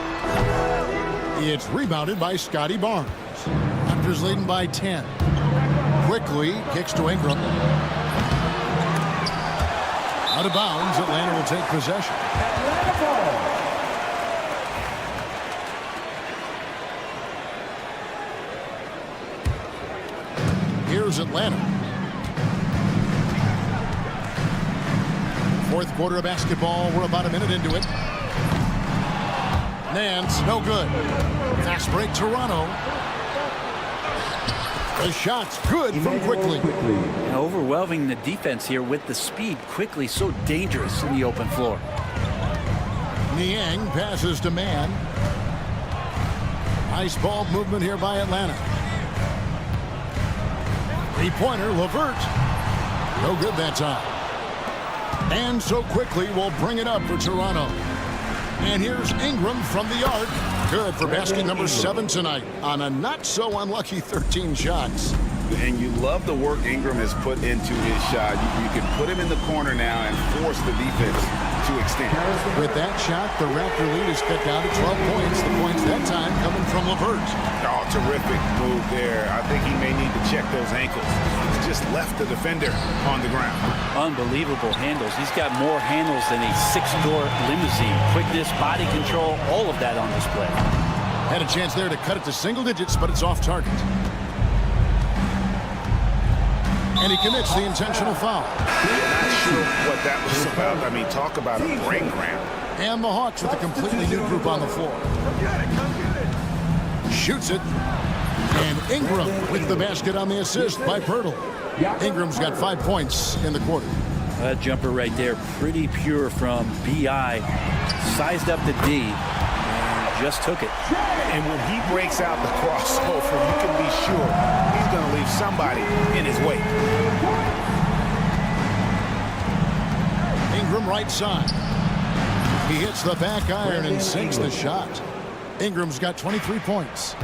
A: It's rebounded by Scotty Barnes. Raptors leading by 10. Quickly kicks to Ingram. Out of bounds, Atlanta will take possession. Here's Atlanta. Fourth quarter of basketball. We're about a minute into it. Nance, no good. Fast break, Toronto. The shot's good from Quickly.
H: Overwhelming the defense here with the speed. Quickly, so dangerous in the open floor.
A: Niang passes to Man. Nice ball movement here by Atlanta. Three-pointer, LeVert. No good that time. And so Quickly will bring it up for Toronto. And here's Ingram from the arc. Good for basket number 7 tonight on a not-so-unlucky 13 shots.
B: And you love the work Ingram has put into his shot. You can put him in the corner now and force the defense to extend.
A: With that shot, the Raptor lead is cut down to 12 points. The points that time coming from LeVert.
B: Oh, terrific move there. I think he may need to check those ankles. He's just left the defender on the ground.
H: Unbelievable handles. He's got more handles than a 6-door limousine. Quickness, body control, all of that on display.
A: Had a chance there to cut it to single digits, but it's off target. And he commits the intentional foul.
B: Not sure what that was about. I mean, talk about a brain cramp.
A: And the Hawks with a completely new group on the floor. Shoots it. And Ingram with the basket on the assist by Pirtle. Ingram's got 5 points in the quarter.
H: That jumper right there, pretty pure from B.I. Sized up the D. And just took it.
B: And when he breaks out the crossover, you can be sure he's going to leave somebody in his wake.
A: Ingram right side. He hits the back iron and sinks the shot. Ingram's got 23 points.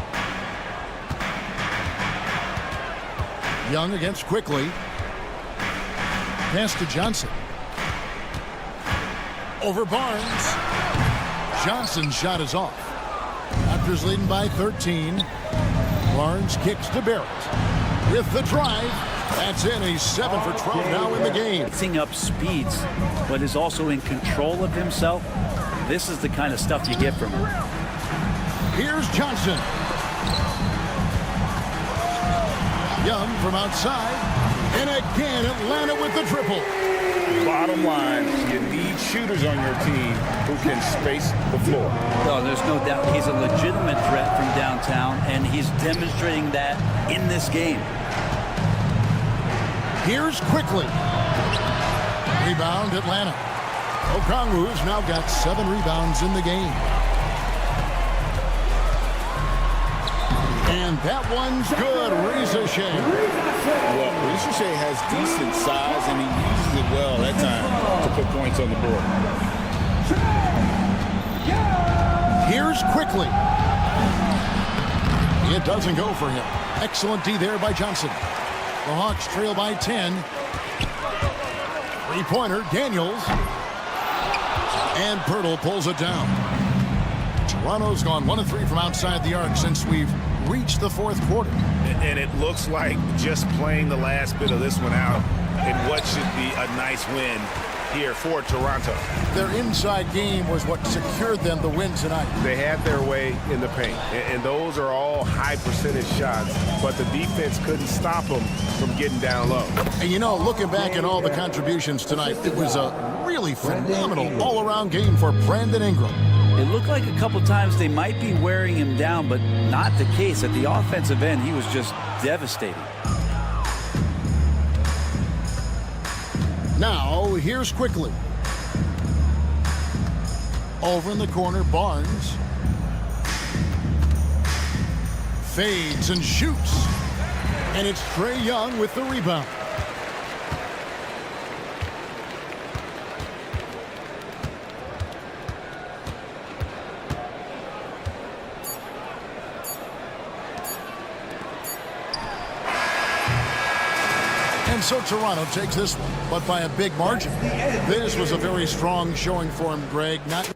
A: Young against Quickly. Pass to Johnson. Over Barnes. Johnson's shot is off. Raptors leading by 13. Barnes kicks to Barrett. With the drive. That's in. He's 7 for 12 now in the game.
H: Mixing up speeds, but is also in control of himself. This is the kind of stuff you get from him.
A: Here's Johnson. Young from outside. And again, Atlanta with the triple.
B: Bottom line, you need shooters on your team who can space the floor.
H: No, there's no doubt he's a legitimate threat from downtown, and he's demonstrating that in this game.
A: Here's Quickly. Rebound, Atlanta. Okongwu's now got 7 rebounds in the game. And that one's good. Riza-Shea.
B: Well, Riza-Shea has decent size, and he uses it well at times to put points on the board.
A: Here's Quickly. It doesn't go for him. Excellent D there by Johnson. The Hawks trail by 10. Three-pointer, Daniels. And Pirtle pulls it down. Toronto's gone 1 of 3 from outside the arc since we've reached the fourth quarter.
B: And it looks like just playing the last bit of this one out in what should be a nice win here for Toronto.
A: Their inside game was what secured them the win tonight.
K: They had their way in the paint, and those are all high percentage shots, but the defense couldn't stop them from getting down low.
A: And you know, looking back at all the contributions tonight, it was a really phenomenal all-around game for Brandon Ingram.
H: It looked like a couple times they might be wearing him down, but not the case. At the offensive end, he was just devastating.
A: Now, here's Quickly. Over in the corner, Barnes. Fades and shoots. And it's Trae Young with the rebound. And so Toronto takes this one, but by a big margin. This was a very strong showing for him, Greg. Not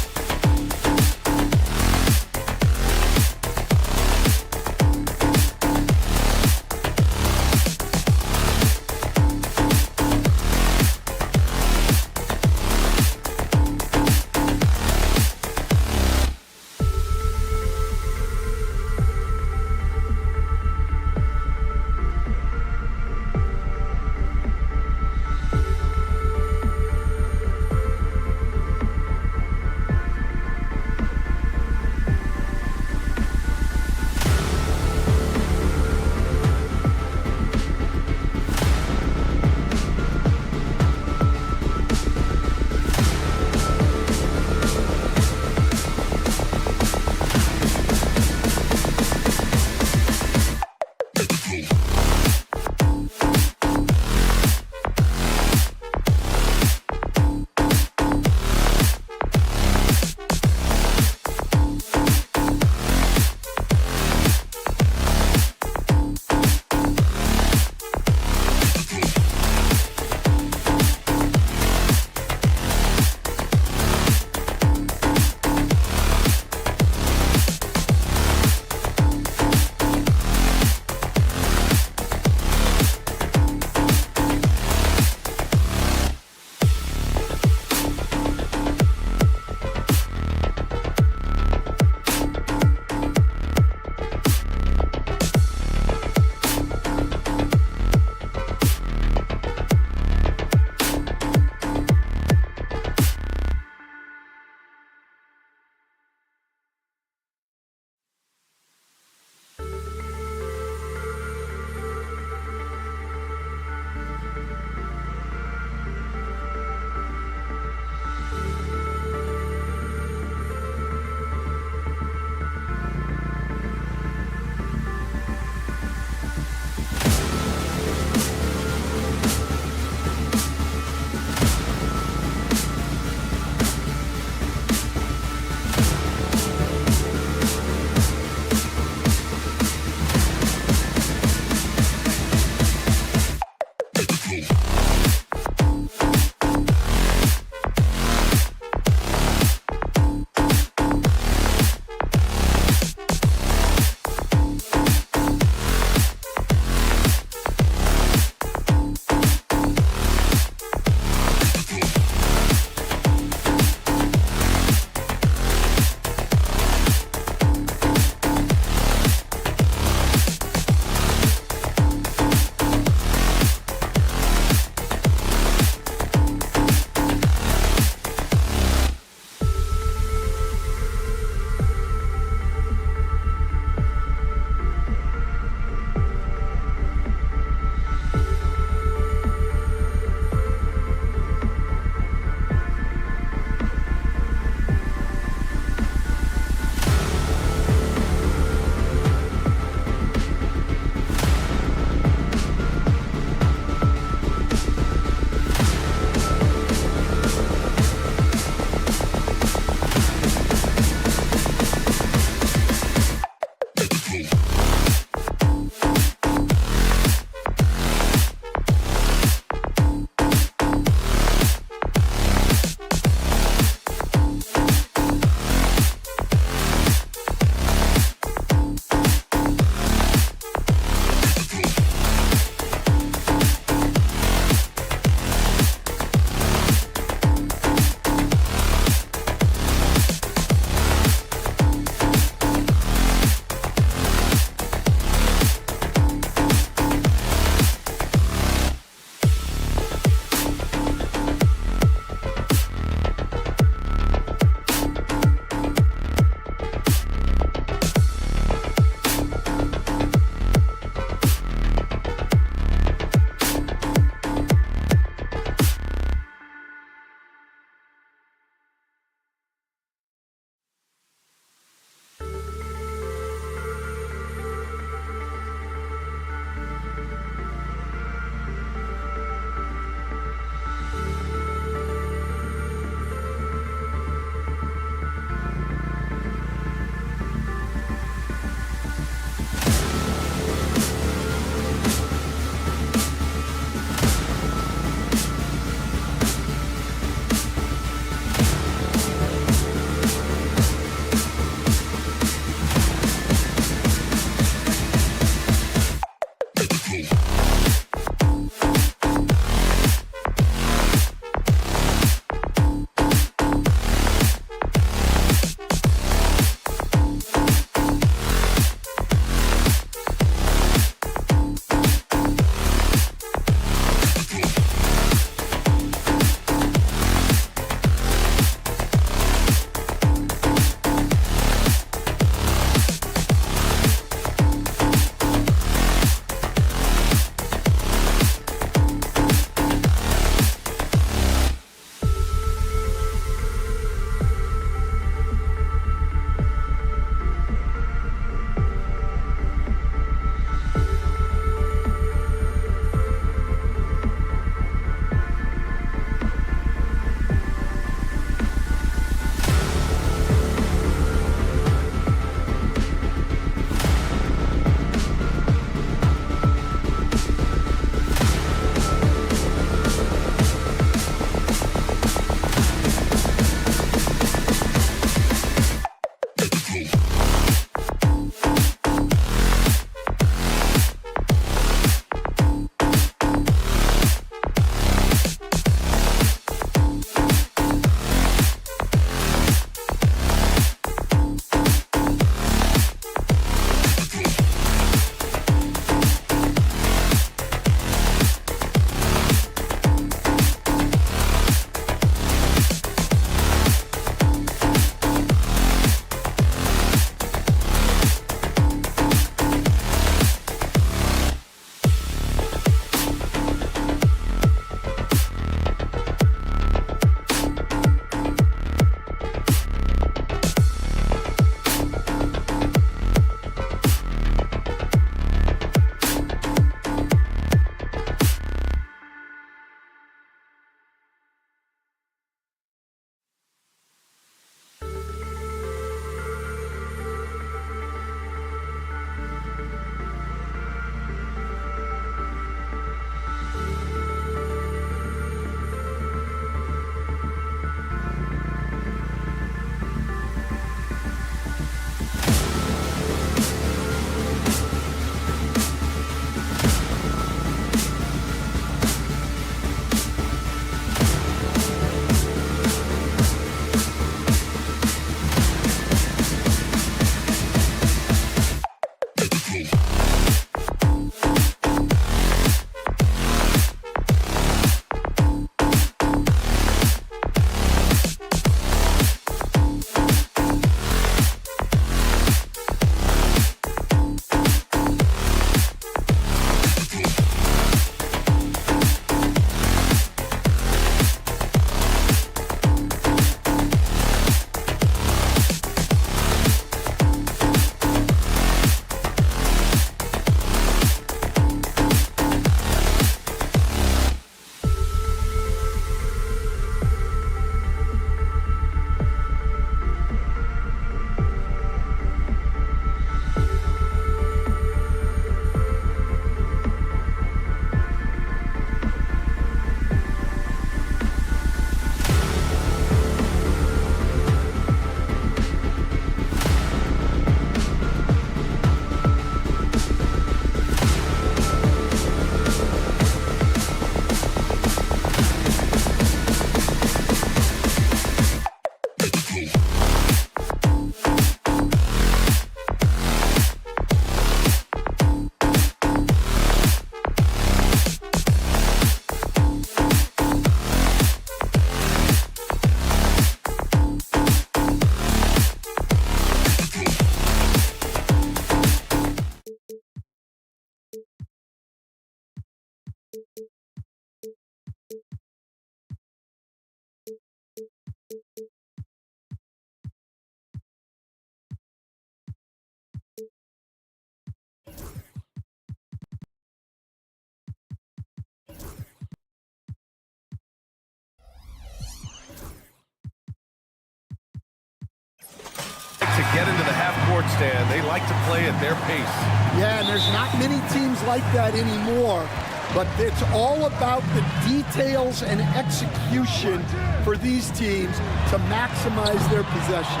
F: get into the half-court stand. They like to play at their pace.
C: Yeah, and there's not many teams like that anymore. But it's all about the details and execution for these teams to maximize their possession.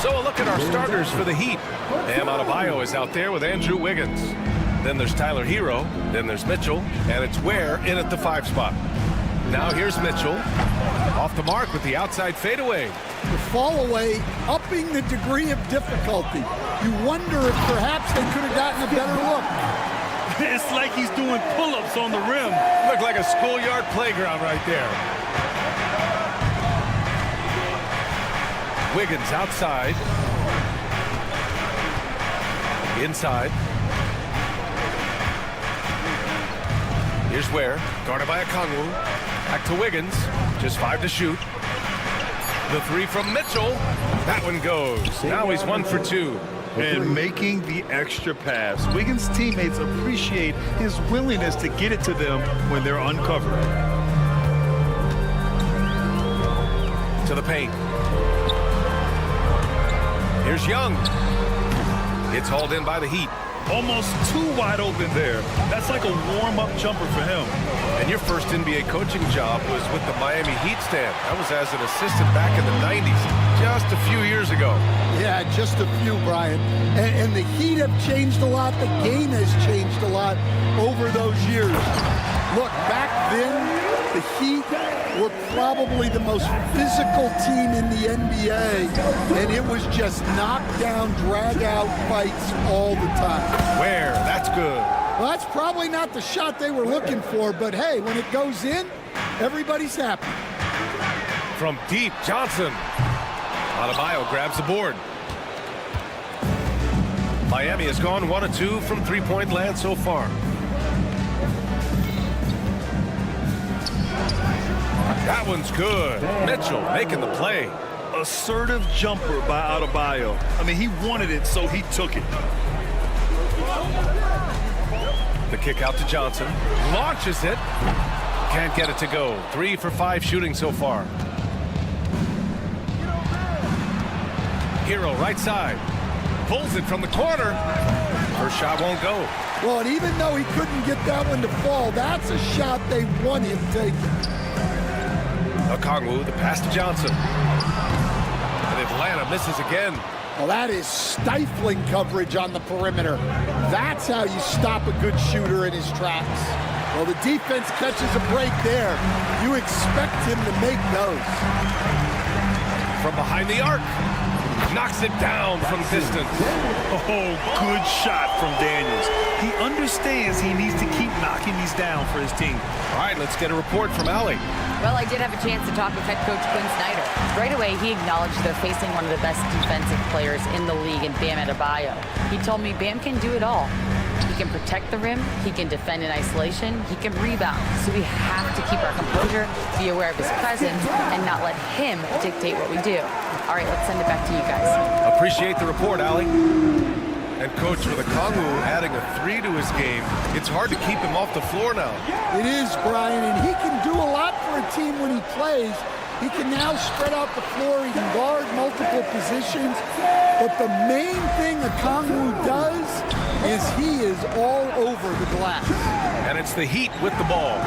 F: So a look at our starters for the Heat. Bam Adebayo is out there with Andrew Wiggins. Then there's Tyler Hero. Then there's Mitchell. And it's Ware in at the 5 spot. Now here's Mitchell. Off the mark with the outside fadeaway.
C: The fall away upping the degree of difficulty. You wonder if perhaps they could have gotten a better look.
G: It's like he's doing pull-ups on the rim.
F: Looked like a schoolyard playground right there. Wiggins outside. Inside. Here's Ware, guarded by Okongwu. Back to Wiggins, just 5 to shoot. The 3 from Mitchell. That one goes. Now he's 1 for 2.
G: And making the extra pass. Wiggins' teammates appreciate his willingness to get it to them when they're uncovered.
F: To the paint. Here's Young. It's hauled in by the Heat.
G: Almost too wide open there. That's like a warm-up jumper for him.
F: And your first NBA coaching job was with the Miami Heat stand. That was as an assistant back in the 90s, just a few years ago.
C: Yeah, just a few, Brian. And the Heat have changed a lot. The game has changed a lot over those years. Look, back then, the Heat were probably the most physical team in the NBA, and it was just knockdown, drag-out fights all the time.
F: Where? That's good.
C: Well, that's probably not the shot they were looking for, but hey, when it goes in, everybody's happy.
F: From deep, Johnson. Adebayo grabs the board. Miami has gone 1 of 2 from three-point land so far. That one's good. Mitchell making the play.
G: Assertive jumper by Adebayo. I mean, he wanted it, so he took it.
F: The kick out to Johnson. Launches it. Can't get it to go. 3 for 5 shooting so far. Hero right side. Pulls it from the corner. First shot won't go.
C: Well, and even though he couldn't get that one to fall, that's a shot they want him taking.
F: Okongwu, the pass to Johnson. And Atlanta misses again.
C: Well, that is stifling coverage on the perimeter. That's how you stop a good shooter in his tracks. Well, the defense catches a break there. You expect him to make those.
F: From behind the arc. Knocks it down from distance.
G: Oh, good shot from Daniels. He understands he needs to keep knocking these down for his team.
F: All right, let's get a report from Allie.
I: Well, I did have a chance to talk with head coach Quinn Snyder. Right away, he acknowledged they're facing one of the best defensive players in the league in Bam Adebayo. He told me Bam can do it all. He can protect the rim, he can defend in isolation, he can rebound. So we have to keep our composure, be aware of his presence, and not let him dictate what we do. All right, let's send it back to you guys.
F: Appreciate the report, Allie. And coach, with Okongwu adding a 3 to his game, it's hard to keep him off the floor now.
C: It is, Brian, and he can do a lot for a team when he plays. He can now spread out the floor. He can guard multiple positions. But the main thing Okongwu does is he is all over the glass.
F: And it's the Heat with the ball,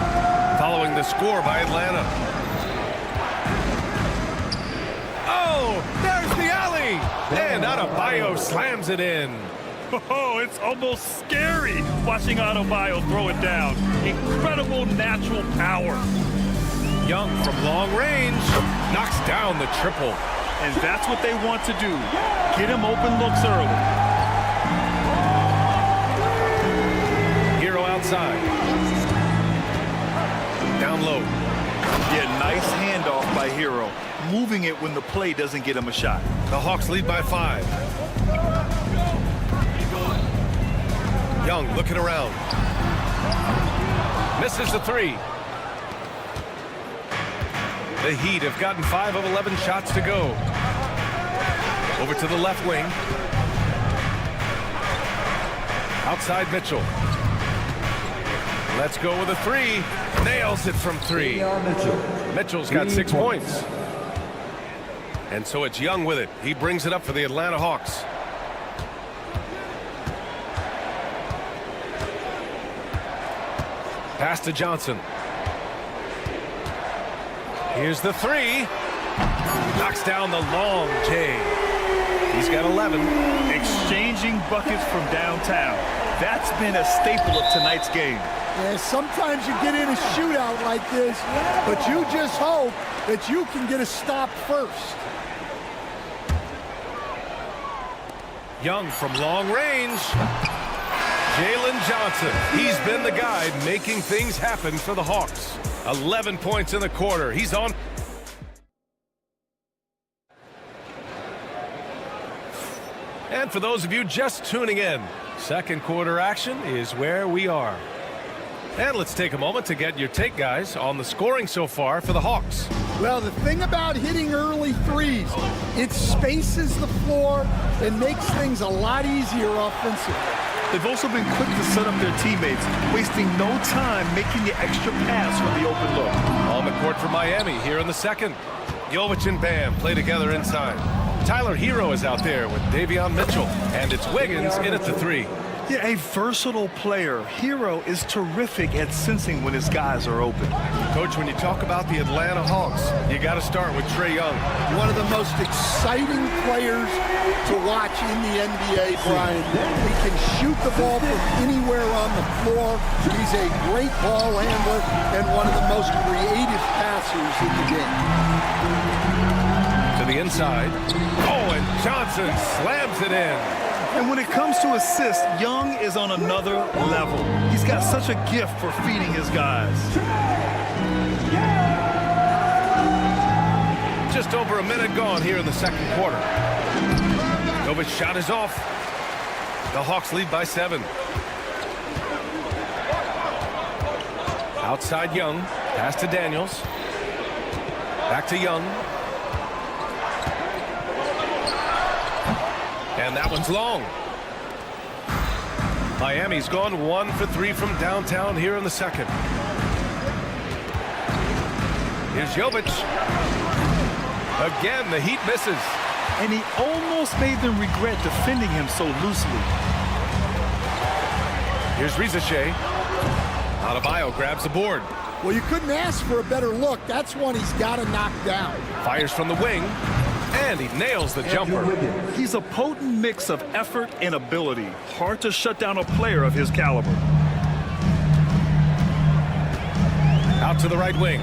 F: following the score by Atlanta. Oh, there's the alley! And Adebayo slams it in.
G: Oh, it's almost scary watching Adebayo throw it down. Incredible natural power.
F: Young from long range knocks down the triple.
G: And that's what they want to do. Get him open looks early.
F: Hero outside. Down low.
G: Yeah, nice handoff by Hero. Moving it when the play doesn't get him a shot.
F: The Hawks lead by 5. Young looking around. Misses the 3. The Heat have gotten 5 of 11 shots to go. Over to the left wing. Outside Mitchell. Let's go with a 3. Nails it from 3. Mitchell's got 6 points. And so it's Young with it. He brings it up for the Atlanta Hawks. Pass to Johnson. Here's the three. Knocks down the long J. He's got 11.
G: Exchanging buckets from downtown. That's been a staple of tonight's game.
C: Yeah, sometimes you get in a shootout like this, but you just hope that you can get a stop first.
F: Young from long range. Jalen Johnson. He's been the guy making things happen for the Hawks. 11 points in the quarter. He's on. And for those of you just tuning in, second quarter action is where we are. And let's take a moment to get your take, guys, on the scoring so far for the Hawks.
C: Well, the thing about hitting early threes, it spaces the floor and makes things a lot easier offensively.
G: They've also been quick to set up their teammates, wasting no time making the extra pass from the open look.
F: On the court for Miami here in the second. Jovic and Bam play together inside. Tyler Hero is out there with Davion Mitchell, and it's Wiggins in at the three.
G: Yeah, a versatile player. Hero is terrific at sensing when his guys are open.
F: Coach, when you talk about the Atlanta Hawks, you got to start with Trae Young.
C: One of the most exciting players to watch in the NBA, Brian. He can shoot the ball from anywhere on the floor. He's a great ball handler and one of the most creative passers in the game.
F: To the inside. Oh, and Johnson slams it in.
G: And when it comes to assists, Young is on another level. He's got such a gift for feeding his guys.
F: Just over a minute gone here in the second quarter. Jovic shot is off. The Hawks lead by 7. Outside Young. Pass to Daniels. Back to Young. And that one's long. Miami's gone 1 for 3 from downtown here in the second. Here's Jovic. Again, the Heat misses.
G: And he almost made them regret defending him so loosely.
F: Here's Rizachet. Adebayo grabs the board.
C: Well, you couldn't ask for a better look. That's one he's got to knock down.
F: Fires from the wing. And he nails the jumper.
G: He's a potent mix of effort and ability. Hard to shut down a player of his caliber.
F: Out to the right wing.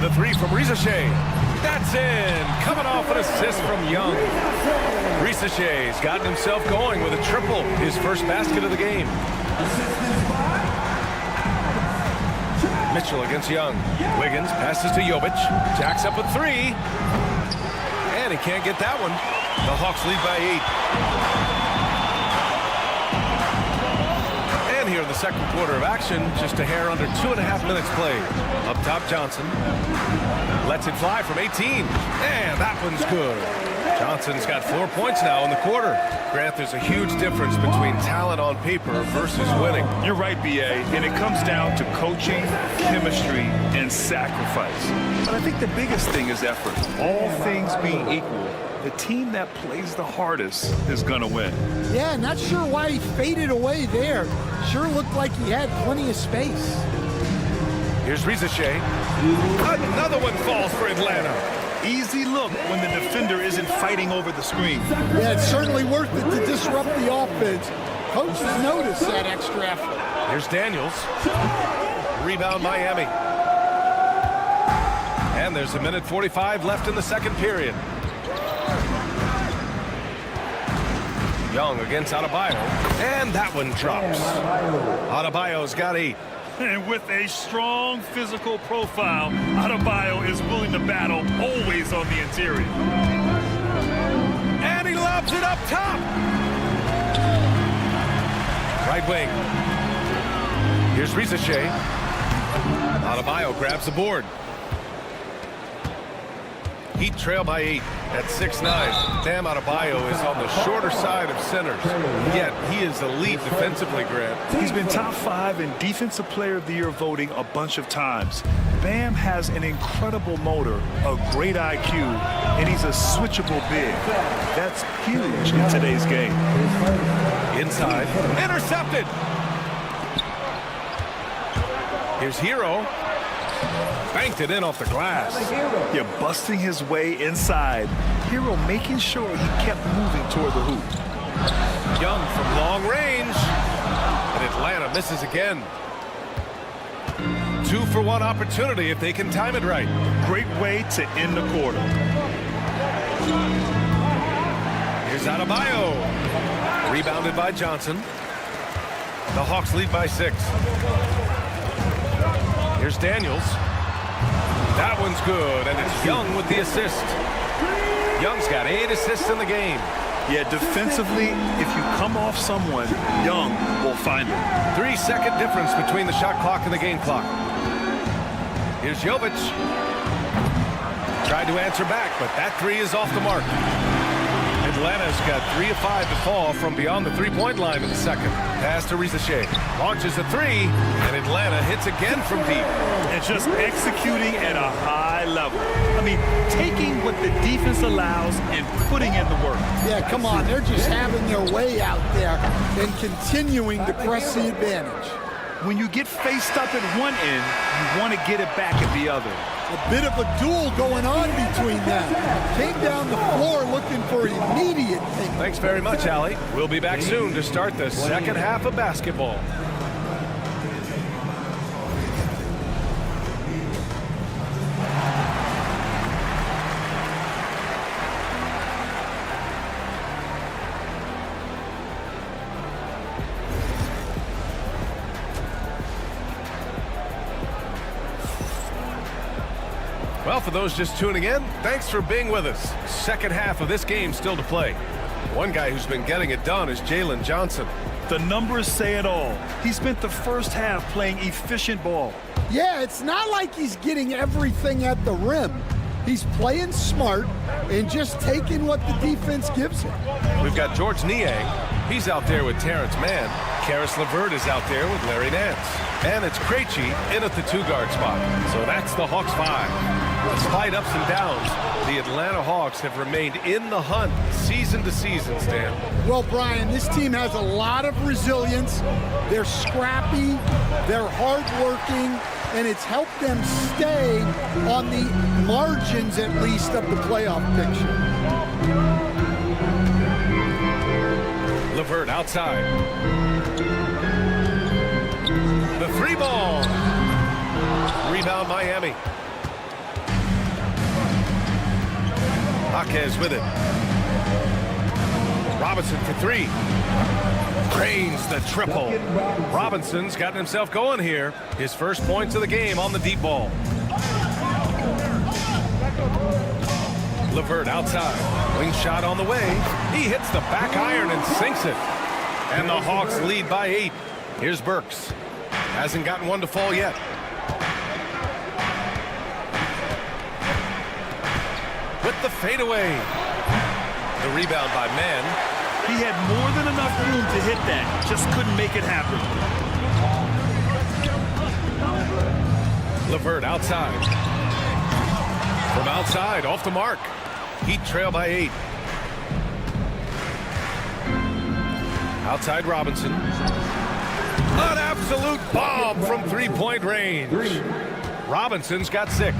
F: The three from Rizachet. That's in. Coming off an assist from Young. Rizachet's gotten himself going with a triple. His first basket of the game. Mitchell against Young. Wiggins passes to Jovic. Jacks up a three. And he can't get that one. The Hawks lead by 8. And here in the second quarter of action, just a hair under 2.5 minutes played. Up top, Johnson. Lets it fly from 18. And that one's good. Johnson's got 4 points now in the quarter. Grant, there's a huge difference between talent on paper versus winning.
G: You're right, B.A., and it comes down to coaching, chemistry, and sacrifice. But I think the biggest thing is effort. All things being equal, the team that plays the hardest is going to win.
C: Yeah, not sure why he faded away there. Sure looked like he had plenty of space.
F: Here's Rizachet. Another one falls for Atlanta.
G: Easy look when the defender isn't fighting over the screen.
C: Yeah, it's certainly worth it to disrupt the offense. Coach has noticed that extra effort.
F: Here's Daniels. Rebound Miami. And there's a minute 45 left in the second period. Young against Adebayo. And that one drops. Adebayo's got 8.
G: And with a strong physical profile, Adebayo is willing to battle, always on the interior.
F: And he lobs it up top. Right wing. Here's Rizachet. Adebayo grabs the board. Heat trail by 8 at 6'9". Bam Adebayo is on the shorter side of centers, yet he is elite defensively, Grant.
G: He's been top 5 in Defensive Player of the Year voting a bunch of times. Bam has an incredible motor, a great IQ, and he's a switchable big. That's huge in today's game.
F: Inside, intercepted. Here's Hero. Banked it in off the glass.
G: Yeah, busting his way inside. Hero making sure he kept moving toward the hoop.
F: Young from long range. And Atlanta misses again. 2-for-1 opportunity if they can time it right.
G: Great way to end the quarter.
F: Here's Adebayo. Rebounded by Johnson. The Hawks lead by 6. Here's Daniels. That one's good, and it's Young with the assist. Young's got 8 assists in the game.
G: Yeah, defensively, if you come off someone, Young will find him.
F: 3-second difference between the shot clock and the game clock. Here's Jovic. Tried to answer back, but that 3 is off the mark. Atlanta's got 3 of 5 to fall from beyond the three-point line in the second. Pass to Rizachet. Launches a 3, and Atlanta hits again from deep.
G: And just executing at a high level. I mean, taking what the defense allows and putting in the work.
C: Yeah, come on. They're just having their way out there and continuing to press the advantage.
G: When you get faced up at one end, you want to get it back at the other.
C: A bit of a duel going on between them. Came down the floor looking for immediate thing.
F: Thanks very much, Allie. We'll be back soon to start the second half of basketball. Well, for those just tuning in, thanks for being with us. Second half of this game still to play. One guy who's been getting it done is Jalen Johnson.
G: The numbers say it all. He spent the first half playing efficient ball.
C: Yeah, it's not like he's getting everything at the rim. He's playing smart and just taking what the defense gives him.
F: We've got George Niang. He's out there with Terrence Mann. Karis LeVert is out there with Larry Nance. And it's Krejci in at the 2-guard spot. So that's the Hawks 5. Despite ups and downs, the Atlanta Hawks have remained in the hunt season to season, Stan.
C: Well, Brian, this team has a lot of resilience. They're scrappy, they're hardworking, and it's helped them stay on the margins, at least, of the playoff picture.
F: LeVert outside. The 3-ball. Rebound Miami. Jaquez with it. Robinson for 3. Drains the triple. Robinson's gotten himself going here. His first points of the game on the deep ball. LeVert outside. Wing shot on the way. He hits the back iron and sinks it. And the Hawks lead by 8. Here's Burks. Hasn't gotten one to fall yet. With the fadeaway. The rebound by Mann.
G: He had more than enough room to hit that. Just couldn't make it happen.
F: LeVert outside. From outside, off the mark. Heat trail by 8. Outside Robinson. An absolute bomb from 3-point range. Robinson's got 6.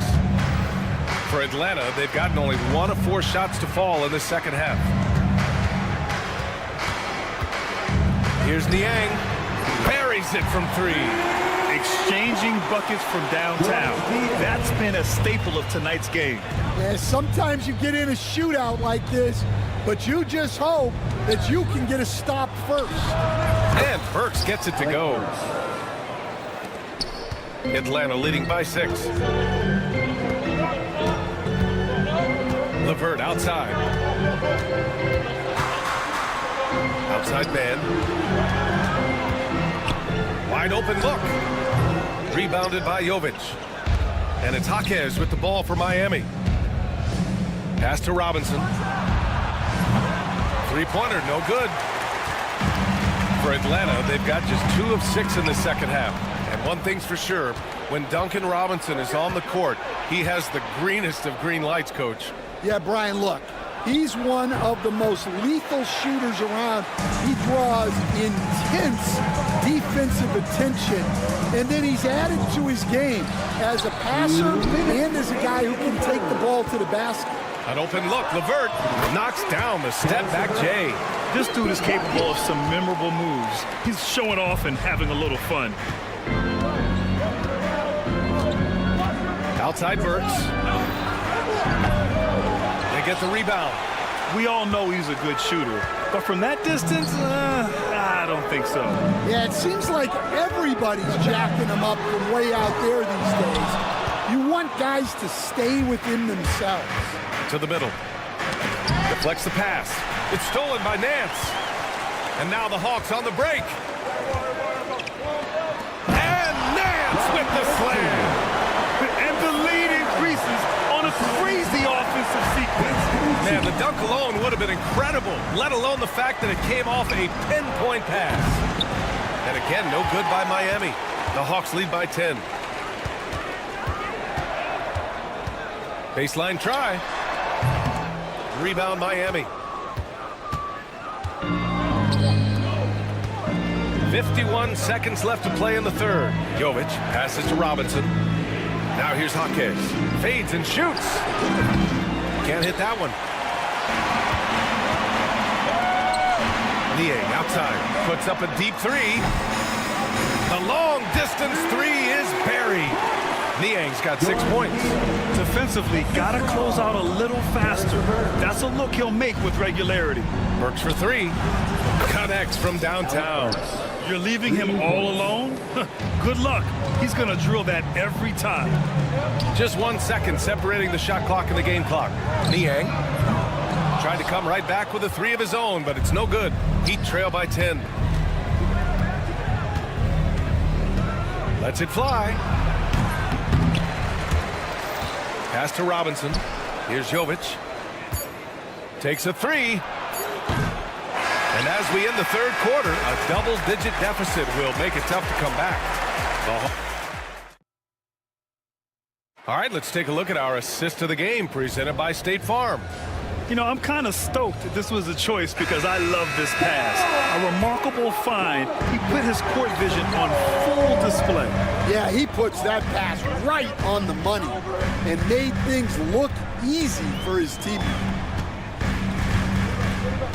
F: For Atlanta, they've gotten only 1 of 4 shots to fall in the second half. Here's Niang. Buries it from 3.
G: Exchanging buckets from downtown. That's been a staple of tonight's game.
C: Yeah, sometimes you get in a shootout like this, but you just hope that you can get a stop first.
F: And Burks gets it to go. Atlanta leading by 6. LeVert outside. Outside man. Wide open look. Rebounded by Jovic. And it's Jaquez with the ball for Miami. Pass to Robinson. Three-pointer, no good. For Atlanta, they've got just 2 of 6 in the second half. And one thing's for sure, when Duncan Robinson is on the court, he has the greenest of green lights, Coach.
C: Yeah, Brian, look, he's one of the most lethal shooters around. He draws intense defensive attention, and then he's added to his game as a passer and as a guy who can take the ball to the basket.
F: An open look, LeVert knocks down the step-back J.
G: This dude is capable of some memorable moves. He's showing off and having a little fun.
F: Outside Burks. They get the rebound.
G: We all know he's a good shooter, but from that distance, I don't think so.
C: Yeah, it seems like everybody's jacking him up from way out there these days. You want guys to stay within themselves.
F: To the middle. Deflects the pass. It's stolen by Nance. And now the Hawks on the break. And Nance with the slam.
G: And the lead increases on a crazy offensive sequence.
F: Man, the dunk alone would have been incredible, let alone the fact that it came off a pinpoint pass. And again, no good by Miami. The Hawks lead by 10. Baseline try. Rebound Miami. 51 seconds left to play in the third. Jovic passes to Robinson. Now here's Jaquez. Fades and shoots. Can't hit that one. Niang outside. Puts up a deep three. The long distance three is buried. Niang's got 6 points.
G: Defensively, gotta close out a little faster. That's a look he'll make with regularity.
F: Burks for three. Connects from downtown.
G: You're leaving him all alone? Good luck. He's gonna drill that every time.
F: Just 1 second separating the shot clock and the game clock. Niang tried to come right back with a three of his own, but it's no good. Heat trail by 10. Lets it fly. Pass to Robinson. Here's Jovic. Takes a three. And as we end the third quarter, a double-digit deficit will make it tough to come back. All right, let's take a look at our assist of the game presented by State Farm.
G: You know, I'm kind of stoked that this was a choice because I love this pass. A remarkable find. He put his court vision on full display.
C: Yeah, he puts that pass right on the money and made things look easy for his team.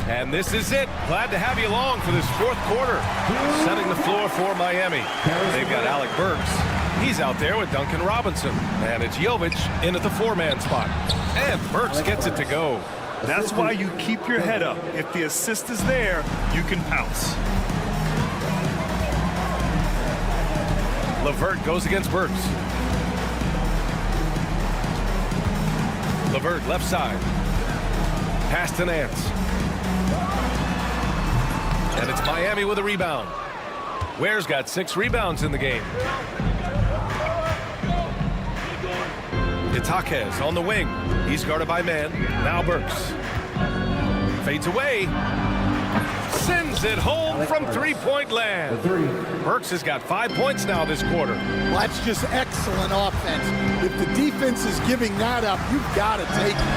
F: And this is it. Glad to have you along for this fourth quarter. Setting the floor for Miami. They've got Alec Burks. He's out there with Duncan Robinson. And it's Jovic in at the four-man spot. And Burks gets it to go.
G: That's why you keep your head up. If the assist is there, you can pounce.
F: LeVert goes against Burks. LeVert left side. Pass to Nance. And it's Miami with a rebound. Ware's got 6 rebounds in the game. It's Jaquez on the wing. He's guarded by man. Now Burks. Fades away. Sends it home from three-point land. Burks has got 5 points now this quarter.
C: Well, that's just excellent offense. If the defense is giving that up, you've got to take it.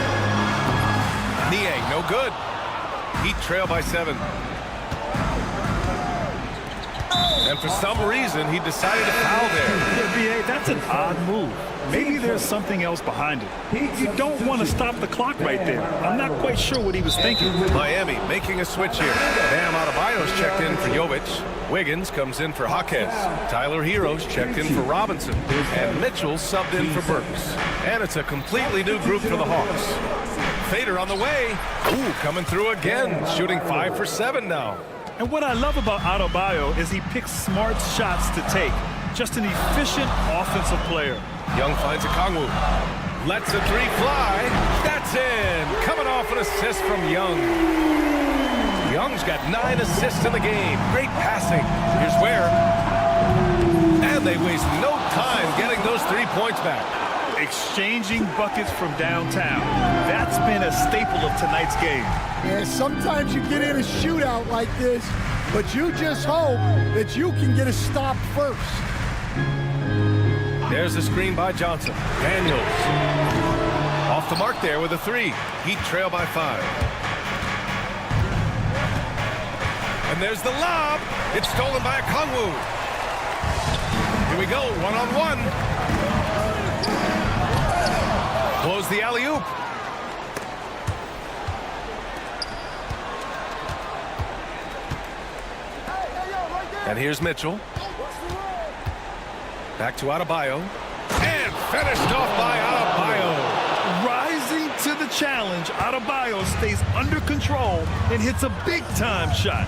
F: Niang, no good. Heat trail by 7. And for some reason, he decided to foul there.
G: Yeah, B.A., that's an odd move. Maybe there's something else behind it. You don't want to stop the clock right there. I'm not quite sure what he was thinking.
F: Miami making a switch here. Bam Adebayo's checked in for Jovic. Wiggins comes in for Jaquez. Tyler Hero's checked in for Robinson. And Mitchell subbed in for Burks. And it's a completely new group for the Hawks. Fader on the way. Ooh, coming through again. Shooting 5 for 7 now.
G: And what I love about Adebayo is he picks smart shots to take. Just an efficient offensive player.
F: Young finds a Kongwu. Lets a three fly. That's in. Coming off an assist from Young. Young's got 9 assists in the game. Great passing. Here's Ware. And they waste no time getting those 3 points back.
G: A exchanging buckets from downtown. That's been a staple of tonight's game.
C: Yeah, sometimes you get in a shootout like this, but you just hope that you can get a stop first.
F: There's the screen by Johnson. Daniels off the mark there with a 3. Heat trail by 5. And there's the lob. It's stolen by Kongwu. Here we go, one-on-one. Blows the alley-oop. And here's Mitchell. Back to Adebayo. And finished off by Adebayo.
G: Rising to the challenge, Adebayo stays under control and hits a big-time shot.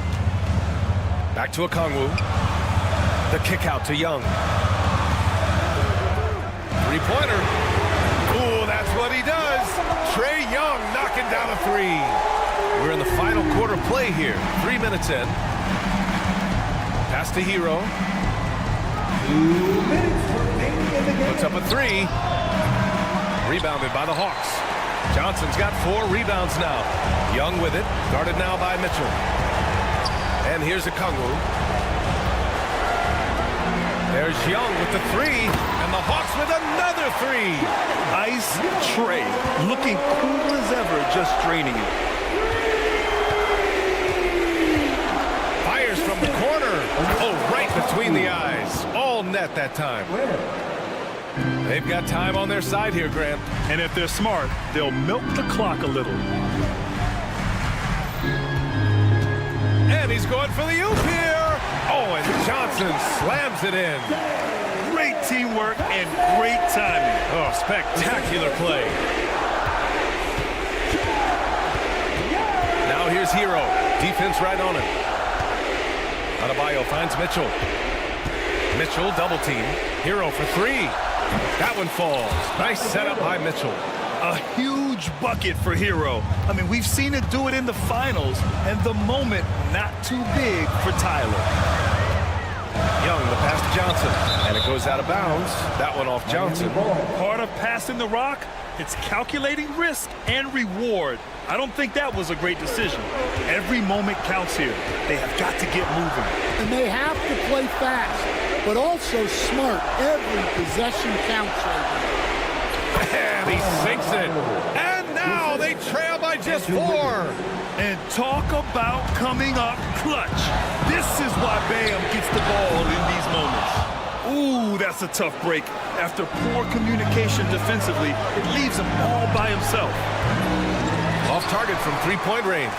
F: Back to Okongwu. The kick out to Young. Three-pointer. Ooh, that's what he does. Trae Young knocking down a 3. We're in the final quarter play here. 3 minutes in. Pass to Hero.
E: 2 minutes remaining in the game.
F: Puts up a 3. Rebounded by the Hawks. Johnson's got 4 rebounds now. Young with it. Guarded now by Mitchell. And here's Okongwu. There's Young with the 3. And the Hawks with another 3.
G: Ice Trae, looking cool as ever, just draining it.
F: Fires from the corner. Oh, right between the eyes. All net that time. They've got time on their side here, Grant.
G: And if they're smart, they'll milk the clock a little.
F: And he's going for the oop here. Oh, and Johnson slams it in.
G: Great teamwork and great timing.
F: Oh, spectacular play. Now here's Hero. Defense right on him. Adebayo finds Mitchell. Mitchell double team. Hero for 3. That one falls. Nice setup by Mitchell.
G: A huge bucket for Hero. I mean, we've seen it do it in the finals, and the moment not too big for Tyler.
F: Young, the pass to Johnson, and it goes out of bounds. That one off Johnson.
G: Part of passing the rock, it's calculating risk and reward. I don't think that was a great decision. Every moment counts here. They have got to get moving.
C: And they have to play fast, but also smart. Every possession counts right now.
F: And he sinks it. And now they trail by just 4.
G: And talk about coming up clutch. This is why Bam gets the ball in these moments. Ooh, that's a tough break. After poor communication defensively, it leaves him all by himself.
F: Off target from 3-point range.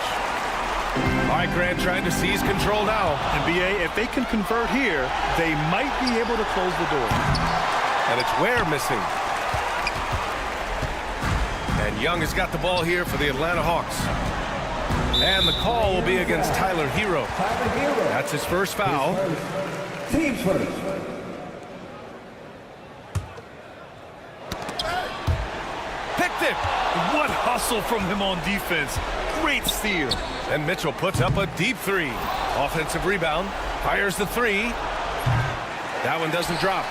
F: All right, Grant trying to seize control now.
G: And BA, if they can convert here, they might be able to close the door.
F: And it's Ware missing. And Young has got the ball here for the Atlanta Hawks. And the call will be against Tyler Hero. That's his first foul.
E: Team first.
F: Picked it.
G: What hustle from him on defense. Great steal.
F: And Mitchell puts up a deep 3. Offensive rebound. Fires the 3. That one doesn't drop.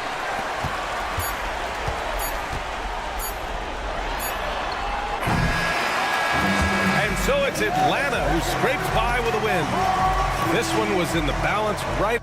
F: So it's Atlanta who scrapes by with a win. This one was in the balance right